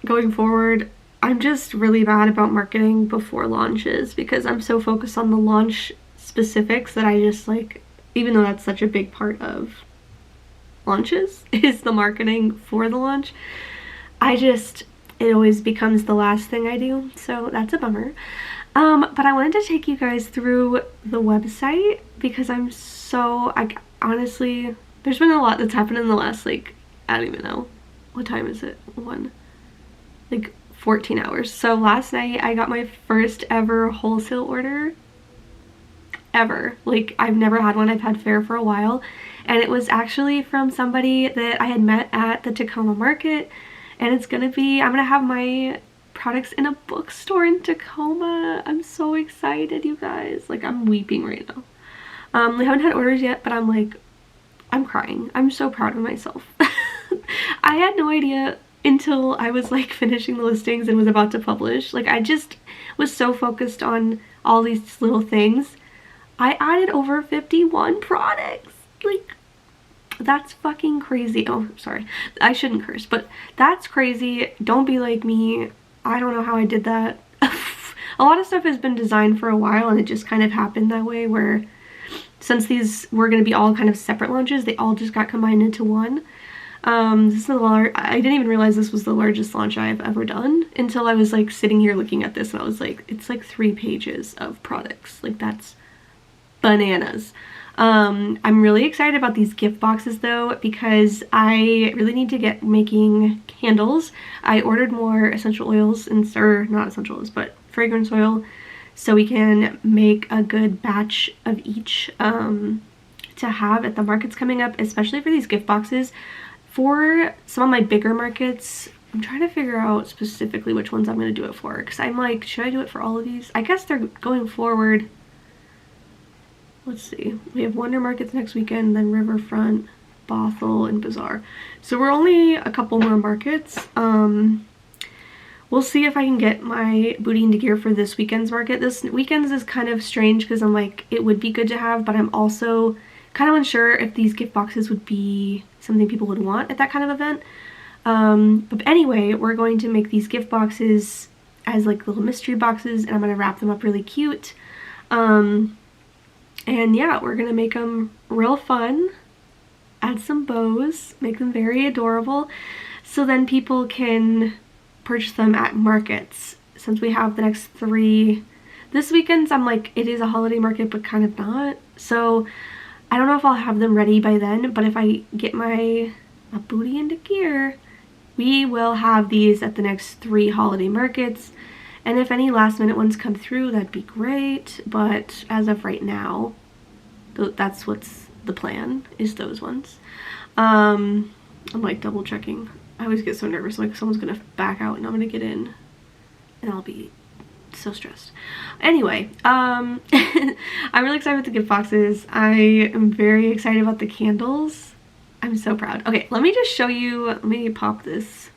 going forward. I'm just really bad about marketing before launches because I'm so focused on the launch specifics that I just like, even though that's such a big part of launches is the marketing for the launch, it always becomes the last thing I do, so that's a bummer. But I wanted to take you guys through the website because honestly, there's been a lot that's happened in the last, like, I don't even know. What time is it? 14 hours. So last night I got my first ever wholesale order ever. Like, I've never had one. I've had fare for a while. And it was actually from somebody that I had met at the Tacoma market. And I'm gonna have my products in a bookstore in Tacoma. I'm so excited, you guys. Like, I'm weeping right now. We haven't had orders yet, but I'm crying. I'm so proud of myself. I had no idea until I was like finishing the listings and was about to publish. Like, I just was so focused on all these little things. I added over 51 products. Like, that's fucking crazy. Oh, sorry. I shouldn't curse, but that's crazy. Don't be like me. I don't know how I did that. A lot of stuff has been designed for a while, and it just kind of happened that way where since these were going to be all kind of separate launches, they all just got combined into one. This is I didn't even realize this was the largest launch I've ever done until I was like sitting here looking at this, and I was like, it's like 3 pages of products. Like, that's bananas. I'm really excited about these gift boxes though, because I really need to get making candles. I ordered more essential oils or not essential oils, but fragrance oil, so we can make a good batch of each to have at the markets coming up, especially for these gift boxes. For some of my bigger markets, I'm trying to figure out specifically which ones I'm going to do it for, because I'm like, should I do it for all of these? I guess they're going forward. Let's see. We have Wonder Markets next weekend, then Riverfront, Bothell, and Bazaar. So we're only a couple more markets. We'll see if I can get my booty into gear for this weekend's market. This weekend's is kind of strange because I'm like, it would be good to have, but I'm also kind of unsure if these gift boxes would be something people would want at that kind of event. But anyway, we're going to make these gift boxes as like little mystery boxes, and I'm going to wrap them up really cute. And yeah, we're gonna make them real fun, add some bows, make them very adorable, so then people can purchase them at markets. Since we have the next 3 this weekend's, I'm like, it is a holiday market, but kind of not. So I don't know if I'll have them ready by then, but if I get my booty into gear, we will have these at the next 3 holiday markets. And if any last minute ones come through, that'd be great. But as of right now, that's what's the plan, is those ones. I'm like double checking. I always get so nervous, like someone's gonna back out and I'm gonna get in and I'll be so stressed. Anyway, I'm really excited with the gift boxes. I am very excited about the candles. I'm so proud. Okay, let me just show you, let me pop this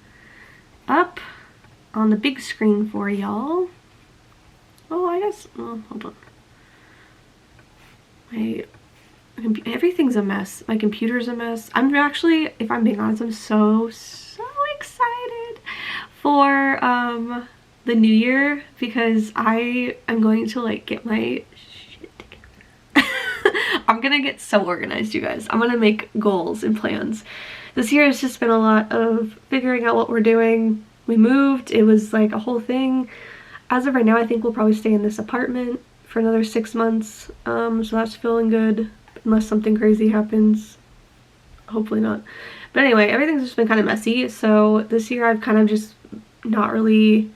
up on the big screen for y'all. Oh, I guess, oh, hold on. Let me pop this up on the big screen for y'all. Oh, hold on. everything's a mess. My computer's a mess. I'm actually, if I'm being honest, I'm so excited for the new year because I am going to like get my shit together. I'm gonna get so organized, you guys. I'm gonna make goals and plans. This year has just been a lot of figuring out what we're doing. We moved, it was like a whole thing. As of right now, I think we'll probably stay in this apartment for another 6 months, so that's feeling good, unless something crazy happens. Hopefully not. But anyway, everything's just been kind of messy, so this year I've kind of just not really,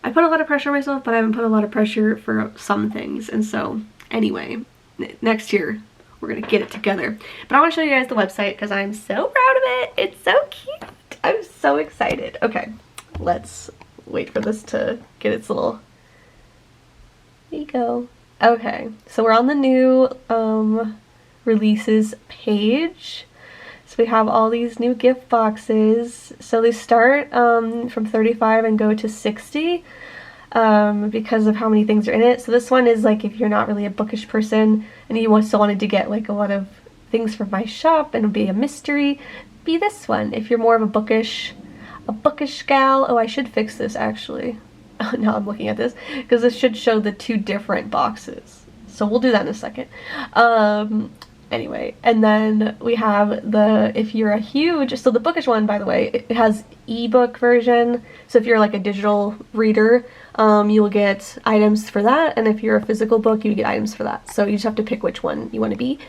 I put a lot of pressure on myself, but I haven't put a lot of pressure for some things, and so anyway, next year we're gonna get it together. But I want to show you guys the website because I'm so proud of it. It's so cute. I'm so excited. Okay, let's wait for this to get its little, there you go. Okay, so we're on the new releases page. So we have all these new gift boxes. So they start from 35 and go to 60 because of how many things are in it. So this one is like if you're not really a bookish person and you still wanted to get like a lot of things from my shop and it'll be a mystery, be this one. If you're more of a bookish gal. Oh, I should fix this actually. Oh, now I'm looking at this because this should show the two different boxes. So we'll do that in a second. Anyway, and then we have the, if you're a huge, so the bookish one, by the way, it has ebook version. So if you're like a digital reader, you will get items for that. And if you're a physical book, you get items for that. So you just have to pick which one you want to be.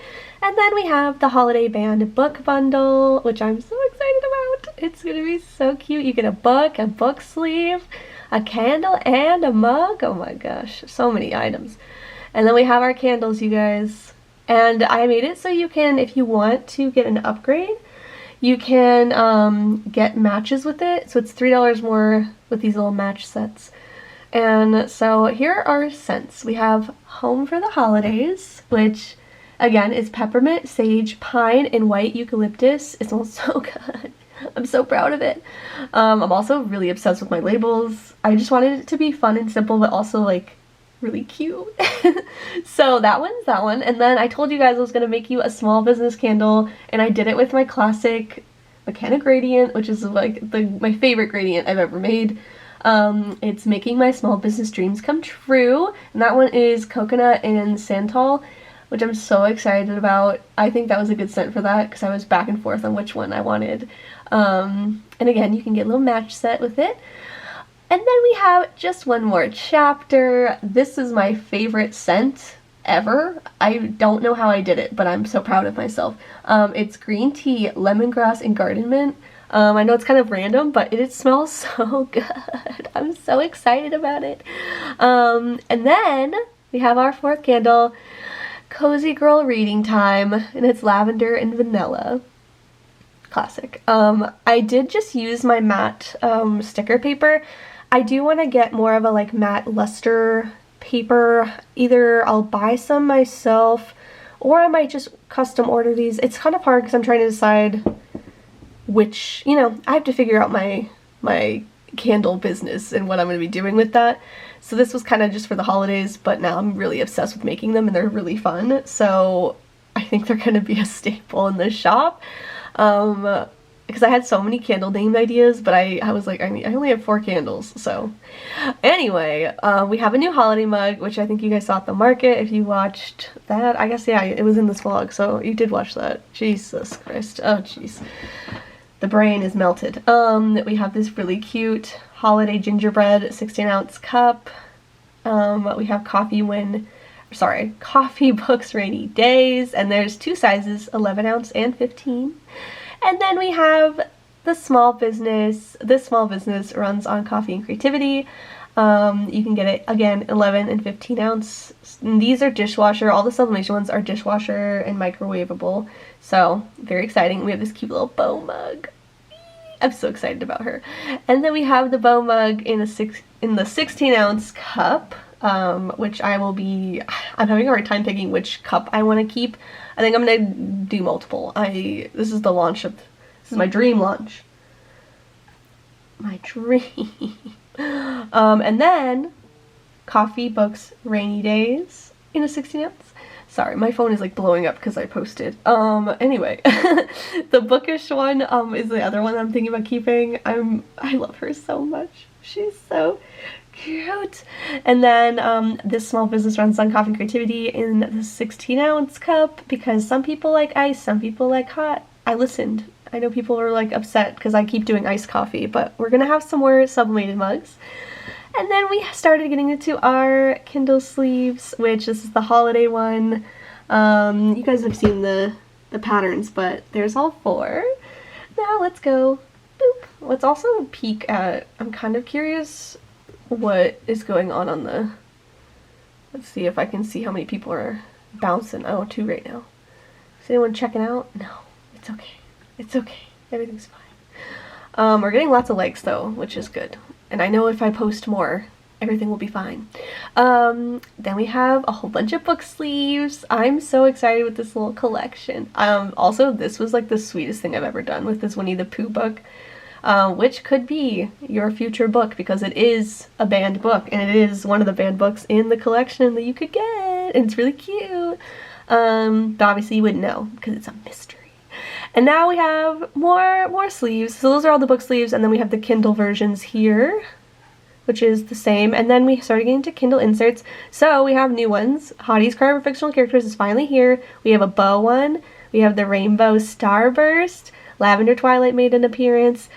And then we have the Holiday Band book bundle, which I'm so excited about. It's going to be so cute. You get a book sleeve, a candle, and a mug. Oh my gosh, so many items. And then we have our candles, you guys. And I made it so you can, if you want to get an upgrade, you can get matches with it. So it's $3 more with these little match sets. And so here are our scents. We have Home for the Holidays, which again is peppermint, sage, pine, and white eucalyptus. It smells so good. I'm so proud of it. I'm also really obsessed with my labels. I just wanted it to be fun and simple, but also like really cute. So that one's that one. And then I told you guys I was going to make you a small business candle, and I did it with my classic McKenna gradient, which is like my favorite gradient I've ever made. It's making my small business dreams come true, and that one is coconut and santal, which I'm so excited about. I think that was a good scent for that because I was back and forth on which one I wanted. And again, you can get a little match set with it. And then we have just one more chapter. This is my favorite scent ever. I don't know how I did it, but I'm so proud of myself. It's green tea, lemongrass, and garden mint. I know it's kind of random, but it smells so good. I'm so excited about it. And then we have our fourth candle, Cozy Girl Reading Time, and it's lavender and vanilla. Classic. I did just use my matte sticker paper. I do want to get more of a like matte luster paper. Either I'll buy some myself or I might just custom order these. It's kind of hard because I'm trying to decide which, you know, I have to figure out my candle business and what I'm going to be doing with that. So this was kind of just for the holidays, but now I'm really obsessed with making them and they're really fun. So I think they're going to be a staple in the shop. Because I had so many candle name ideas, but I was like, I only have 4 candles, so. Anyway, we have a new holiday mug, which I think you guys saw at the market if you watched that. I guess, yeah, it was in this vlog, so you did watch that. Jesus Christ. Oh, jeez. The brain is melted. We have this really cute holiday gingerbread 16-ounce cup. We have Coffee Books Rainy Days, and there's 2 sizes, 11-ounce and 15. And then we have the small business. This small business runs on coffee and creativity. You can get it, again, 11 and 15 ounce. And these are dishwasher. All the sublimation ones are dishwasher and microwavable. So, very exciting. We have this cute little bow mug. I'm so excited about her. And then we have the bow mug in the 16-ounce cup, which I'm having a hard time picking which cup I want to keep. I think I'm gonna do multiple. This is my dream launch. My dream. And then Coffee Books Rainy Days in a 16 ounce. Sorry, my phone is like blowing up because I posted. Anyway, the bookish one is the other one I'm thinking about keeping. I love her so much. She's so cute. And then this small business runs on coffee and creativity in the 16-ounce cup because some people like ice, some people like hot. I listened. I know people are like upset because I keep doing iced coffee, but we're gonna have some more sublimated mugs. And then we started getting into our Kindle sleeves, which this is the holiday one. You guys have seen the patterns, but there's all 4. Now let's go. Boop. Let's also peek at, I'm kind of curious what is going on the, let's see if I can see how many people are bouncing. Oh, 2 right now. Is anyone checking out? No, it's okay. It's okay. Everything's fine. We're getting lots of likes though, which is good. And I know if I post more, everything will be fine. Then we have a whole bunch of book sleeves. I'm so excited with this little collection. Also, this was like the sweetest thing I've ever done with this Winnie the Pooh book, which could be your future book because it is a banned book and it is one of the banned books in the collection that you could get. And it's really cute. But obviously you wouldn't know because it's a mystery. And now we have more sleeves. So those are all the book sleeves, and then we have the Kindle versions here, which is the same. And then we started getting to Kindle inserts. So we have new ones. Hottie's Cry for Fictional Characters is finally here. We have a bow one. We have the Rainbow Starburst. Lavender Twilight made an appearance.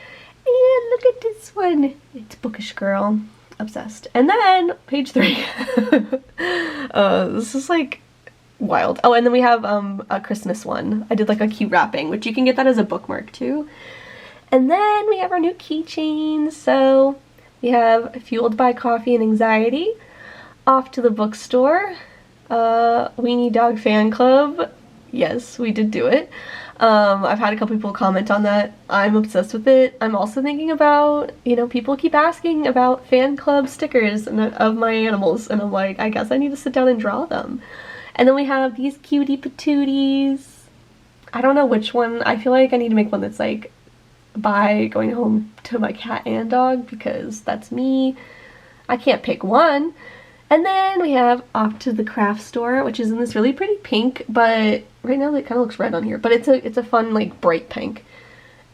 And look at this one. It's Bookish Girl. Obsessed. And then page 3. This is like wild. Oh, and then we have a Christmas one. I did like a cute wrapping, which you can get that as a bookmark too. And then we have our new keychains. So we have Fueled by Coffee and Anxiety, Off to the Bookstore, Weenie Dog Fan Club. Yes, we did do it. I've had a couple people comment on that. I'm obsessed with it. I'm also thinking about, you know, people keep asking about fan club stickers of my animals, and I'm like, I guess I need to sit down and draw them. And then we have these cutie patooties. I don't know which one. I feel like I need to make one that's like by going home to my cat and dog because that's me. I can't pick one. And then we have Off to the Craft Store, which is in this really pretty pink, but right now it kind of looks red on here, but it's a fun like bright pink.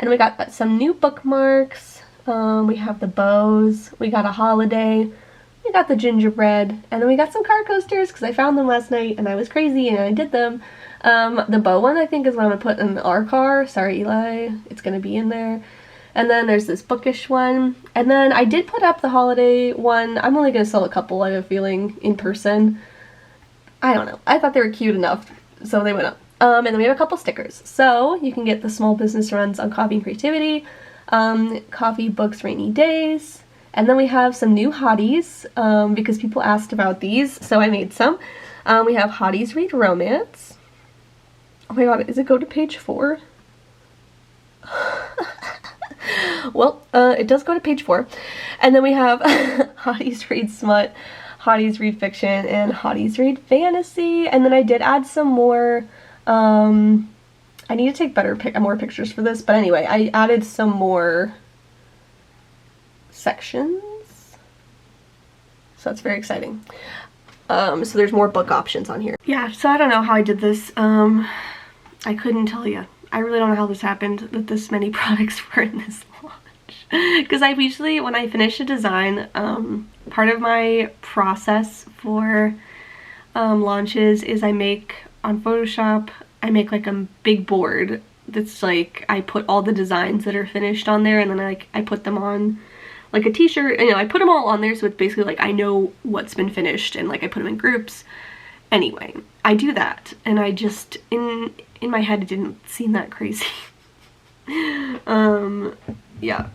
And we got some new bookmarks. We have the bows. We got a holiday. We got the gingerbread, and then we got some car coasters because I found them last night and I was crazy and I did them. The bow one I think is what I'm gonna put in our car. Sorry, Eli, it's gonna be in there. And then there's this bookish one, and then I did put up the holiday one. I'm only gonna sell a couple, I have a feeling, in person. I don't know. I thought they were cute enough, so they went up. And then we have a couple stickers. So you can get the small business runs on coffee and creativity, coffee, books, rainy days. And then we have some new hotties, because people asked about these, so I made some. We have Hotties Read Romance. Oh my god, does it go to page 4? Well, it does go to page 4. And then we have Hotties Read Smut, Hotties Read Fiction, and Hotties Read Fantasy. And then I did add some more, I need to take more pictures for this, but anyway, I added some more sections, so that's very exciting. So there's more book options on here. Yeah, so I don't know how I did this. I couldn't tell you. I really don't know how this happened, that this many products were in this launch. Because I usually, when I finish a design, part of my process for launches is I make, on Photoshop, I make like a big board that's like, I put all the designs that are finished on there, and then I put them on like a t-shirt, you know, I put them all on there, so it's basically like I know what's been finished, and like I put them in groups. Anyway, I do that, and I just, in my head, it didn't seem that crazy. Yeah,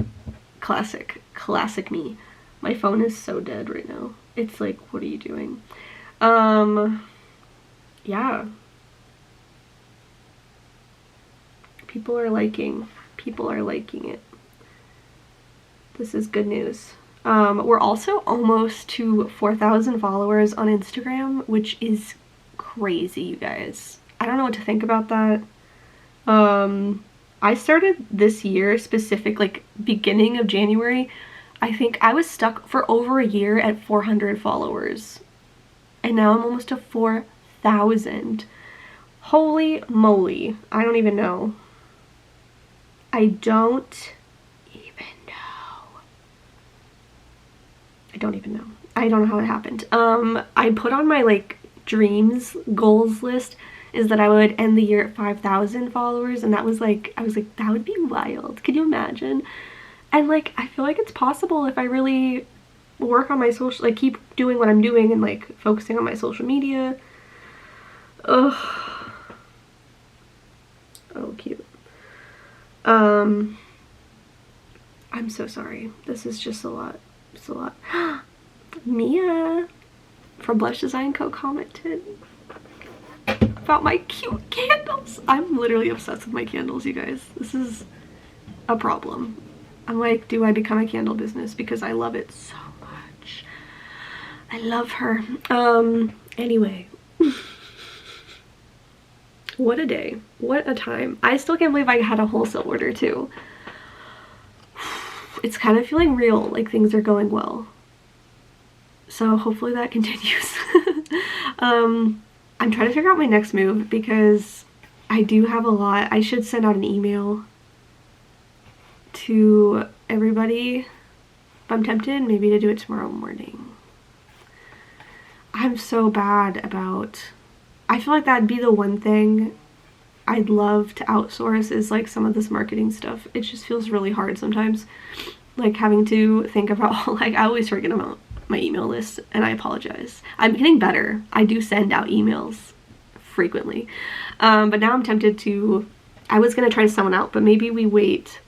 classic me. My phone is so dead right now. It's like, what are you doing? Yeah. People are liking it. This is good news. We're also almost to 4,000 followers on Instagram, which is crazy, you guys. I don't know what to think about that. I started this year like beginning of January. I think I was stuck for over a year at 400 followers. And now I'm almost to 4,000. 5,000. Holy moly. I don't even know. I don't even know. I don't know how it happened. I put on my like dreams goals list is that I would end the year at 5,000 followers, and that was like, I was like, that would be wild. Could you imagine? And like, I feel like it's possible if I really work on my social, like keep doing what I'm doing and like focusing on my social media. Ugh. Oh, cute. I'm so sorry. This is just a lot. It's a lot. Mia from Blush Design Co. commented about my cute candles. I'm literally obsessed with my candles, you guys. This is a problem. I'm like, do I become a candle business? Because I love it so much. I love her. Anyway. What a day. What a time. I still can't believe I had a wholesale order too. It's kind of feeling real, like things are going well. So hopefully that continues. I'm trying to figure out my next move because I do have a lot. I should send out an email to everybody, but I'm tempted maybe to do it tomorrow morning. I'm so bad about, I feel like that'd be the one thing I'd love to outsource is like some of this marketing stuff. It just feels really hard sometimes, like having to think about, like I always forget about my email list, and I apologize. I'm getting better. I do send out emails frequently, but now I'm tempted to, I was gonna try someone out, but maybe we wait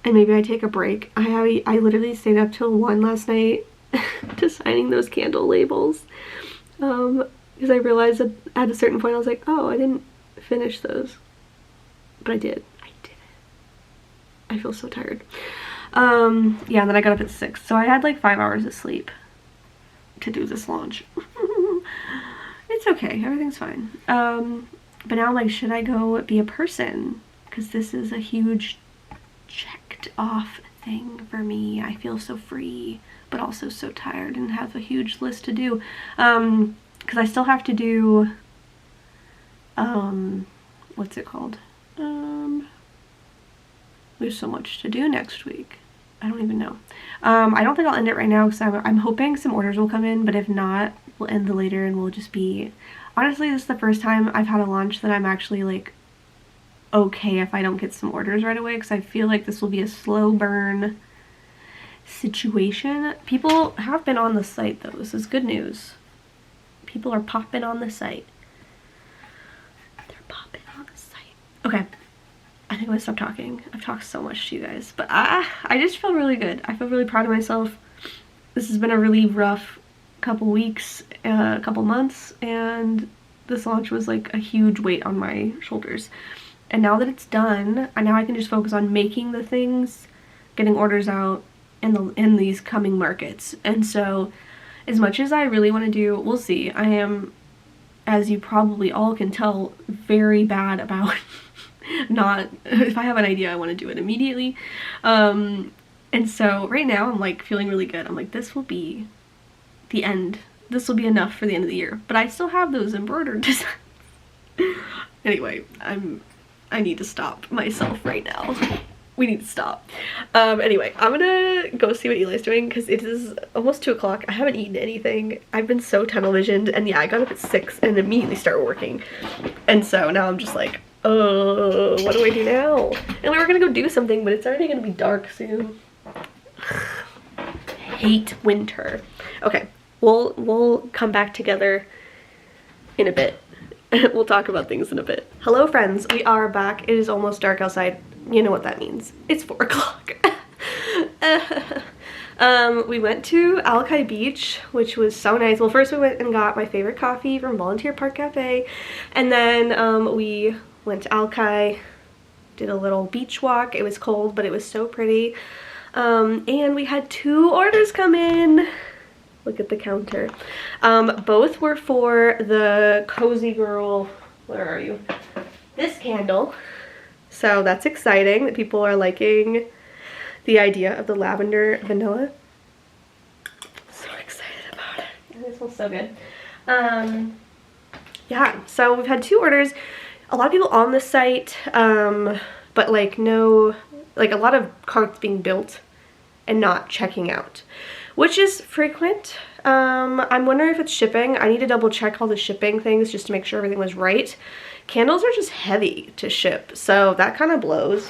and maybe I take a break. I literally stayed up till 1 last night just signing those candle labels, because I realized that at a certain point I was like, oh, I didn't finish those, but I did. I feel so tired. Yeah, and then I got up at 6, so I had like 5 hours of sleep to do this launch. It's okay, everything's fine. But now I'm like, should I go be a person? Because this is a huge checked off thing for me. I feel so free, but also so tired and have a huge list to do. Because I still have to do, what's it called? There's so much to do next week. I don't even know. I don't think I'll end it right now because I'm hoping some orders will come in, but if not, we'll end the later and we'll just be, honestly, this is the first time I've had a launch that I'm actually like okay if I don't get some orders right away, because I feel like this will be a slow burn situation. People have been on the site though. This is good news. People are popping on the site. They're popping on the site. Okay. I think I'm gonna stop talking. I've talked so much to you guys, but I just feel really good. I feel really proud of myself. This has been a really rough couple weeks, couple months, and this launch was like a huge weight on my shoulders. And now that it's done, now I can just focus on making the things, getting orders out in these coming markets. And so as much as I really want to do, we'll see. I am, as you probably all can tell, very bad about not, if I have an idea I want to do it immediately. And so right now I'm like feeling really good. I'm like, this will be the end. This will be enough for the end of the year. But I still have those embroidered designs. Anyway, I need to stop myself right now. We need to stop. Anyway, I'm gonna go see what Eli's doing because it is almost 2 o'clock. I haven't eaten anything. I've been so tunnel visioned, and yeah, I got up at 6 and immediately started working. And so now I'm just like, oh, what do I do now? And we were gonna go do something, but it's already gonna be dark soon. Hate winter. Okay, we'll come back together in a bit. We'll talk about things in a bit. Hello friends, we are back. It is almost dark outside. You know what that means. It's 4 o'clock. We went to Alki Beach, which was so nice. Well, first we went and got my favorite coffee from Volunteer Park Cafe, and then we went to Alki, did a little beach walk. It was cold, but it was so pretty. And we had 2 orders come in. Look at the counter. Both were for the Cozy Girl, where are you? This candle. So that's exciting that people are liking the idea of the lavender vanilla. So excited about it. And it smells so good. yeah, so we've had 2 orders. A lot of people on the site, but like no, like a lot of carts being built and not checking out, which is frequent. I'm wondering if it's shipping. I need to double check all the shipping things just to make sure everything was right. Candles are just heavy to ship, so that kind of blows.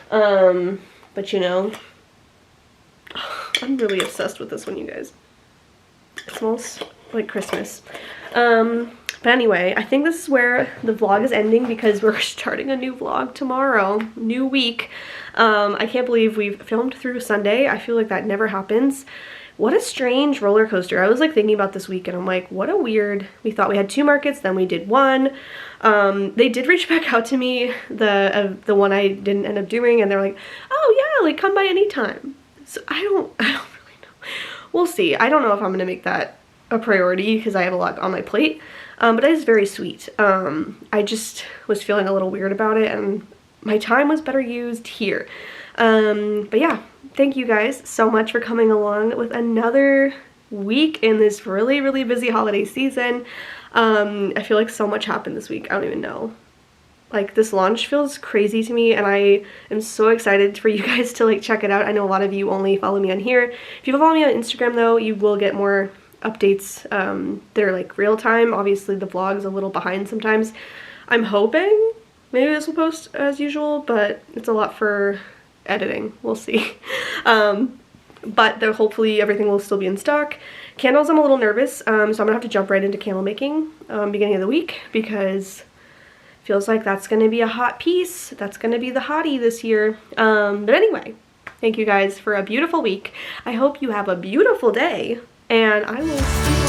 But you know, I'm really obsessed with this one, you guys. It smells like Christmas. But anyway, I think this is where the vlog is ending because we're starting a new vlog tomorrow, new week. I can't believe we've filmed through Sunday. I feel like that never happens. What a strange roller coaster. I was like thinking about this week and I'm like, what a weird, we thought we had 2 markets, then we did 1. They did reach back out to me, the one I didn't end up doing, and they're like, oh yeah, like come by anytime. So I don't really know. We'll see. I don't know if I'm gonna make that a priority because I have a lot on my plate. But it is very sweet. I just was feeling a little weird about it and my time was better used here. But yeah, thank you guys so much for coming along with another week in this really, really busy holiday season. I feel like so much happened this week. I don't even know. Like this launch feels crazy to me and I am so excited for you guys to like check it out. I know a lot of you only follow me on here. If you follow me on Instagram though, you will get more updates that are like real time. Obviously the vlog's a little behind sometimes. I'm hoping maybe this will post as usual, but it's a lot for editing. We'll see. But hopefully everything will still be in stock. Candles, I'm a little nervous, so I'm gonna have to jump right into candle making beginning of the week because it feels like that's gonna be a hot piece. That's gonna be the hottie this year. But anyway, thank you guys for a beautiful week. I hope you have a beautiful day and I will see you